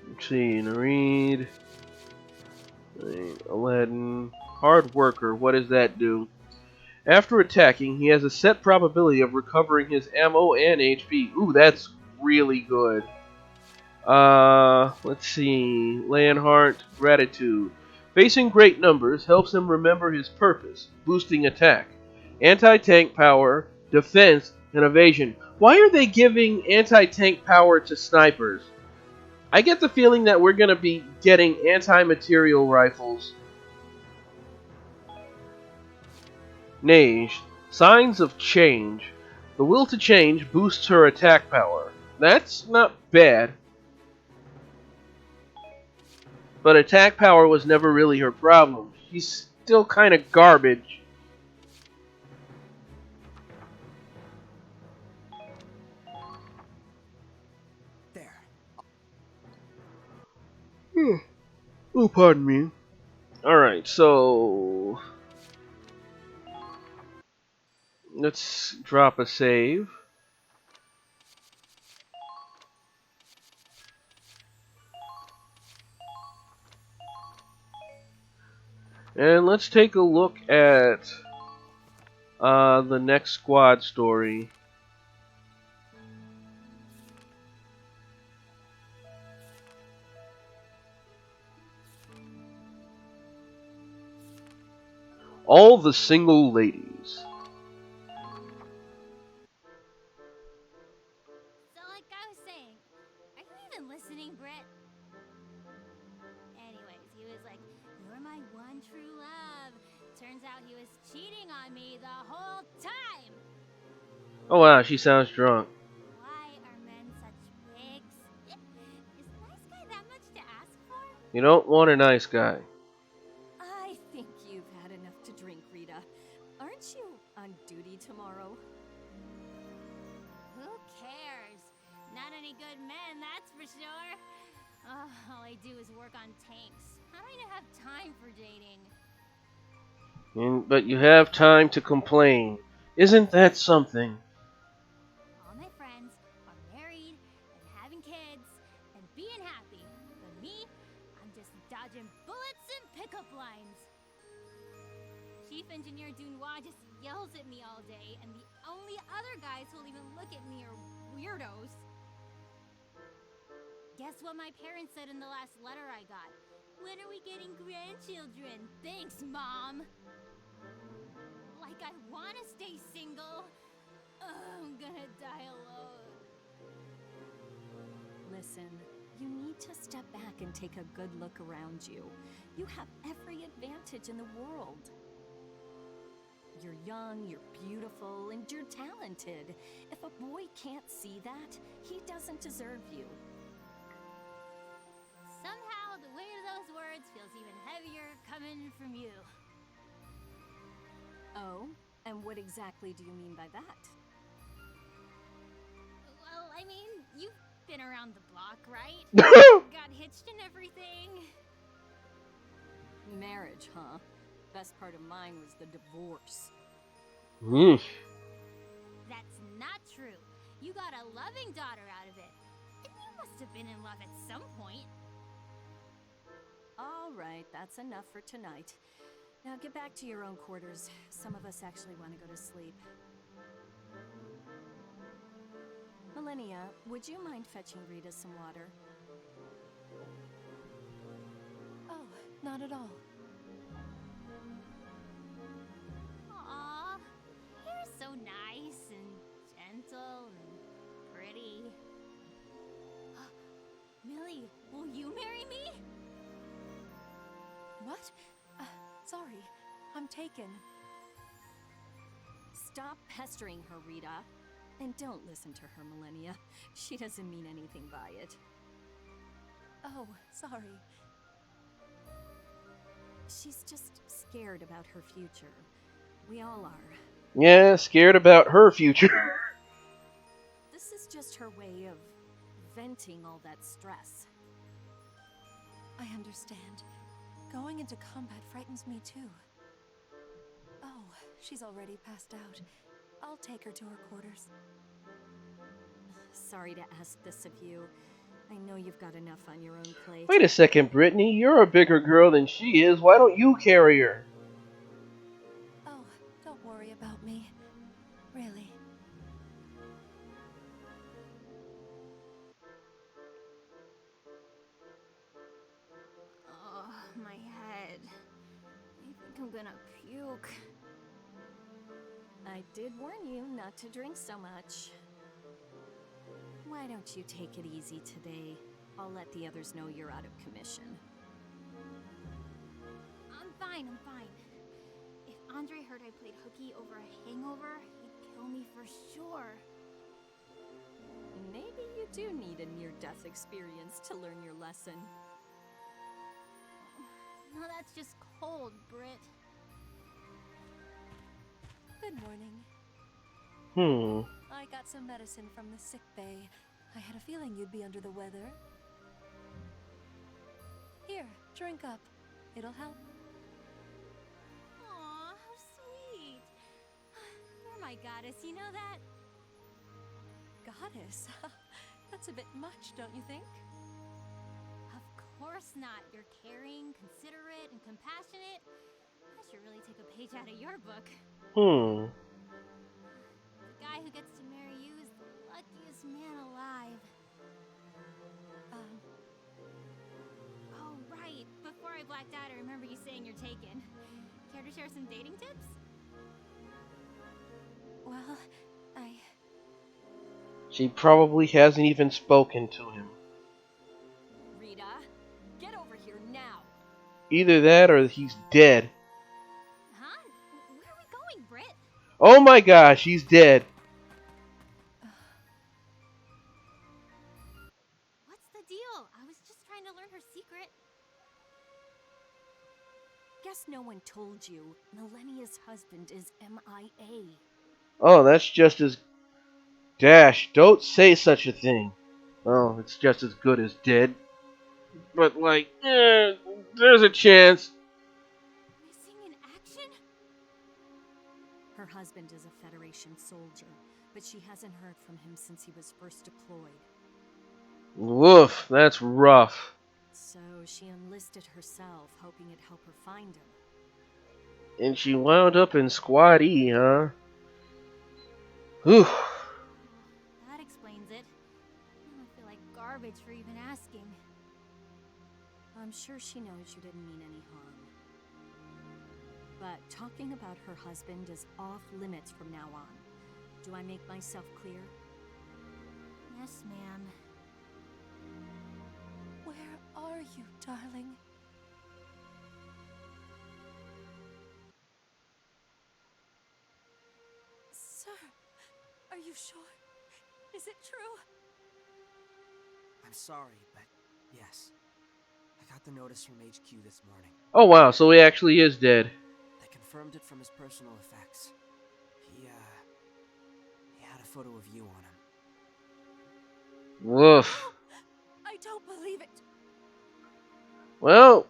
Let's see, Nareed, Aladdin, Hard Worker, what does that do? After attacking, he has a set probability of recovering his ammo and HP. Ooh, that's really good. Let's see, Leonhardt, Gratitude. Facing great numbers helps him remember his purpose, boosting attack, anti-tank power, defense, and evasion. Why are they giving anti-tank power to snipers? I get the feeling that we're going to be getting anti-material rifles. Nage. Signs of change. The will to change boosts her attack power. That's not bad. But attack power was never really her problem. She's still kind of garbage. Oh, pardon me. Alright, so let's drop a save. And let's take a look at the next squad story. All the single ladies. So, like I was saying, are you even listening, Britt? Anyways, he was like, "You're my one true love." Turns out he was cheating on me the whole time. Oh wow, she sounds drunk. Why are men such pigs? Is nice guy that much to ask for? You don't want a nice guy. I think you've had enough to drink, Rita. Aren't you on duty tomorrow? Who cares? Not any good men, that's for sure. All I do is work on tanks. How do I have time for dating? But you have time to complain. Isn't that something? All my friends are married and having kids and being happy. But me, I'm just dodging bullets and pickup lines. Chief Engineer Dunois just yells at me all day, and the only other guys who'll even look at me are weirdos. Guess what my parents said in the last letter I got? When are we getting grandchildren? Thanks, Mom! Like I wanna stay single. I'm gonna die alone. Listen, you need to step back and take a good look around you. You have every advantage in the world. You're young, you're beautiful, and you're talented. If a boy can't see that, he doesn't deserve you. Somehow, the weight of those words feels even heavier coming from you. Oh, and what exactly do you mean by that? Well, I mean, you've been around the block, right? Got hitched and everything. Marriage, huh? Best part of mine was the divorce. That's not true. You got a loving daughter out of it. And you must have been in love at some point. All right, that's enough for tonight. Now get back to your own quarters. Some of us actually want to go to sleep. Millennia, would you mind fetching Rita some water? Oh, not at all. Aw, you're so nice and gentle and pretty. Millie, will you marry me? What? Sorry, I'm taken. Stop pestering her, Rita. And don't listen to her, Millennia. She doesn't mean anything by it. Oh, sorry. She's just scared about her future. We all are. Yeah, scared about her future. This is just her way of venting all that stress. I understand. Going into combat frightens me too. Oh, she's already passed out. I'll take her to her quarters. Sorry to ask this of you. I know you've got enough on your own plate. Wait a second, Brittany. You're a bigger girl than she is. Why don't you carry her? Oh, don't worry about me. Really. Oh, my head. I think I'm gonna puke. I did warn you not to drink so much. Why don't you take it easy today? I'll let the others know you're out of commission. I'm fine. If Andre heard I played hooky over a hangover, he'd kill me for sure. Maybe you do need a near-death experience to learn your lesson. No, that's just cold, Britt. Good morning. I got some medicine from the sick bay. I had a feeling you'd be under the weather. Here, Drink up. It'll help. Aw, how sweet. You're my goddess, you know that? Goddess? That's a bit much, don't you think? Of course not. You're caring, considerate, and compassionate. I should really take a page out of your book. Hmm. The guy who gets to marry you is the luckiest man alive. Oh, right. Before I blacked out, I remember you saying you're taken. Care to share some dating tips? Well, She probably hasn't even spoken to him. Rita, get over here now. Either that or he's dead. Huh? Where are we going, Britt? Oh my gosh, he's dead. What's the deal? I was just trying to learn her secret. Guess no one told you. Millennia's husband is MIA. Oh, that's just as... Dash, don't say such a thing. Oh, it's just as good as dead. But, like, there's a chance. Missing in action? Her husband is a Federation soldier, but she hasn't heard from him since he was first deployed. Woof, that's rough. So she enlisted herself, hoping it'd help her find him. And she wound up in Squad E, huh? Whew. That explains it. Now I feel like garbage for even asking. I'm sure she knows you didn't mean any harm. But talking about her husband is off limits from now on. Do I make myself clear? Yes, ma'am. where are you, darling? Sir, are you sure? Is it true? I'm sorry, but yes. I got the notice from HQ this morning. Oh wow, so he actually is dead. They confirmed it from his personal effects. He had a photo of you on him. Woof. I don't believe it. Well,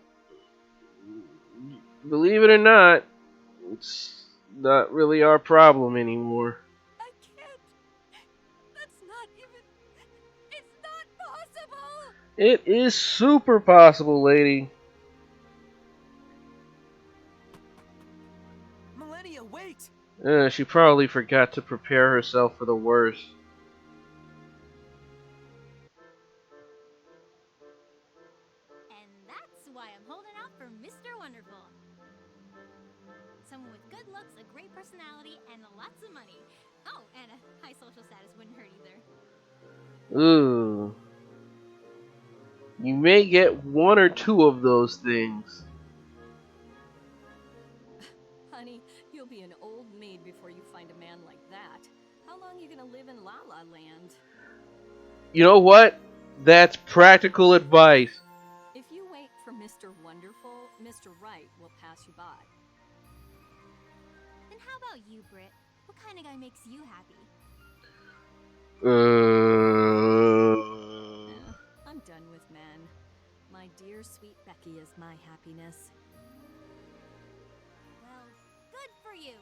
believe it or not, it's not really our problem anymore. I can't. That's not even... It's not possible! It is super possible, lady. Millennia, wait! She probably forgot to prepare herself for the worst. And that's why I'm holding out for Mr. Wonderful. Someone with good looks, a great personality, and lots of money. Oh, and a high social status wouldn't hurt either. Ooh. You may get one or two of those things. Honey, you'll be an old maid before you find a man like that. How long are you gonna live in La La Land? You know what? That's practical advice. If you wait for Mr. Wonderful, Mr. Right will pass you by. Then how about you, Britt? What kind of guy makes you happy? I'm done with men. My dear sweet Becky is my happiness. Well, good for you.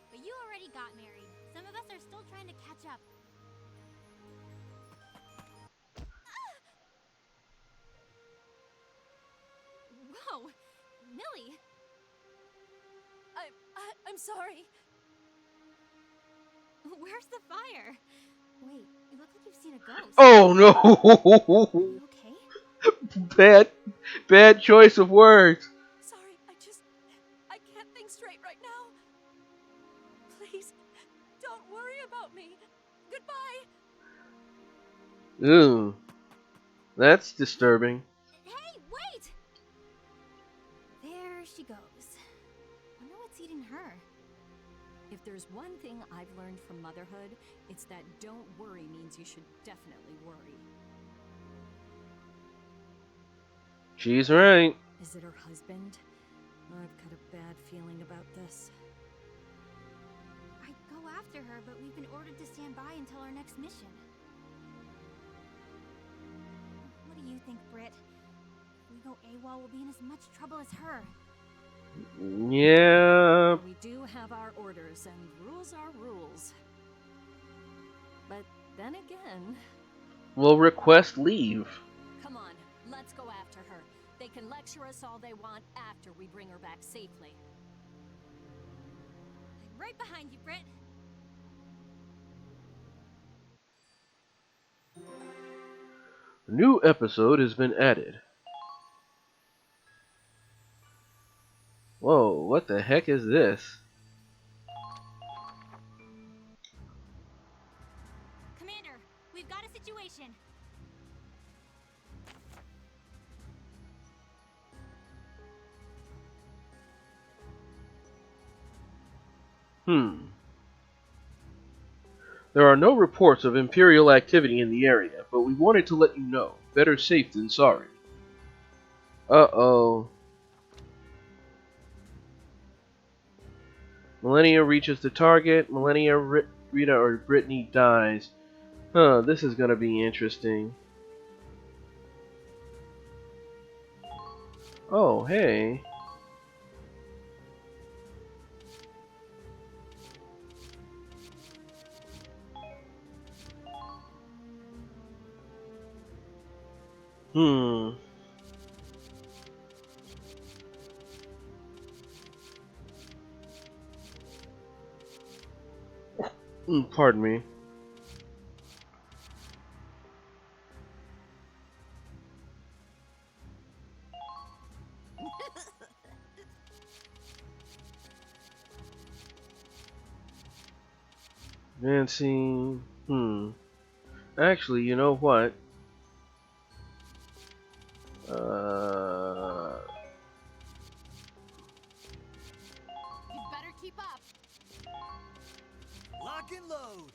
But you already got married. Some of us are still trying to catch up. Whoa! Millie! I'm sorry. Where's the fire? Wait, you look like you've seen a ghost. Oh no! You okay? Bad choice of words. Sorry, I can't think straight right now. Please, don't worry about me. Goodbye. Ooh. That's disturbing. Hey, wait! There she goes. Wonder what's eating her. If there's one thing I've learned from motherhood, it's that don't worry means you should definitely worry. She's right. Is it her husband? I've got a bad feeling about this. I'd go after her, but we've been ordered to stand by until our next mission. What do you think, Britt? If we we go AWOL, we'll be in as much trouble as her. Yeah. We do have our orders, and rules are rules. But then again... We'll request leave. Come on, let's go after her. They can lecture us all they want after we bring her back safely. I'm right behind you, Britt. A new episode has been added. Whoa, what the heck is this? Commander, we've got a situation. There are no reports of Imperial activity in the area, but we wanted to let you know. Better safe than sorry. Uh-oh. Millennia reaches the target. Millennia, Rita, or Brittany dies. Huh, this is gonna be interesting. Oh, hey. Pardon me. Nancy. Actually, you know what? You better keep up. Lock and load.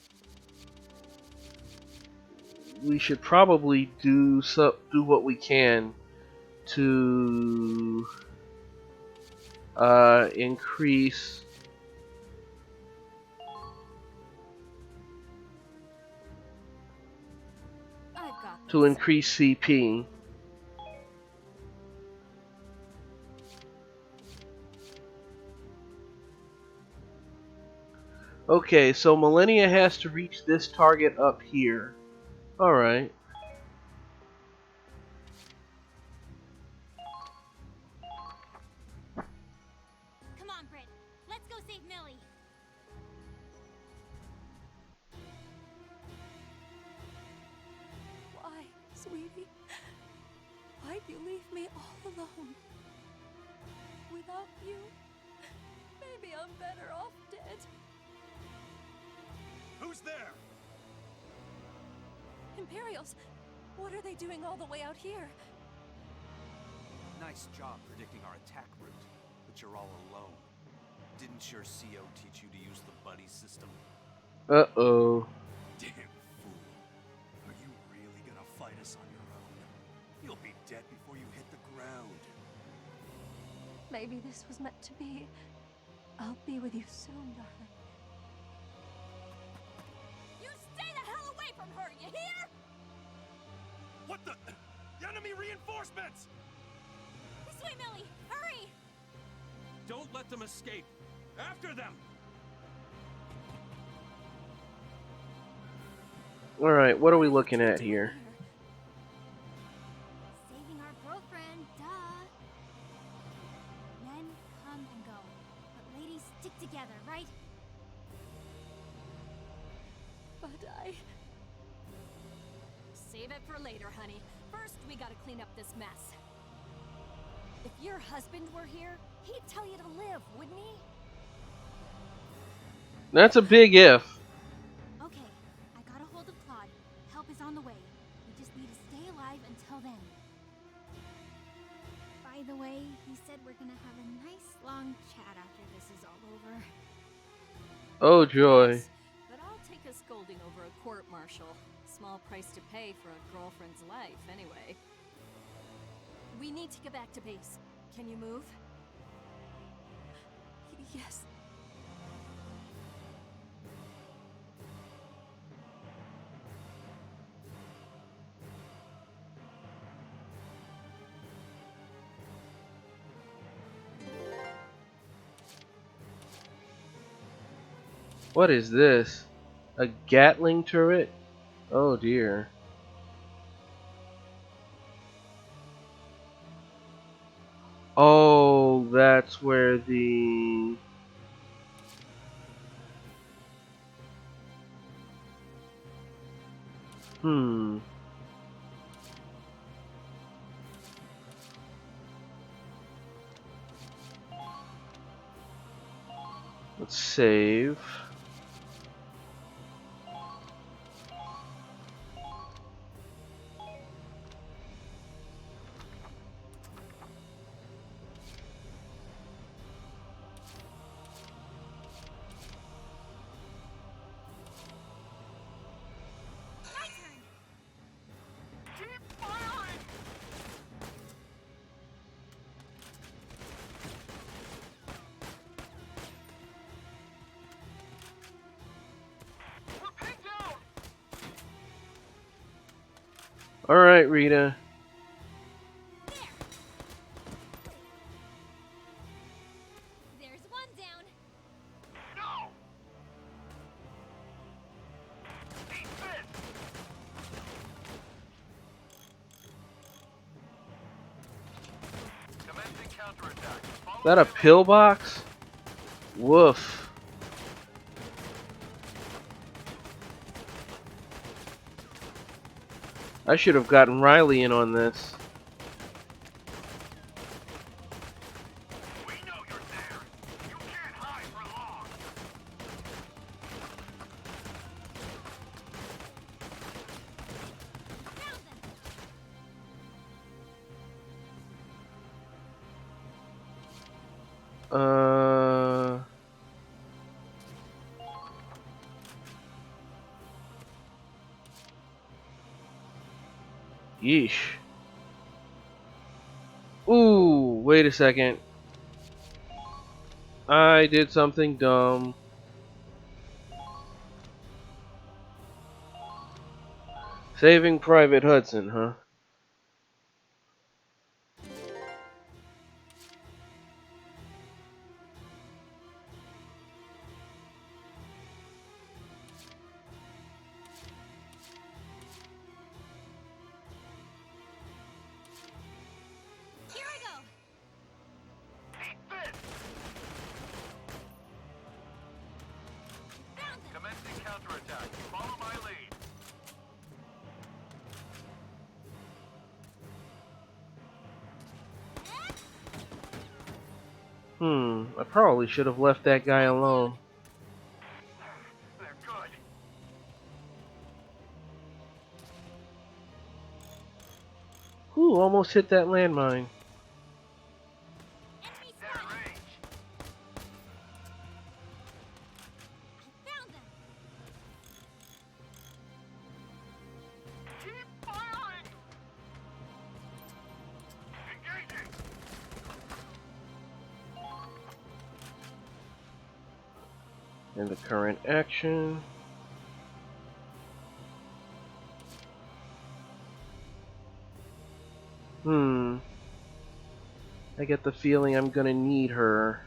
We should probably do what we can to increase CP. Okay, so Millennia has to reach this target up here. Alright. Come on, Britt. Let's go save Millie. Why, sweetie? Why'd you leave me all alone? Without you, maybe I'm better off dead. Who's there? Imperials, what are they doing all the way out here? Nice job predicting our attack route, but you're all alone. Didn't your CO teach you to use the buddy system? Uh-oh. Damn fool. Are you really gonna fight us on your own? You'll be dead before you hit the ground. Maybe this was meant to be. I'll be with you soon, darling. You stay the hell away from her, you hear? What the? Enemy reinforcements! This way, Millie! Hurry! Don't let them escape! After them! Alright, what are we looking at here? Saving our girlfriend, duh. Men come and go, but ladies stick together, right? But I... Save it for later, honey. First, we gotta clean up this mess. If your husband were here, he'd tell you to live, wouldn't he? That's a big if. Okay, I got a hold of Claude. Help is on the way. We just need to stay alive until then. By the way, he said we're gonna have a nice long chat after this is all over. Oh joy. But I'll take a scolding over a court-martial. Small price to pay for a girlfriend's life, anyway. We need to get back to base. Can you move? Yes. What is this? A Gatling turret? Oh dear. Oh, that's where the... Hmm. Let's save. My turn. Keep firing! We're pinned down! Alright, Rita. There's one down. No! Eat this! Commencing counterattack. Is that a pillbox? Woof. I should have gotten Riley in on this. We know you're there. You can't hide for long. Uh... Yeesh. Ooh, wait a second. I did something dumb. Saving Private Hudson, huh? Here I go. Eat this! Found them. Commencing counterattack. Follow my lead. I probably should have left that guy alone. They're good. Ooh, almost hit that landmine. Enemy They're spotted. in range. Found them. Keep firing! Engaging! In the current action. I get the feeling I'm gonna need her.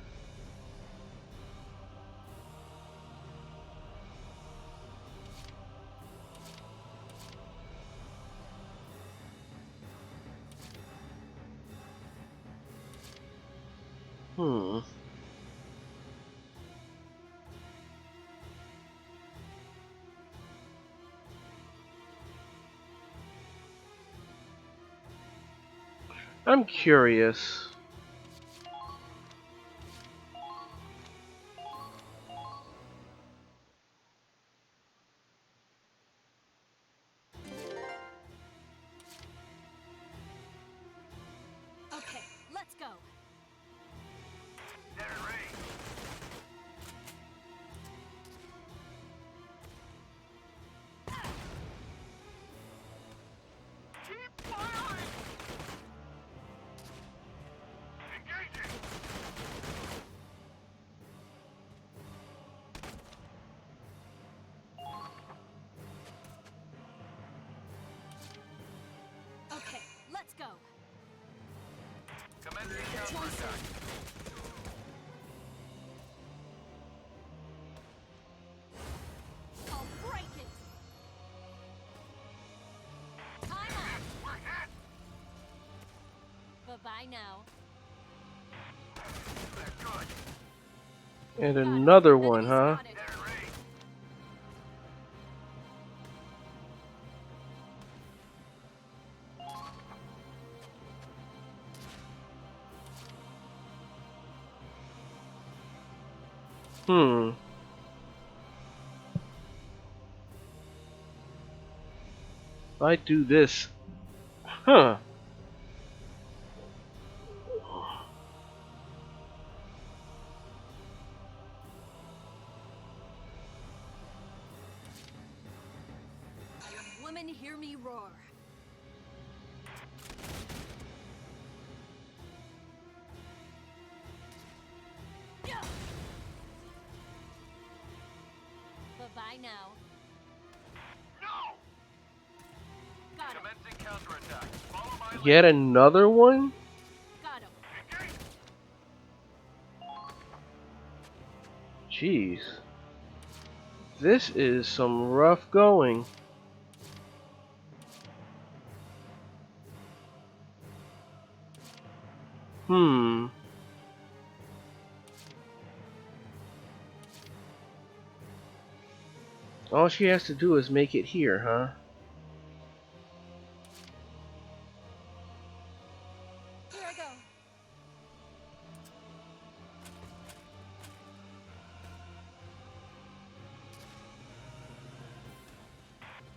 I'm curious. Okay, let's go. They're in range. Keep firing! Engaging! Okay, let's go. Commencing counterattack. Bye-bye now. And another one, huh? Hmm. If I do this, huh? Women, hear me roar. Bye-bye now. Got him. Commencing counterattack. Follow my lead. Yet another one? Got him. Jeez. This is some rough going. Hmm. All she has to do is make it here, huh? Here I go.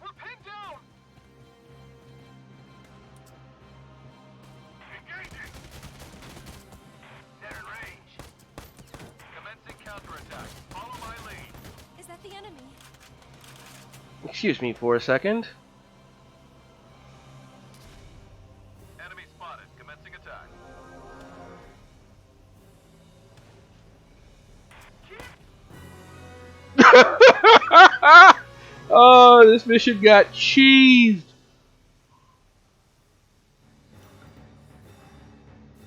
We're pinned down. Engaging. They're in range. Commencing counterattack. Follow my lead. Is that the enemy? Excuse me for a second. Enemy spotted. Commencing attack. Oh, this mission got cheesed.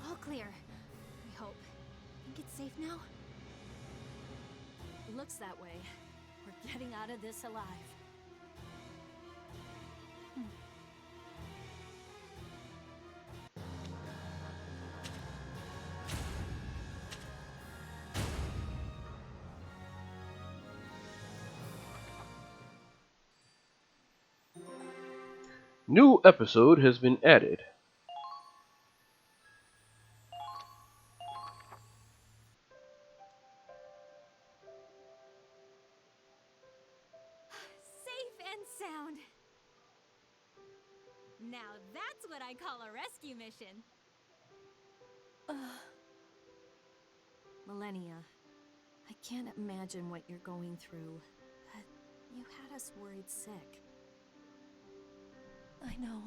All clear. We hope. Think it's safe now? Looks that way. We're getting out of this alive. New episode has been added. Safe and sound. Now that's what I call a rescue mission. Millennia, I can't imagine what you're going through, but you had us worried sick. I know.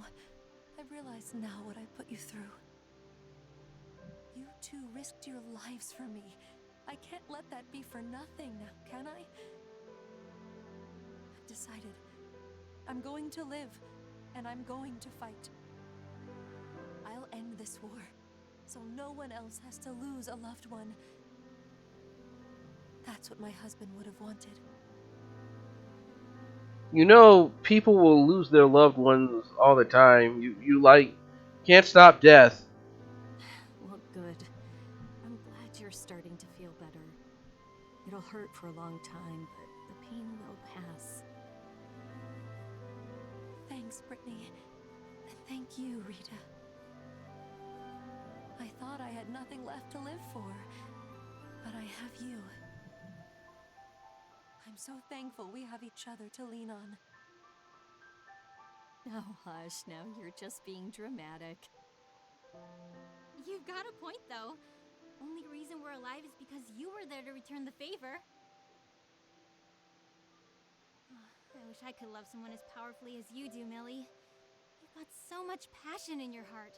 I realize now what I put you through. You two risked your lives for me. I can't let that be for nothing now, can I? I've decided. I'm going to live, and I'm going to fight. I'll end this war, so no one else has to lose a loved one. That's what my husband would have wanted. You know, people will lose their loved ones all the time. You like, can't stop death. Well, good. I'm glad you're starting to feel better. It'll hurt for a long time, but the pain will pass. Thanks, Brittany. And thank you, Rita. I thought I had nothing left to live for, but I have you. I'm so thankful we have each other to lean on. Oh, hush, now you're just being dramatic. You've got a point, though. Only reason we're alive is because you were there to return the favor. I wish I could love someone as powerfully as you do, Millie. You've got so much passion in your heart.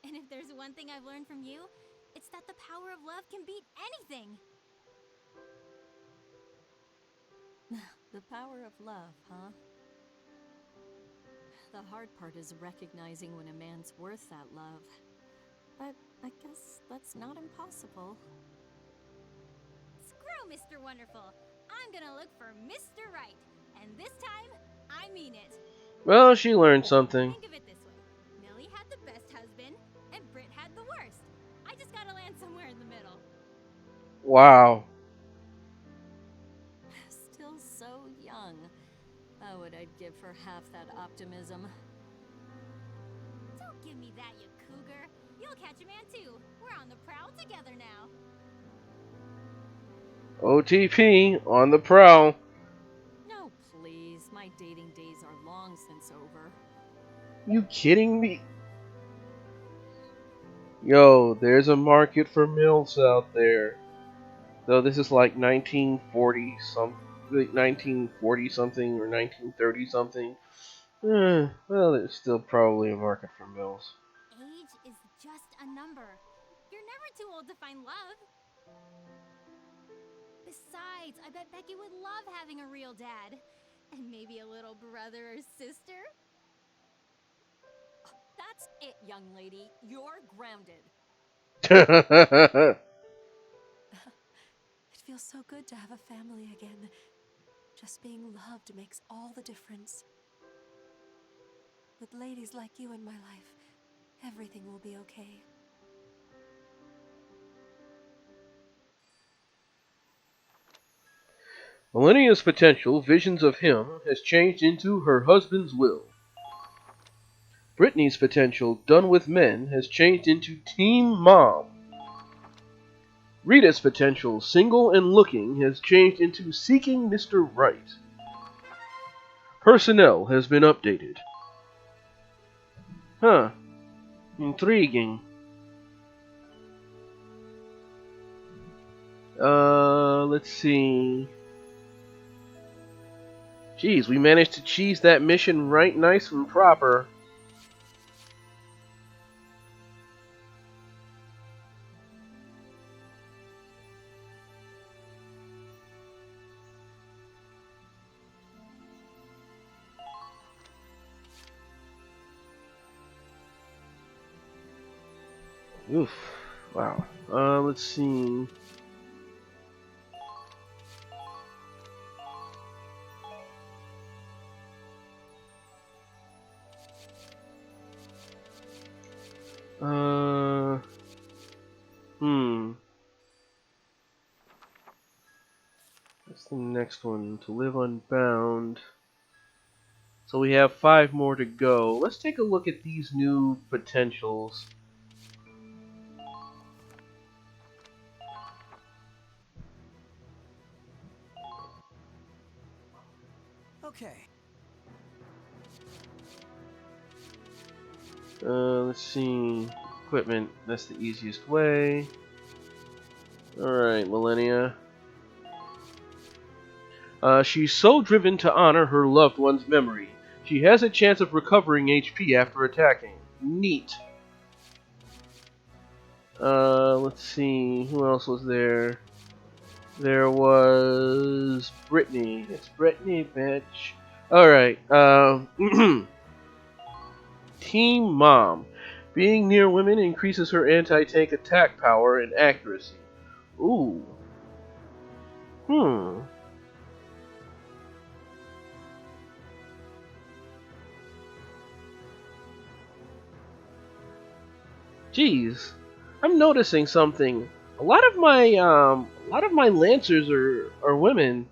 And if there's one thing I've learned from you, it's that the power of love can beat anything. The power of love, huh? The hard part is recognizing when a man's worth that love. But I guess that's not impossible. Screw Mr. Wonderful! I'm gonna look for Mr. Right. And this time, I mean it. Well, she learned something. Think of it this way. Millie had the best husband Wow. Still so young. Oh, what I'd give for half that optimism. Don't give me that, you cougar. You'll catch a man too. We're on the prowl together now. OTP on the prowl. No, please. My dating days are long since over. You kidding me? Yo, there's a market for MILFs out there. Though this is like 1940 some, like 1940 something or 1930 something. Well, there's still probably a market for MILFs. Age is just a number. You're never too old to find love. Besides, I bet Becky would love having a real dad. And maybe a little brother or sister? That's it, young lady. You're grounded. It feels so good to have a family again. Just being loved makes all the difference. With ladies like you in my life, everything will be okay. Millennia's potential visions of him has changed into her husband's will. Brittany's potential done with men has changed into teen mom. Rita's potential single and looking has changed into seeking Mr. Right. Personnel has been updated. Huh. Intriguing. Let's see. Geez, we managed to cheese that mission right nice and proper. Oof. Wow. Let's see. That's the next one. To live unbound. So we have 5 more to go. Let's take a look at these new potentials. Okay. Let's see. Equipment. That's the easiest way. Alright, Millennia. She's so driven to honor her loved one's memory. She has a chance of recovering HP after attacking. Neat. Let's see. Who else was there? There was Brittany. It's Brittany, bitch. Alright. Team Mom. Being near women increases her anti-tank attack power and accuracy. Ooh. Jeez. I'm noticing something. A lot of my lancers are women.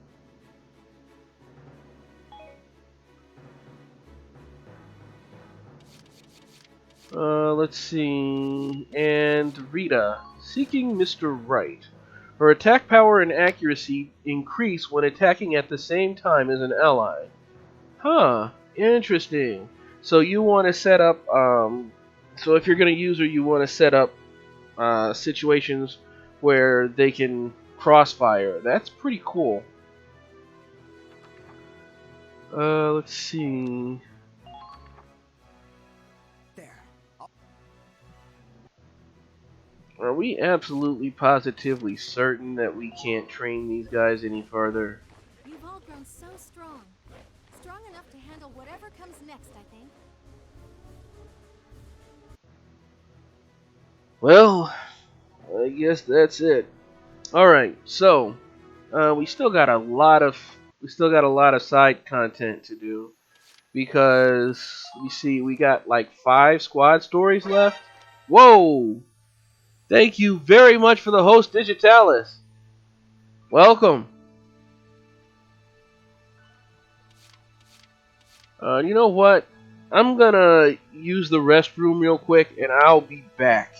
Let's see. And Rita, seeking Mr. Right. Her attack power and accuracy increase when attacking at the same time as an ally. Huh, interesting. So you want to set up, so if you're going to use her, you want to set up situations where they can crossfire. That's pretty cool. Let's see. Are we absolutely positively certain that we can't train these guys any further? You've all grown so strong. Strong enough to handle whatever comes next, I think. Well, I guess that's it. Alright, so we still got a lot of side content to do because we got like 5 squad stories left. Whoa! Thank you very much for the host, Digitalis. Welcome. You know what? I'm gonna use the restroom real quick, and I'll be back.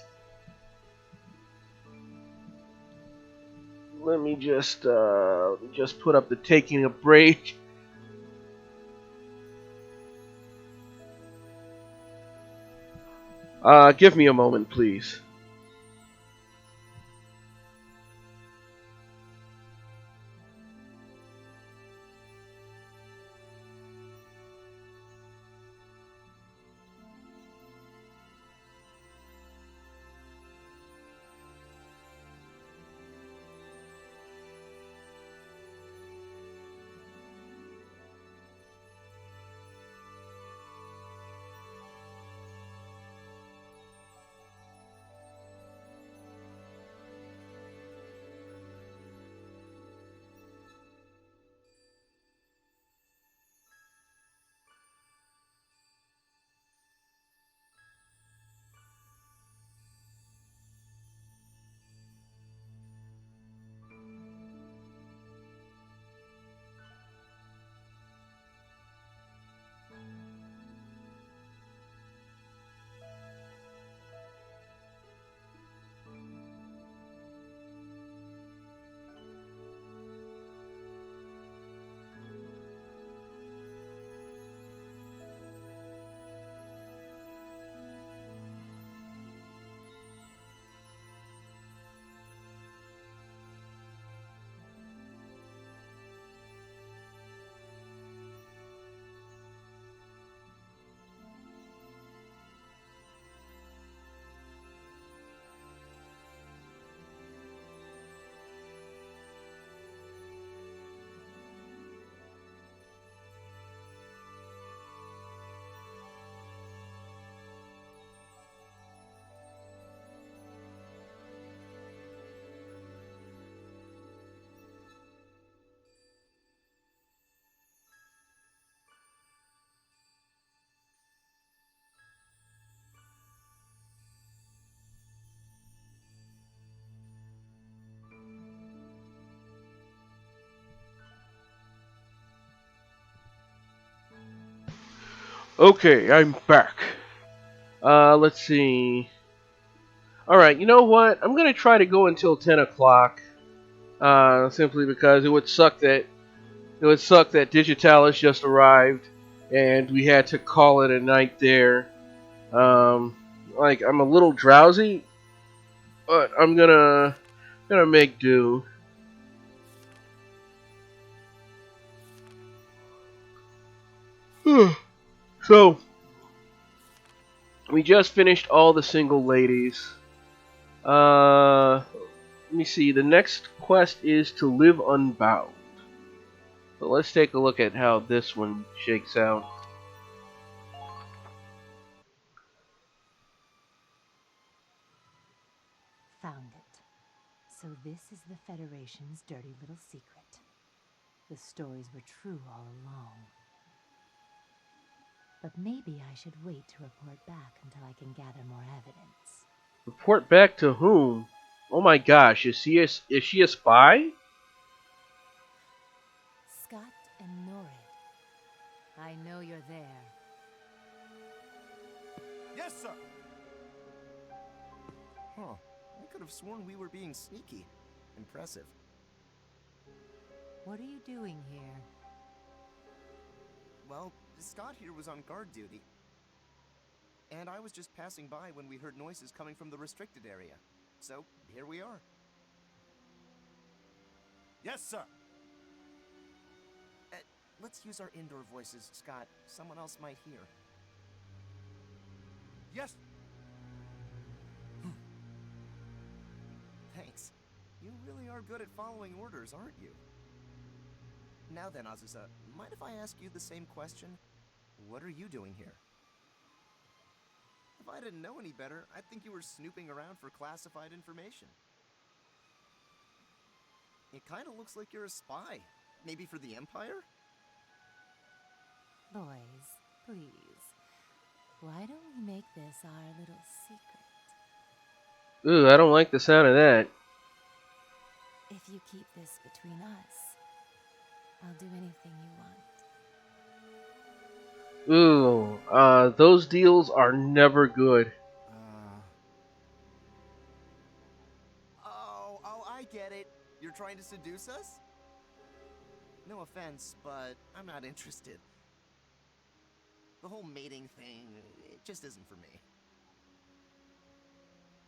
Let me just put up the taking a break. Give me a moment, please. Okay, I'm back. Let's see. Alright, you know what? I'm gonna try to go until 10 o'clock. Simply because it would suck that Digitalis just arrived and we had to call it a night there. Like I'm a little drowsy, but I'm gonna make do. So we just finished all the single ladies. Let me see. The next quest is to live unbound. So let's take a look at how this one shakes out. Found it. So this is the Federation's dirty little secret. The stories were true all along. But maybe I should wait to report back until I can gather more evidence. Report back to whom? Oh my gosh, is she a spy? Scott and Norid. I know you're there. Yes, sir! Huh. I could have sworn we were being sneaky. Impressive. What are you doing here? Well, Scott here was on guard duty. And I was just passing by when we heard noises coming from the restricted area. So, here we are. Yes, sir! Let's use our indoor voices, Scott. Someone else might hear. Yes! Thanks. You really are good at following orders, aren't you? Now then, Azusa, mind if I ask you the same question? What are you doing here? If I didn't know any better, I'd think you were snooping around for classified information. It kind of looks like you're a spy. Maybe for the Empire? Boys, please. Why don't we make this our little secret? Ooh, I don't like the sound of that. If you keep this between us, I'll do anything you want. Ooh, those deals are never good. Oh, I get it. You're trying to seduce us? No offense, but I'm not interested. The whole mating thing, it just isn't for me.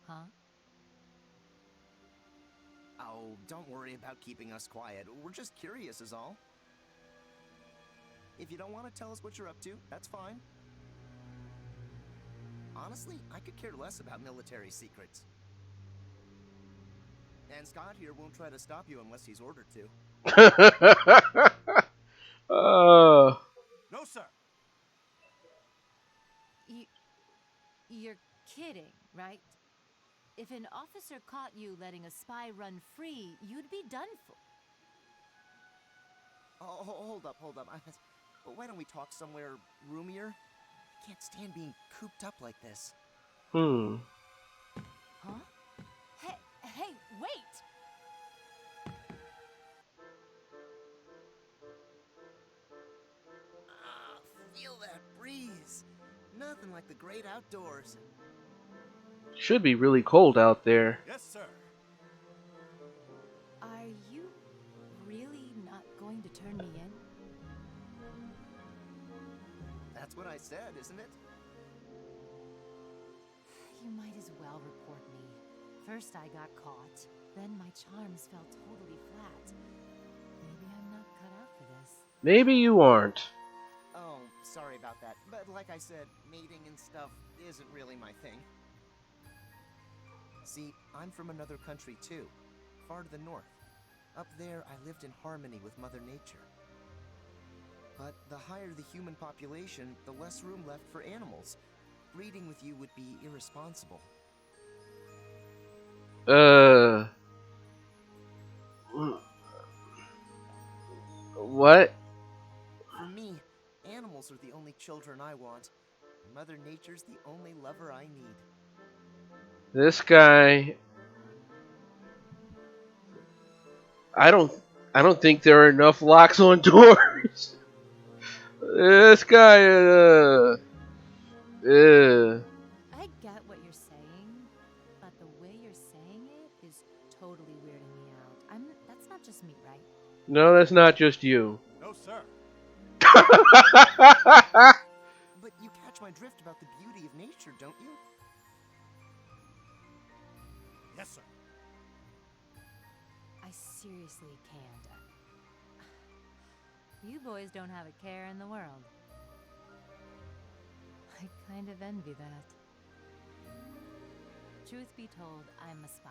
Huh? Oh, don't worry about keeping us quiet. We're just curious is all. If you don't want to tell us what you're up to, that's fine. Honestly, I could care less about military secrets. And Scott here won't try to stop you unless he's ordered to. uh, No, sir. You're kidding, right? If an officer caught you letting a spy run free, you'd be done for. Oh, hold up. But why don't we talk somewhere roomier? I can't stand being cooped up like this. hmm. Huh? Hey, wait! Feel that breeze. Nothing like the great outdoors. Should be really cold out there. Yes, sir. Are you really not going to turn me in? That's what I said, isn't it? You might as well report me. First I got caught, then my charms fell totally flat. Maybe I'm not cut out for this. Maybe you aren't. Oh, sorry about that. But like I said, mating and stuff isn't really my thing. See, I'm from another country too, far to the north. Up there, I lived in harmony with Mother Nature. But the higher the human population, the less room left for animals. Breeding with you would be irresponsible. What? For me, animals are the only children I want. Mother Nature's the only lover I need. This guy. I don't think there are enough locks on doors. This guy. I get what you're saying, but the way you're saying it is totally weirding me out. That's not just me, right? No, that's not just you. No, sir. But you catch my drift about the beauty of nature, don't you? Yes, sir. I seriously can't. You boys don't have a care in the world. I kind of envy that. Truth be told, I'm a spy.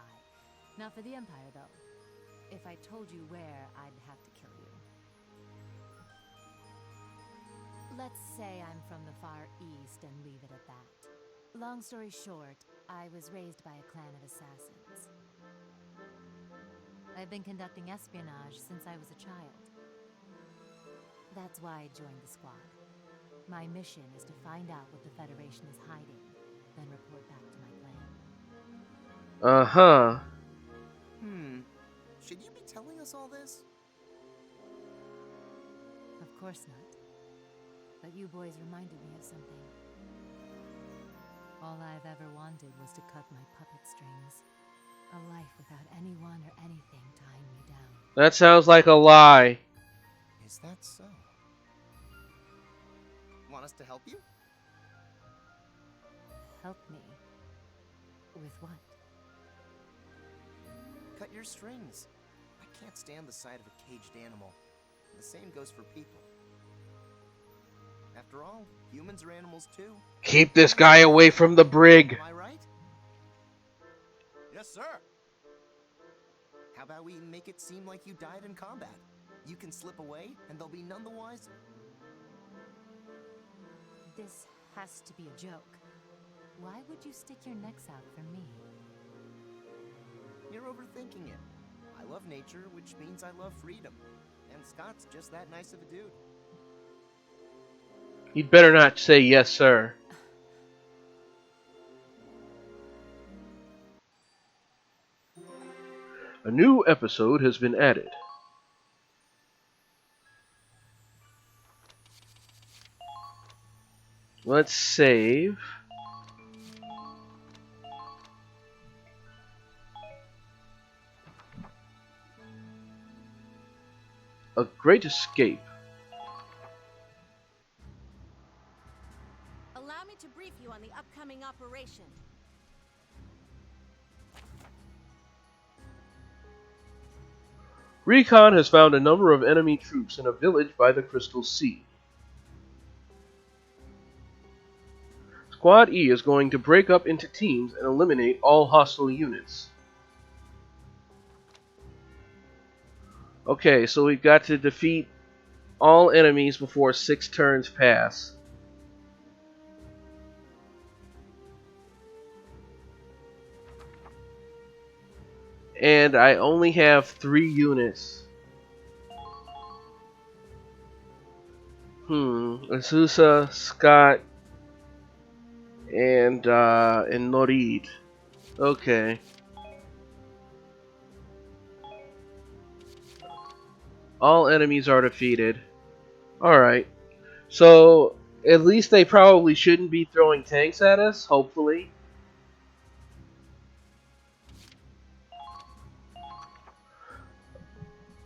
Not for the Empire, though. If I told you where, I'd have to kill you. Let's say I'm from the Far East and leave it at that. Long story short, I was raised by a clan of assassins. I've been conducting espionage since I was a child. That's why I joined the squad. My mission is to find out what the Federation is hiding, then report back to my clan. Uh-huh. Should you be telling us all this? Of course not. But you boys reminded me of something. All I've ever wanted was to cut my puppet strings. A life without anyone or anything tying me down. That sounds like a lie. Is that so? Want us to help you? Help me? With what? Cut your strings. I can't stand the sight of a caged animal. The same goes for people. After all, humans are animals too. Keep this guy away from the brig. Am I right? Yes, sir. How about we make it seem like you died in combat? You can slip away, and they'll be none the wiser. This has to be a joke. Why would you stick your necks out for me? You're overthinking it. I love nature, which means I love freedom. And Scott's just that nice of a dude. You'd better not say yes, sir. A new episode has been added. Let's save. A Great Escape. Allow me to brief you on the upcoming operation. Recon has found a number of enemy troops in a village by the Crystal Sea. Squad E is going to break up into teams and eliminate all hostile units. Okay, so we've got to defeat all enemies before 6 turns pass. And I only have 3 units. Azusa, Scott, and Norid. Okay. All enemies are defeated. Alright. So, at least they probably shouldn't be throwing tanks at us, hopefully.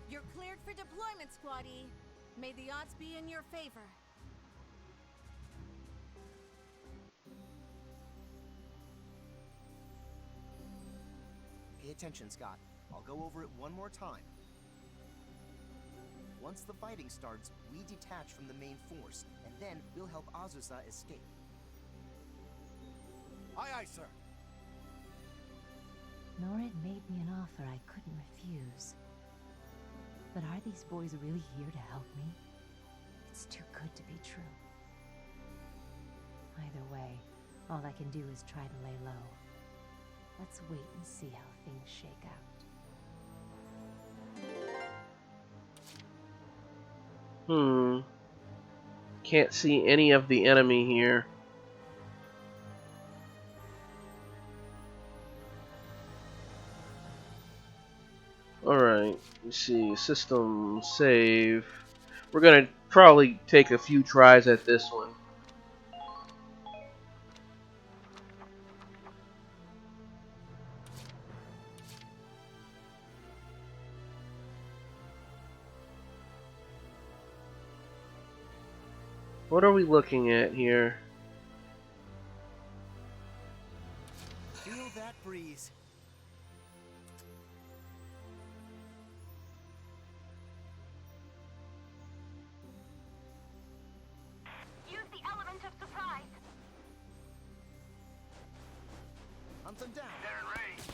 You're cleared for deployment, Squad E. May the odds be in your favor. Pay attention, Scott. I'll go over it one more time. Once the fighting starts, we detach from the main force, and then we'll help Azusa escape. Aye, aye, sir. Norid made me an offer I couldn't refuse. But are these boys really here to help me? It's too good to be true. Either way, all I can do is try to lay low. Let's wait and see how things shake out. Can't see any of the enemy here. Alright, let's see. System save. We're gonna probably take a few tries at this one. What are we looking at here? Feel that breeze. Use the element of surprise. Hunt them down. They're in range.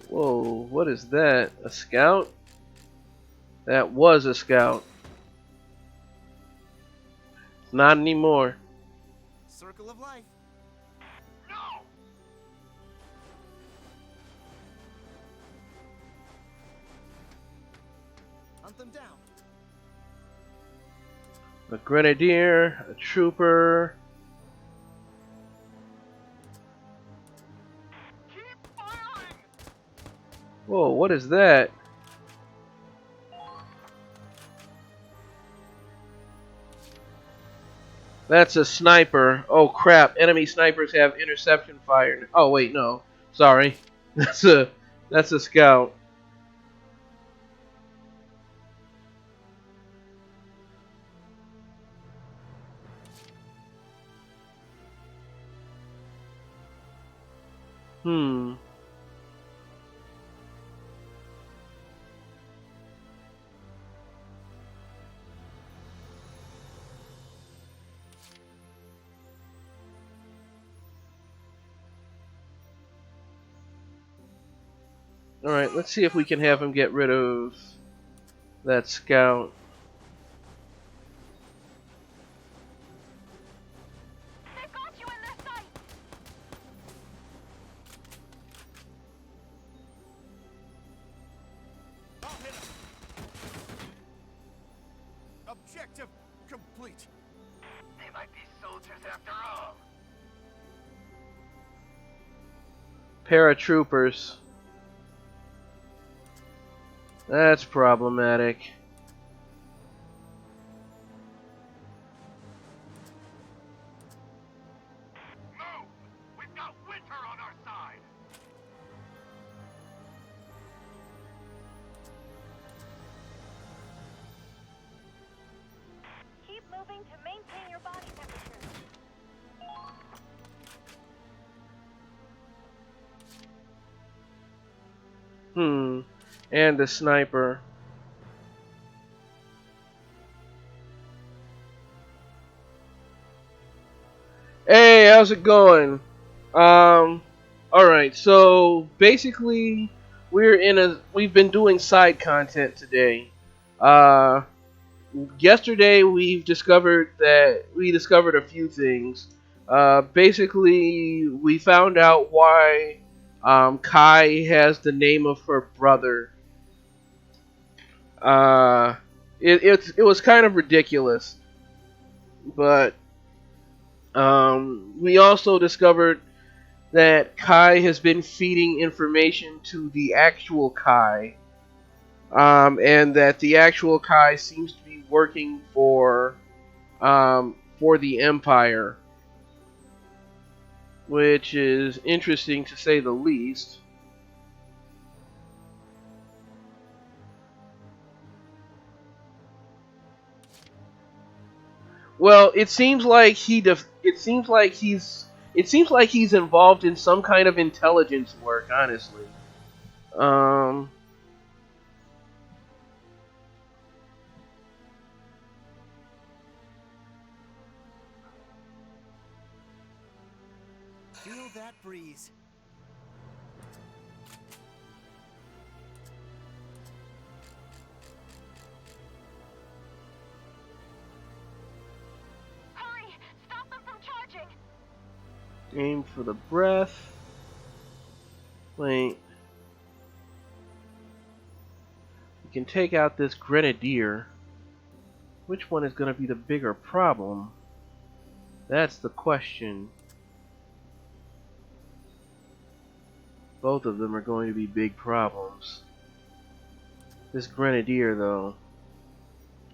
Whoa, what is that? A scout? That was a scout. Not anymore. Circle of life. No! Hunt them down. A grenadier, a trooper. Keep firing! Whoa, what is that? That's a sniper. Oh crap, enemy snipers have interception fire. Oh wait, no. Sorry. That's a scout. Alright, let's see if we can have him get rid of that scout. They've got you in their sights. I'll hit him. Objective complete. They might be soldiers after all. Paratroopers. That's problematic. Move! We've got winter on our side! Keep moving to maintain your body temperature. And the sniper. Hey, how's it going? Alright, so basically we've been doing side content today. Yesterday we discovered a few things. Basically we found out why Kai has the name of her brother. It was kind of ridiculous, but we also discovered that Kai has been feeding information to the actual Kai, and that the actual Kai seems to be working for the Empire, which is interesting to say the least. Well, it seems like he's involved in some kind of intelligence work, honestly. Um, Feel that breeze. Hurry! Stop them from charging! aim for the breath. Wait. We can take out this grenadier. Which one is going to be the bigger problem? That's the question. Both of them are going to be big problems. This grenadier, though,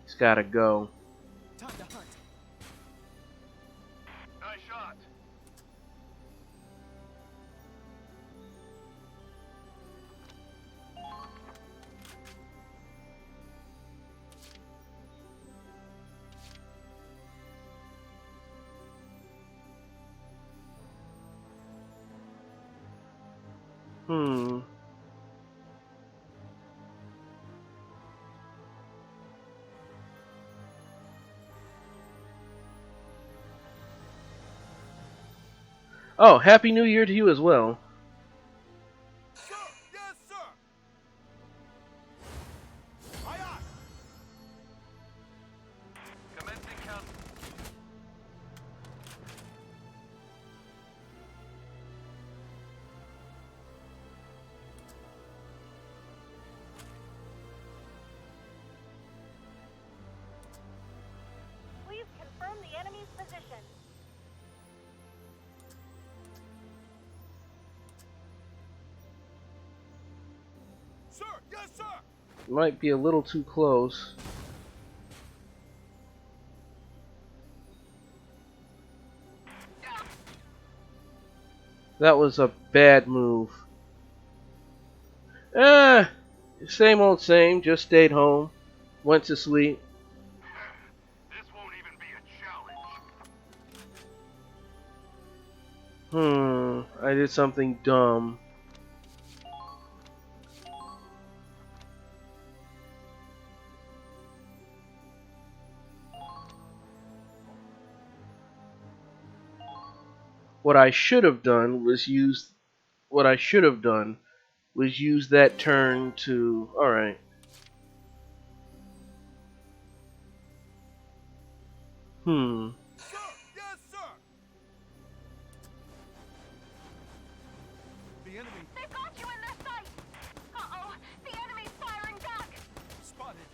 he's got to go. Time to hunt. Nice shot. Hmm. Oh, Happy New Year to you as well. Sir! Yes, sir! Aye, aye! Commencing count. Please confirm the enemy's position. Sir! Yes, sir! Might be a little too close. That was a bad move. Same old same, just stayed home, went to sleep. This won't even be a challenge. I did something dumb. What I should have done was use that turn to. Alright. Sir! Yes, sir! The enemy They've got you in their sight! Uh-oh! The enemy's firing back! spotted.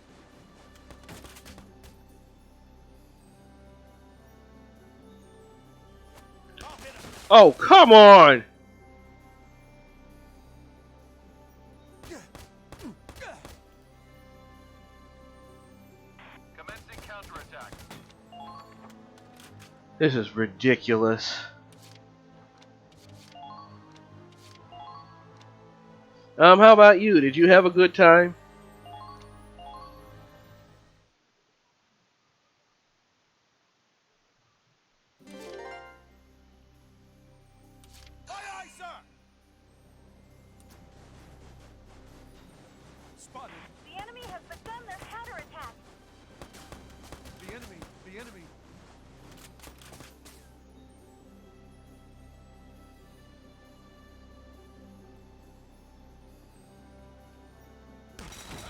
Oh, come on! counterattack. This is ridiculous. How about you? Did you have a good time? Aye, aye, sir! Spotted. The enemy has begun their counterattack. The enemy, the enemy.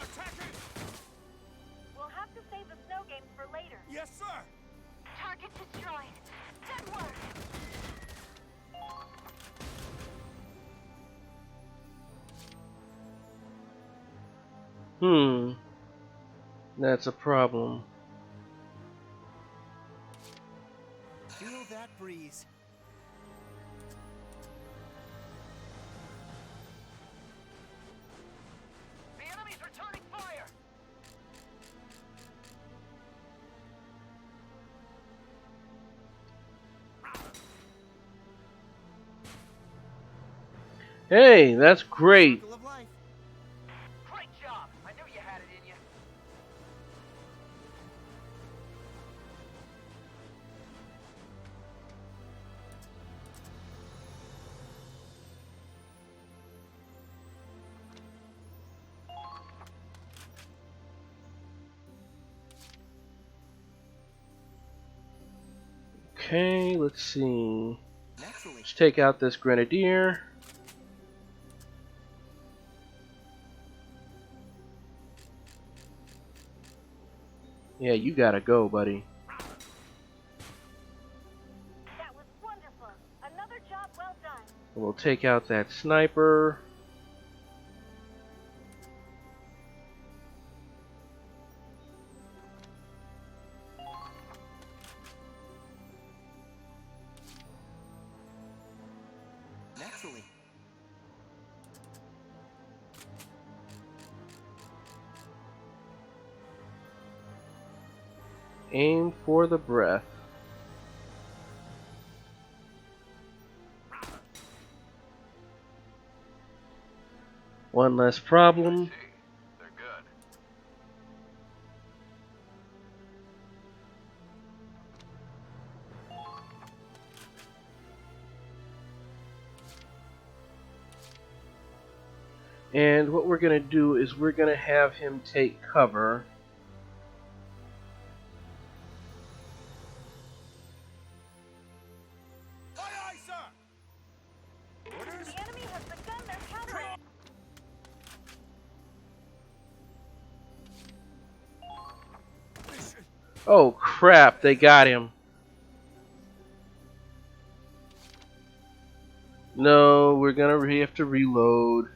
Attack it! We'll have to save the snow games for later. Yes, sir! Target destroyed. Good work. That's a problem. Feel that breeze. The enemy's returning fire. Hey, that's great. Circle of life. Great job. I knew you had it in you. Okay, let's see. Naturally. Let's take out this grenadier. Yeah, you gotta go, buddy. That was wonderful. Another job well done. We'll take out that sniper. Naturally. Aim for the breath. One less problem. They're good. And what we're going to do is we're going to have him take cover. Aye, aye, sir! Orders? The enemy has begun their counterattack. Mission. Oh crap, they got him. No, we're going to have to reload.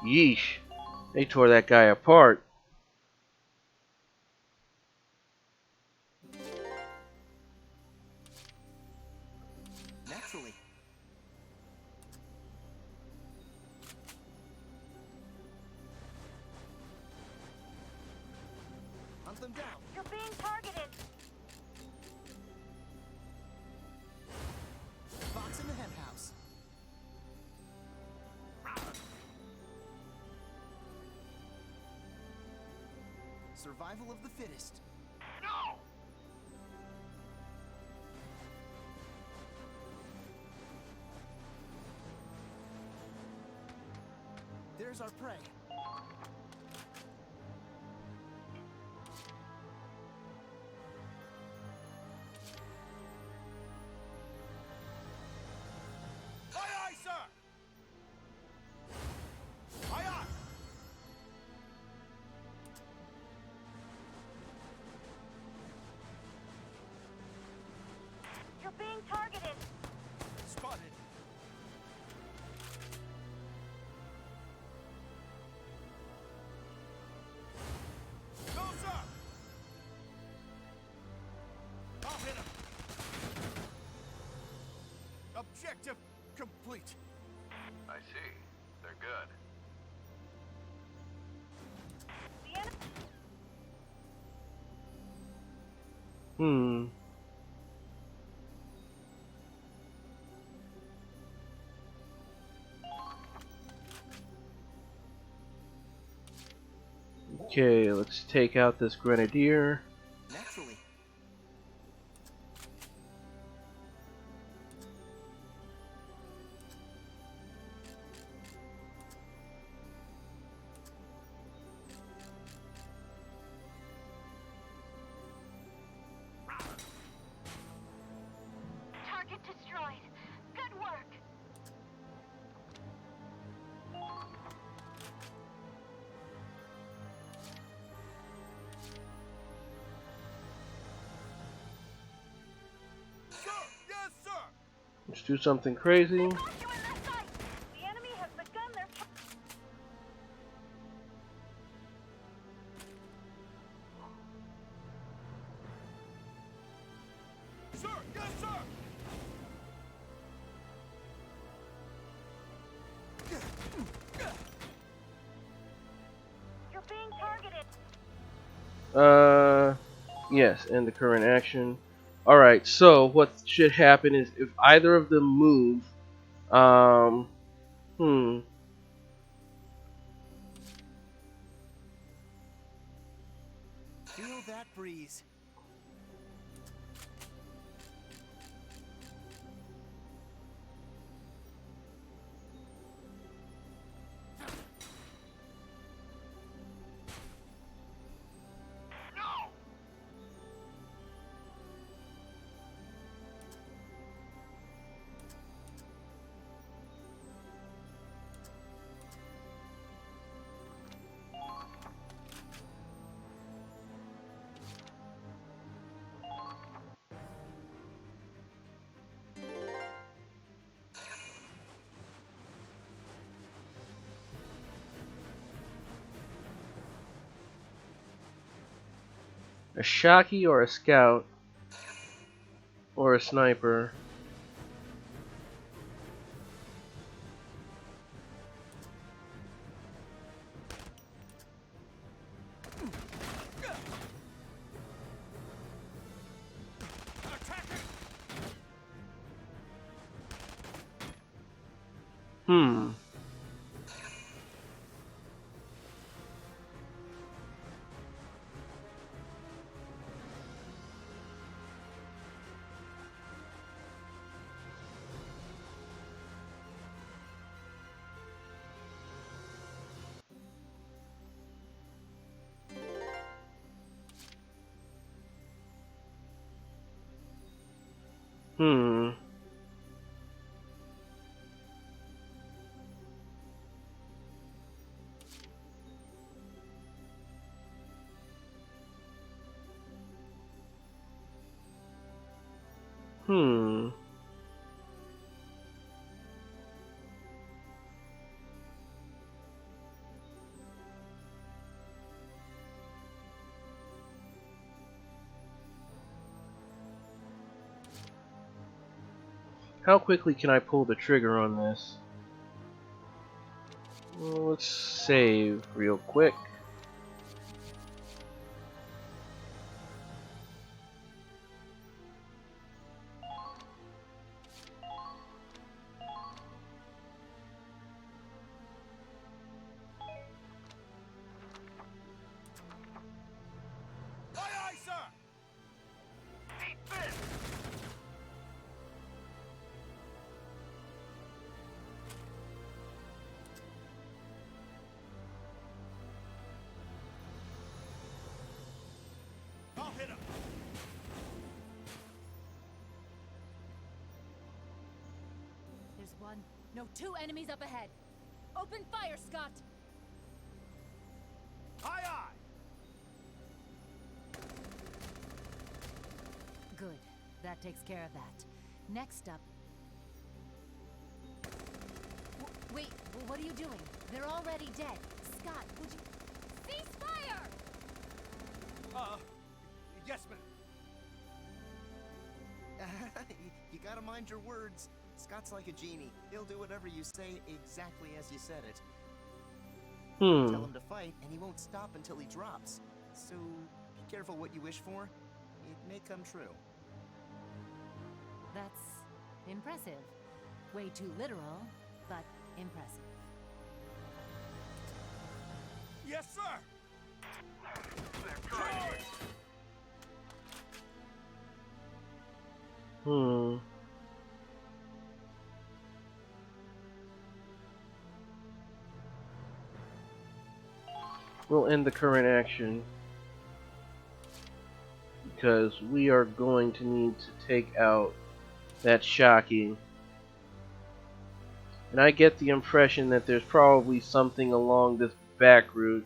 Yeesh. They tore that guy apart. Naturally. Hunt them down. You're being targeted. Fox in the hen house. Survival of the fittest. No! There's our prey. Aye, aye, sir! Aye, aye! You're being targeted. Spotted. No, sir! I'll hit him. Objective complete. I see. They're good. The Hmm. Okay, let's take out this grenadier. Naturally. Target destroyed. Good work. Sir! Yes, sir! Let's do something crazy. You in that sight. The enemy has begun their. Sir! Yes, sir! You're being targeted. Yes, and the current action. Alright, so what should happen is if either of them move, um, hmm, Feel that breeze. a Shocky or a Scout or a Sniper. Hmm. Hmm. Hmm. How quickly can I pull the trigger on this? Well, let's save real quick. Aye, aye, sir! Eat this! I'll hit him! There's one. No, two enemies up ahead. Open fire, Scott! Aye, aye! Good. That takes care of that. Next up... Wait, what are you doing? They're already dead. Scott, would you... Cease fire! Yes, ma'am. You gotta mind your words. Scott's like a genie. He'll do whatever you say exactly as you said it. Tell him to fight, and he won't stop until he drops. So, be careful what you wish for. it may come true. That's impressive. Way too literal, but impressive. Yes, sir! Hmm. We'll end the current action because we are going to need to take out that Shocky. And I get the impression that there's probably something along this back route.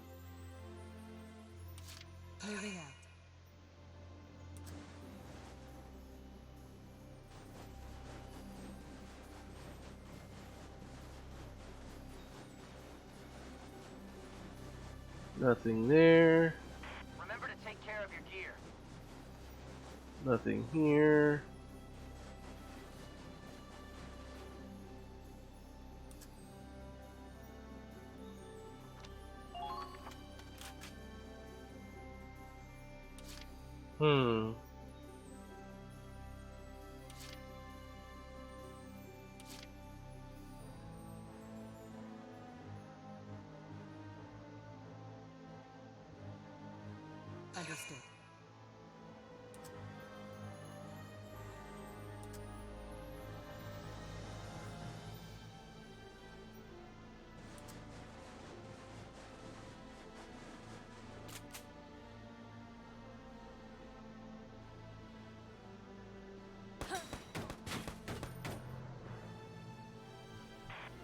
Moving out. Nothing there. Remember to take care of your gear. Nothing here. Hmm. Understood.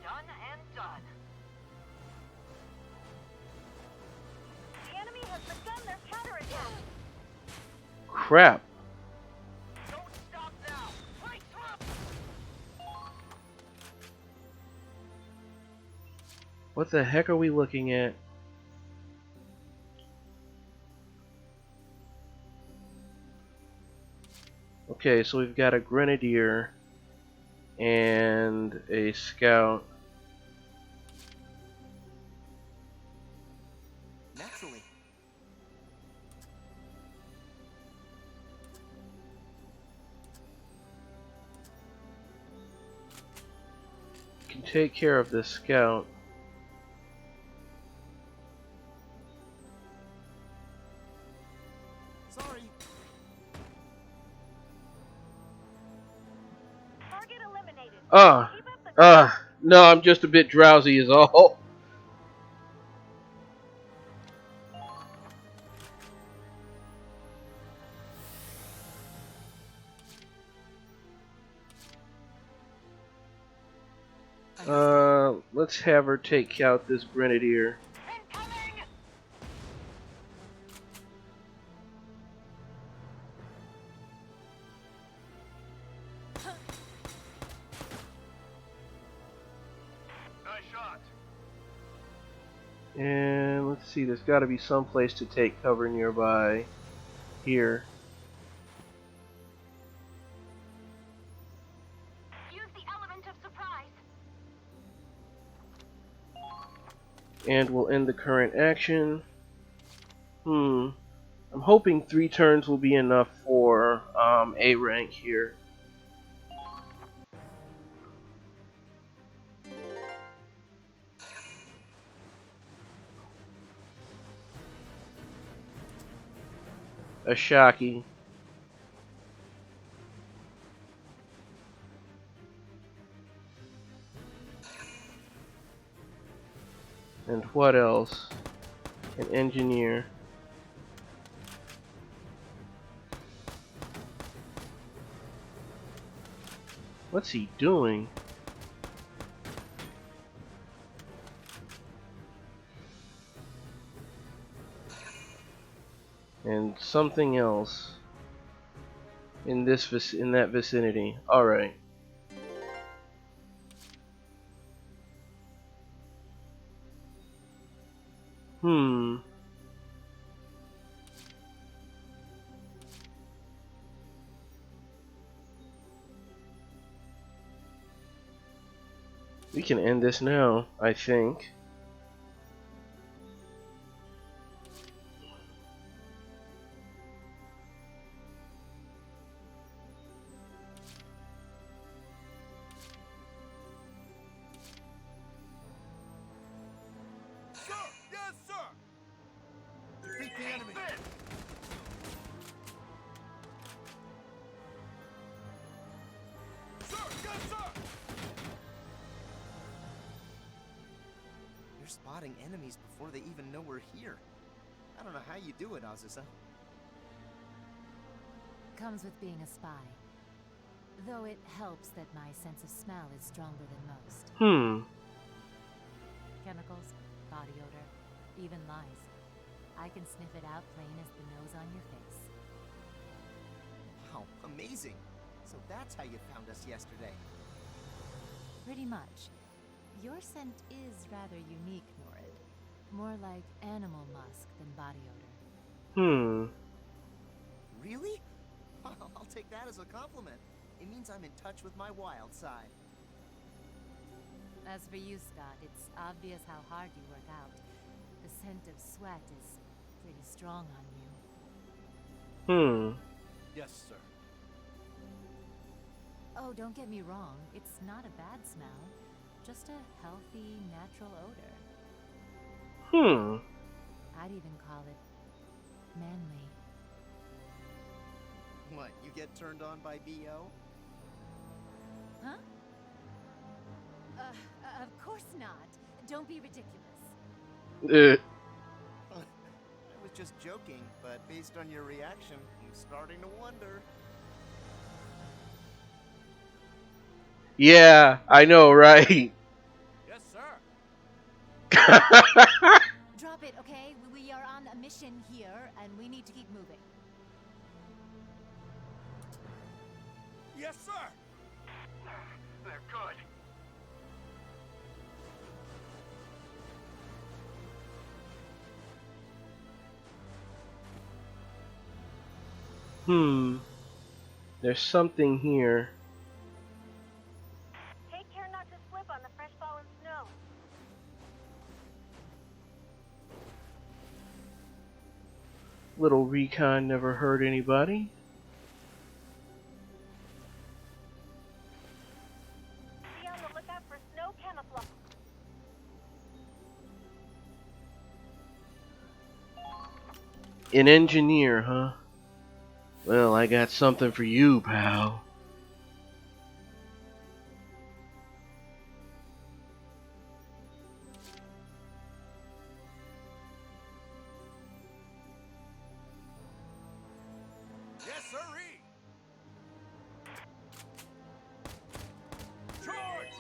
Done and done. The enemy has begun their counterattack. Crap. Don't stop now. Break through. What the heck are we looking at? Okay, so we've got a grenadier and a scout. Naturally. Can take care of this scout. Sorry. Target eliminated. Ah, Keep up the no, I'm just a bit drowsy is all. Let's have her take out this grenadier. Nice shot. And let's see, there's got to be some place to take cover nearby. Here. Use the element of surprise. And we'll end the current action. I'm hoping 3 turns will be enough for A rank here. A Shocky. And what else? An engineer. What's he doing? And something else in that vicinity. All right. We can end this now, I think. Yes, sir! Defeat the enemy! Sir! Yes, sir! You're spotting enemies before they even know we're here. I don't know how you do it, Azusa. Comes with being a spy. Though it helps that my sense of smell is stronger than most. Chemicals, body odor, even lies. I can sniff it out plain as the nose on your face. Wow, amazing. So that's how you found us yesterday. Pretty much. Your scent is rather unique, Norid. More like animal musk than body odor. Really? I'll take that as a compliment. It means I'm in touch with my wild side. As for you, Scott, it's obvious how hard you work out. The scent of sweat is pretty strong on you. Yes, sir. Oh, don't get me wrong. It's not a bad smell. Just a healthy, natural odor. I'd even call it manly. What, you get turned on by B.O.? Huh? Of course not. Don't be ridiculous. I was just joking, but based on your reaction, I'm starting to wonder. Yeah, I know, right? Yes, sir. Drop it, okay? We are on a mission here, and we need to keep moving. Yes, sir! They're good. There's something here. Take care not to slip on the fresh fallen snow. Little recon never hurt anybody. Be on the lookout for snow camouflage. An engineer, huh? Well, I got something for you, pal. Yes, sirree! Charge!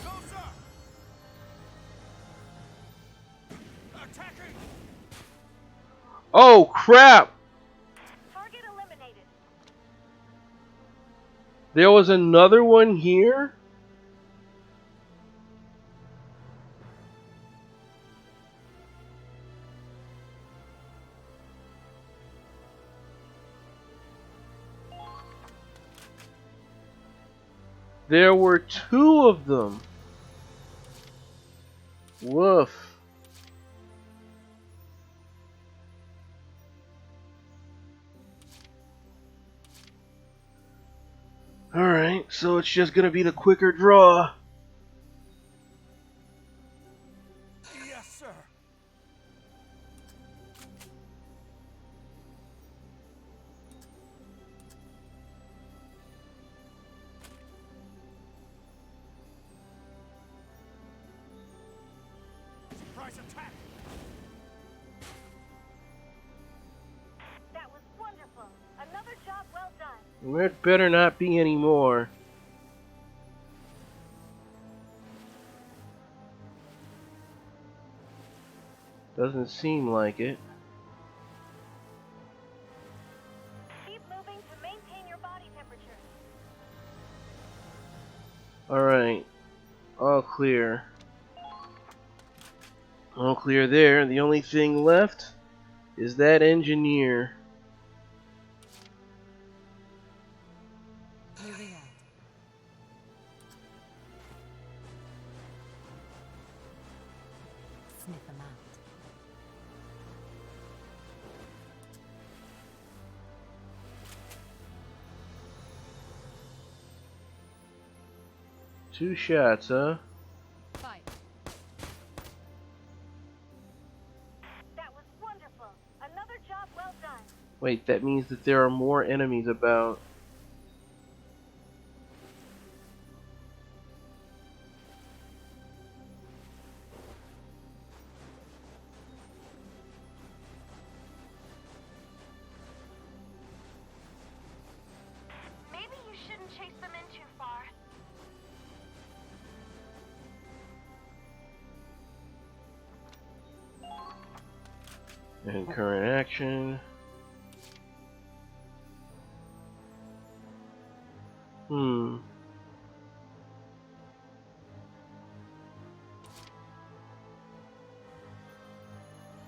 Go, sir! Attacking! Oh, crap! Target eliminated. There was another one here? There were two of them. Woof. Alright, so it's just gonna be the quicker draw. Yes, sir! Surprise attack! That was wonderful. Another job well done. There better not be any more. Doesn't seem like it. Keep moving to maintain your body temperature. Alright. All clear. All clear there. The only thing left is that engineer. Moving out. Sniff them out. Two shots, huh? Wait, that means that there are more enemies about. Maybe you shouldn't chase them in too far. And current action.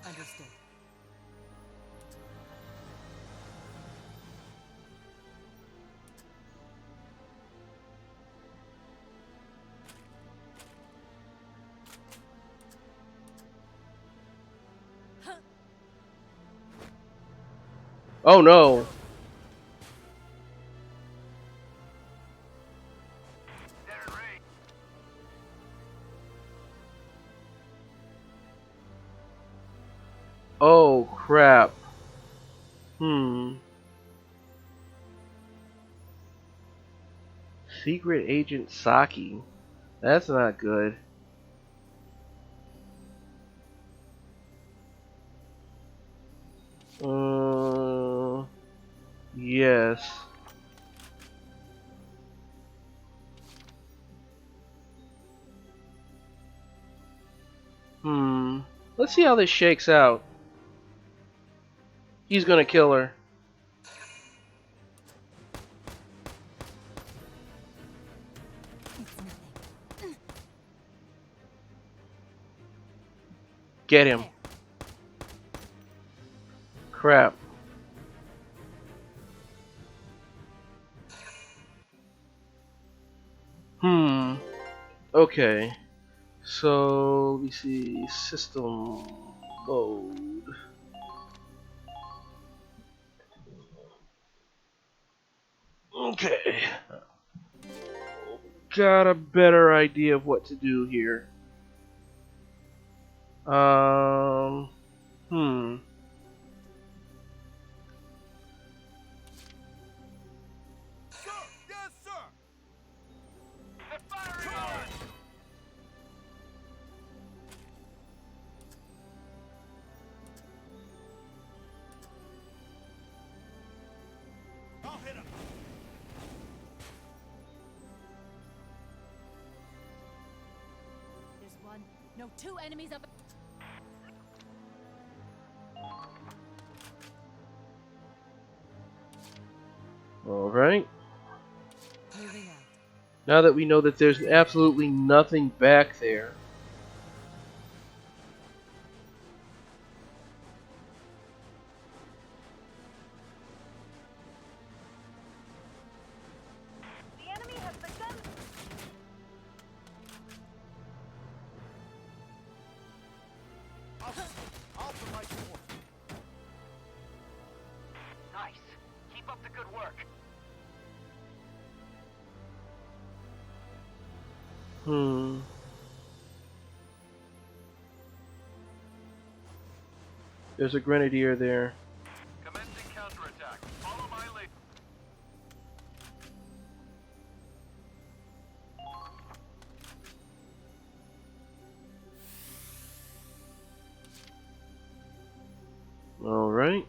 Understood. Oh no! Oh crap. Secret Agent Saki. That's not good. Yes. Let's see how this shakes out. He's gonna kill her. Get him. Crap. Okay. So, let me see. System mode. Okay. Got a better idea of what to do here. Hmm. Sir! Yes, sir! They're firing on us! I'll hit him! There's one. No, two enemies up. Alright. Moving out. Now that we know that there's absolutely nothing back there. The enemy has begun. I'll provide support. Nice. Keep up the good work. There's a grenadier there. Commencing counterattack. Follow my lead. Alright.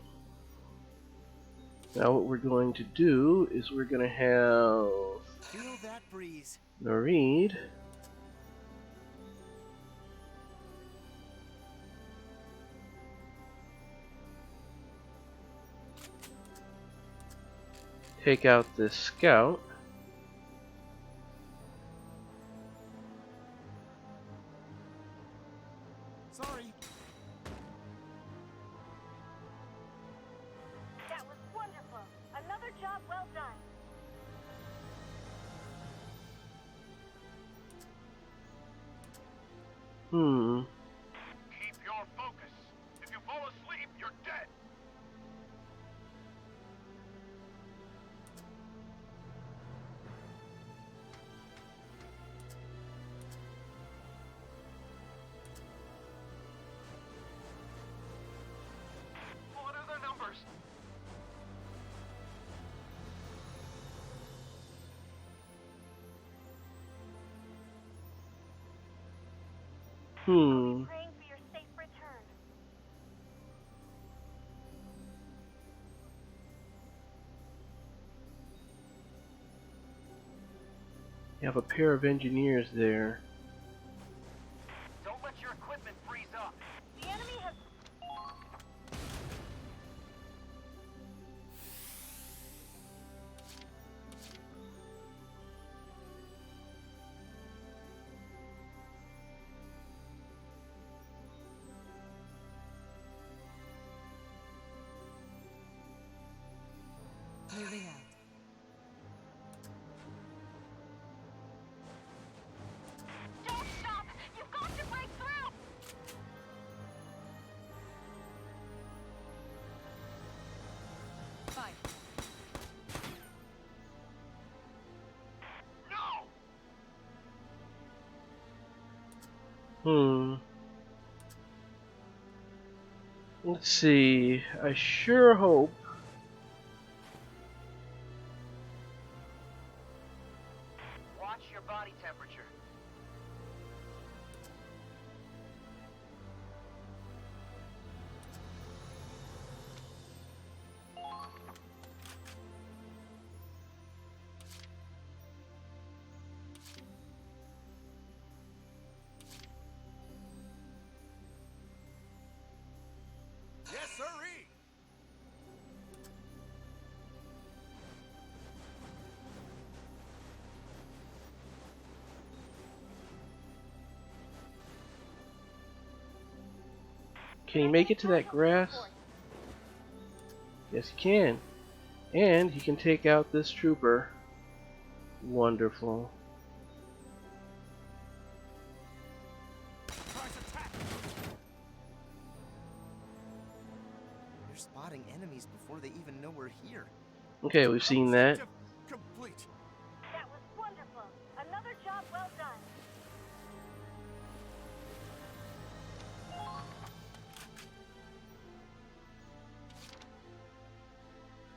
Now what we're going to do is we're going to have Feel that breeze. Nareed take out this scout. Sorry. That was wonderful. Another job well done. Keep your focus. If you fall asleep, you're dead. What are the numbers? Hmm. Praying for your safe return. You have a pair of engineers there. Don't let your equipment freeze up. The enemy has... Moving out. Don't stop! You've got to break through! Fire. Hmm. Let's see. I sure hope. Watch your body temperature. Yes, sirree! Can he make it to that grass? Yes, he can. And he can take out this trooper. Wonderful. You're spotting enemies before they even know we're here. Okay, we've seen that. Complete. That was wonderful. Another job well done.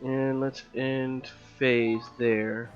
And let's end phase there.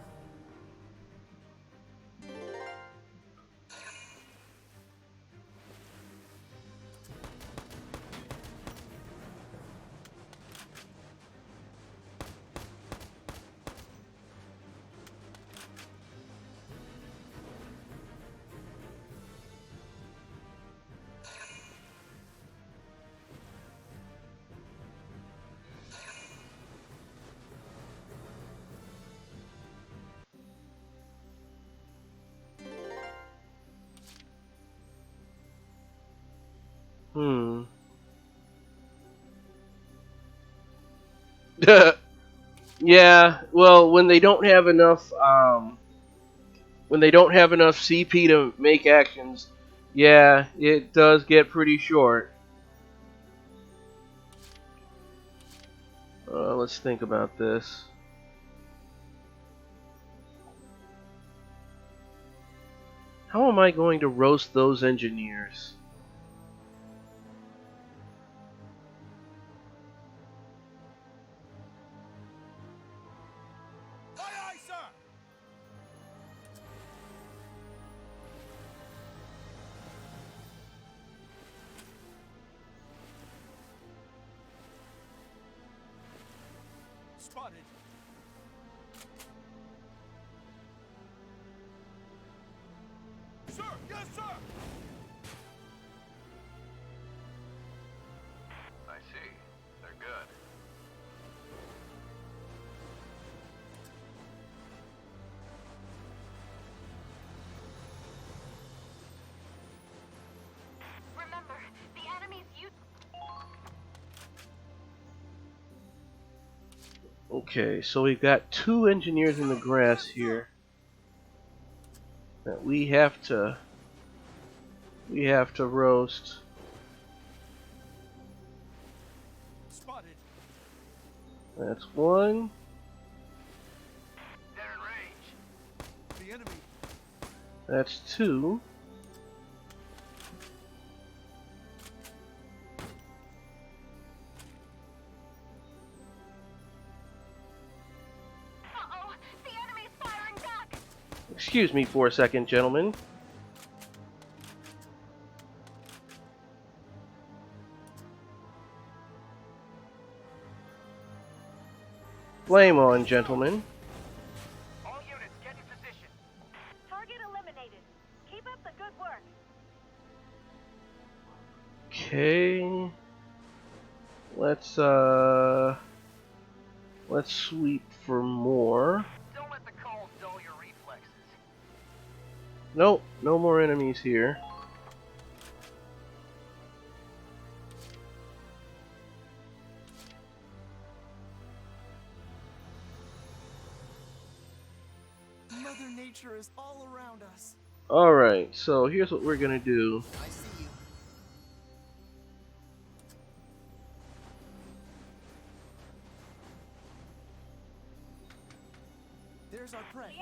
Hmm. Yeah, well, when they don't have enough, when they don't have enough CP to make actions, yeah, it does get pretty short. Let's think about this. How am I going to roast those engineers? Aye, aye, sir! Spotted. Sir, yes, sir! I see. They're good. Remember, the enemy's use... Okay, so we've got 2 engineers in the grass here that we have to roast. Spotted. That's 1. They're in range. The enemy. That's 2. Uh-oh! The enemy's firing back! Excuse me for a second, gentlemen. Flame on, gentlemen. All units, get in position. Target eliminated. Keep up the good work. Okay. Let's sweep for more. Don't let the cold dull your reflexes. Nope, no more enemies here. Mother Nature is all around us. Alright, so here's what we're gonna do. I see you. There's our prey.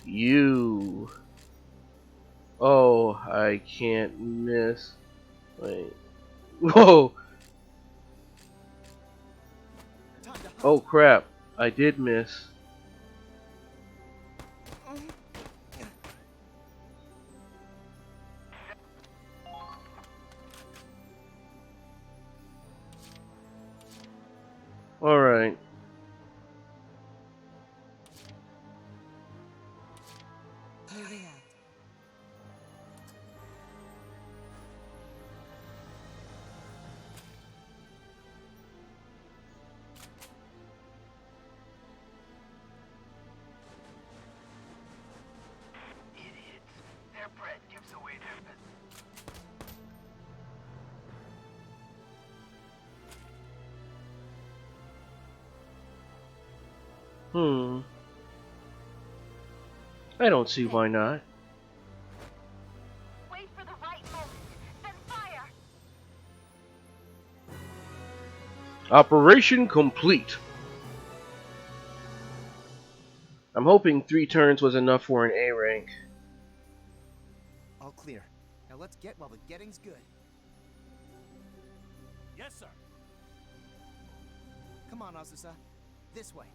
You. Oh, I can't miss. Wait. Whoa! Oh crap, I did miss. Alright. Moving out. Idiots. Their bread gives away their business. I don't see why not. Wait for the right moment, then fire. Operation complete. I'm hoping 3 turns was enough for an A rank. All clear. Now let's get while the getting's good. Yes, sir. Come on, Azusa. This way.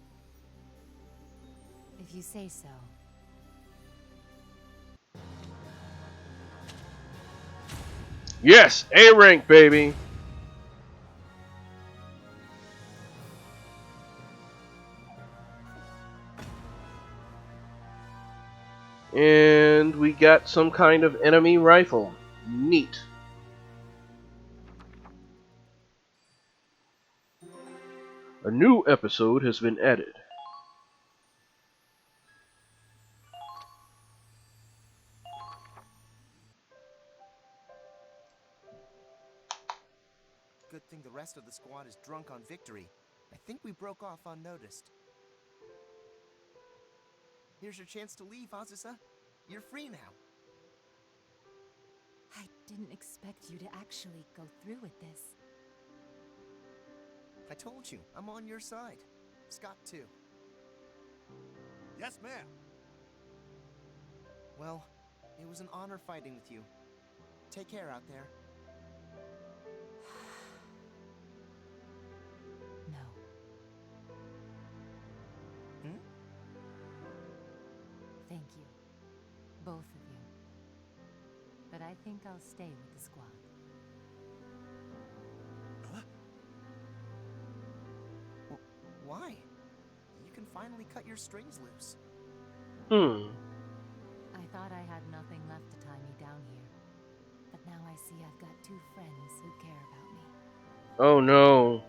If you say so. Yes, A rank, baby. And we got some kind of enemy rifle. Neat. A new episode has been added. Good thing the rest of the squad is drunk on victory. I think we broke off unnoticed. Here's your chance to leave, Azusa. You're free now. I didn't expect you to actually go through with this. I told you, I'm on your side. Scott, too. Yes, ma'am. Well, it was an honor fighting with you. Take care out there. No. Hmm? Thank you. Both of you. But I think I'll stay with the squad. Huh? Why? You can finally cut your strings loose. I thought I had nothing left to tie me down here. But now I see I've got 2 friends who care about me. Oh no.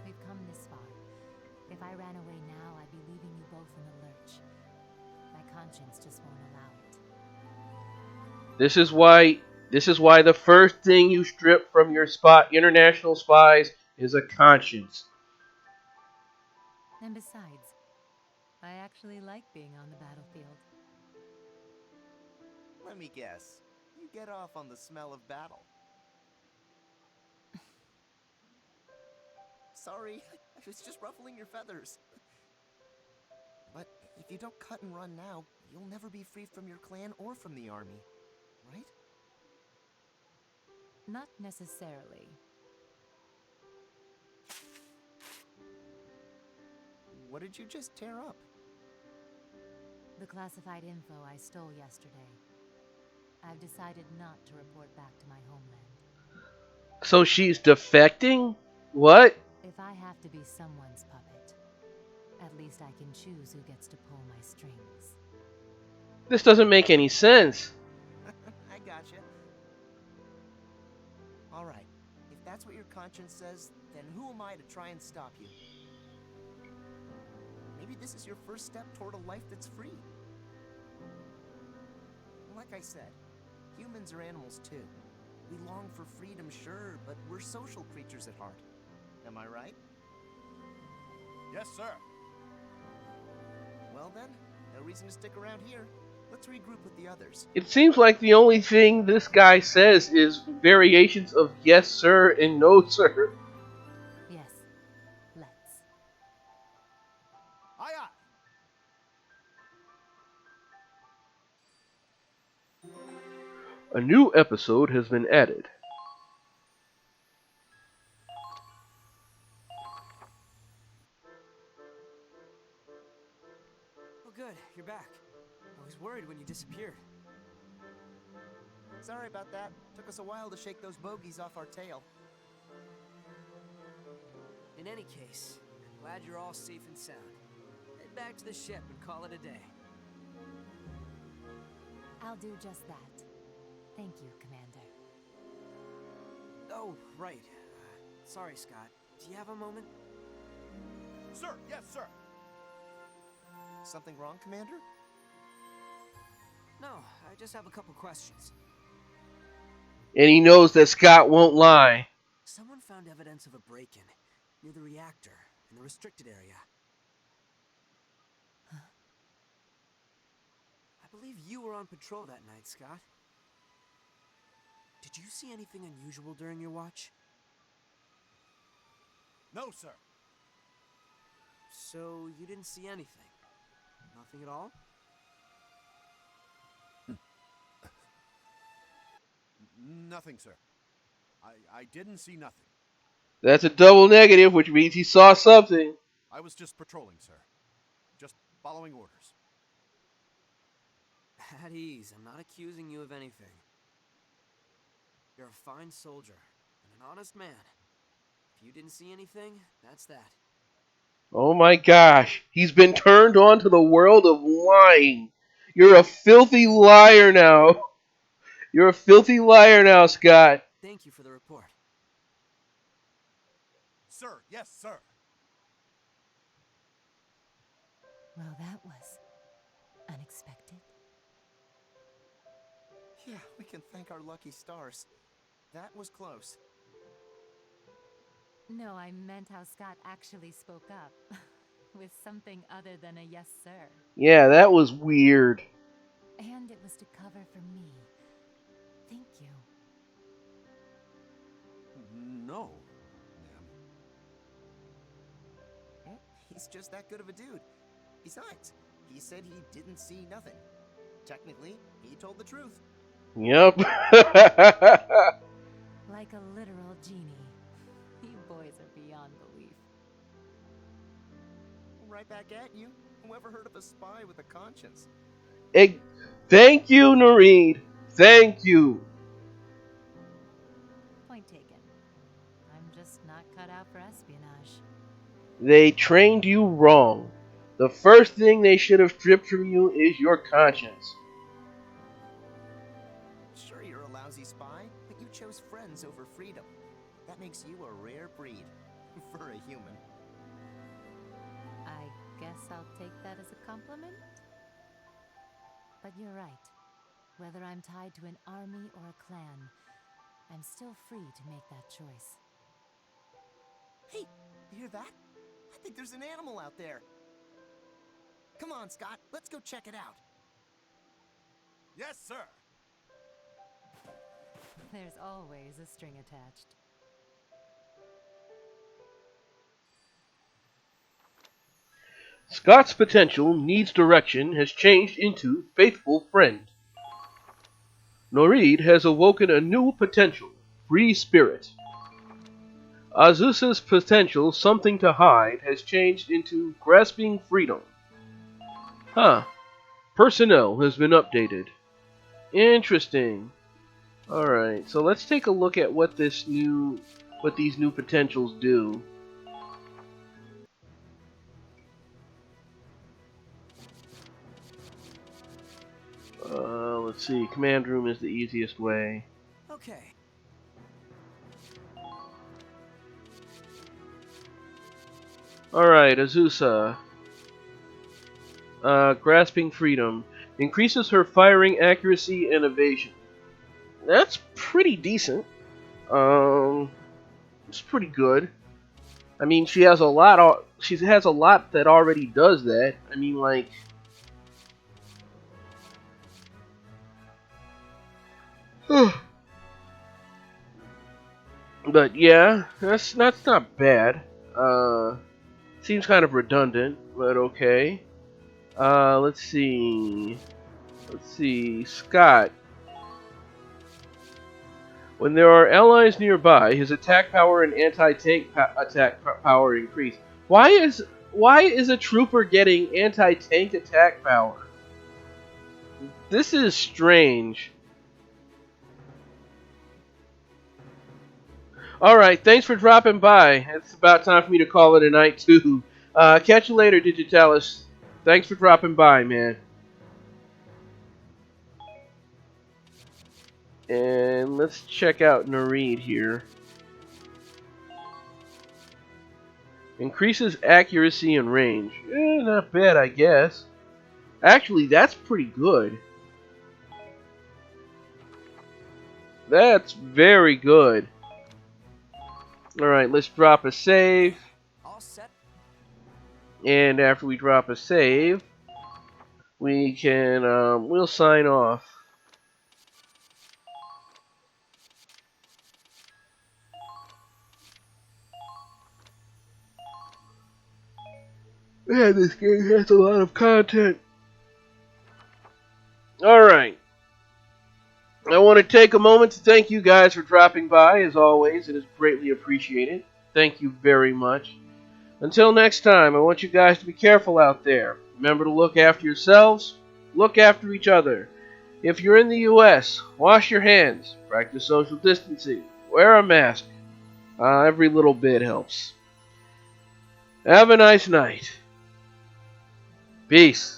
We've come this far. If I ran away now, I'd be leaving you both in the lurch. My conscience just won't allow it. This is why the first thing you strip from your international spies is a conscience. And besides, I actually like being on the battlefield. Let me guess. You get off on the smell of battle. Sorry, I was just ruffling your feathers. But if you don't cut and run now, you'll never be free from your clan or from the army, right? Not necessarily. What did you just tear up? The classified info I stole yesterday. I've decided not to report back to my homeland. So she's defecting? What? If I have to be someone's puppet, at least I can choose who gets to pull my strings. This doesn't make any sense. I gotcha. Alright, if that's what your conscience says, then who am I to try and stop you? Maybe this is your first step toward a life that's free. Like I said, humans are animals too. We long for freedom, sure, but we're social creatures at heart. Am I right? Yes, sir. Well then, no reason to stick around here. Let's regroup with the others. It seems like the only thing this guy says is variations of yes sir and no sir. Yes, let's. Aye, aye. A new episode has been added. Oh, good. You're back. I was worried when you disappeared. Sorry about that. Took us a while to shake those bogeys off our tail. In any case, I'm glad you're all safe and sound. Head back to the ship and call it a day. I'll do just that. Thank you, Commander. Oh, right. Sorry, Scott. Do you have a moment? Sir, yes, sir. Something wrong, Commander? No, I just have a couple questions. And he knows that Scott won't lie. Someone found evidence of a break-in near the reactor in the restricted area. Huh? I believe you were on patrol that night, Scott. Did you see anything unusual during your watch? No, sir. So you didn't see anything? Nothing at all? Nothing, sir. I didn't see nothing. That's a double negative, which means he saw something. I was just patrolling, sir. Just following orders. At ease. I'm not accusing you of anything. You're a fine soldier and an honest man. If you didn't see anything, that's that. Oh my gosh, he's been turned on to the world of lying. You're a filthy liar now. You're a filthy liar now, Scott. Thank you for the report. Sir, yes, sir. Well, that was unexpected. Yeah, we can thank our lucky stars. That was close. No, I meant how Scott actually spoke up. With something other than a yes, sir. Yeah, that was weird. And it was to cover for me. Thank you. No, ma'am. He's just that good of a dude. Besides, he said he didn't see nothing. Technically, he told the truth. Yep. Like a literal genie. You boys are beyond belief. Right back at you. Whoever heard of a spy with a conscience? Thank you, Nareed. Thank you. Point taken. I'm just not cut out for espionage. They trained you wrong. The first thing they should have stripped from you is your conscience. Sure, you're a lousy spy, but you chose friends over freedom. That makes you a rare breed. For a human. I guess I'll take that as a compliment. But you're right. Whether I'm tied to an army or a clan, I'm still free to make that choice. Hey, you hear that? I think there's an animal out there. Come on, Scott, let's go check it out. Yes, sir. There's always a string attached. Scott's potential needs direction has changed into faithful friend. Norid has awoken a new potential, free spirit. Azusa's potential, something to hide, has changed into grasping freedom. Huh. Personnel has been updated. Interesting. Alright, so let's take a look at what this new what these new potentials do. Let's see. Command room is the easiest way. Okay. Alright, Azusa. Grasping freedom. Increases her firing accuracy and evasion. That's pretty decent. It's pretty good. I mean, she has a lot. She has a lot that already does that. I mean, like, but yeah, that's not bad. Seems kind of redundant, but okay. Let's see. Let's see, Scott. When there are allies nearby, his attack power and anti-tank attack power increase. Why is a trooper getting anti-tank attack power? This is strange. Alright, thanks for dropping by. It's about time for me to call it a night, too. Catch you later, Digitalis. Thanks for dropping by, man. And let's check out Nareed here. Increases accuracy and range. Not bad, I guess. Actually, that's pretty good. That's very good. Alright, let's drop a save. All set. And after we drop a save, we can, we'll sign off. Man, this game has a lot of content. Alright. I want to take a moment to thank you guys for dropping by. As always, it is greatly appreciated. Thank you very much. Until next time, I want you guys to be careful out there. Remember to look after yourselves. Look after each other. If you're in the U.S., wash your hands. Practice social distancing. Wear a mask. Every little bit helps. Have a nice night. Peace.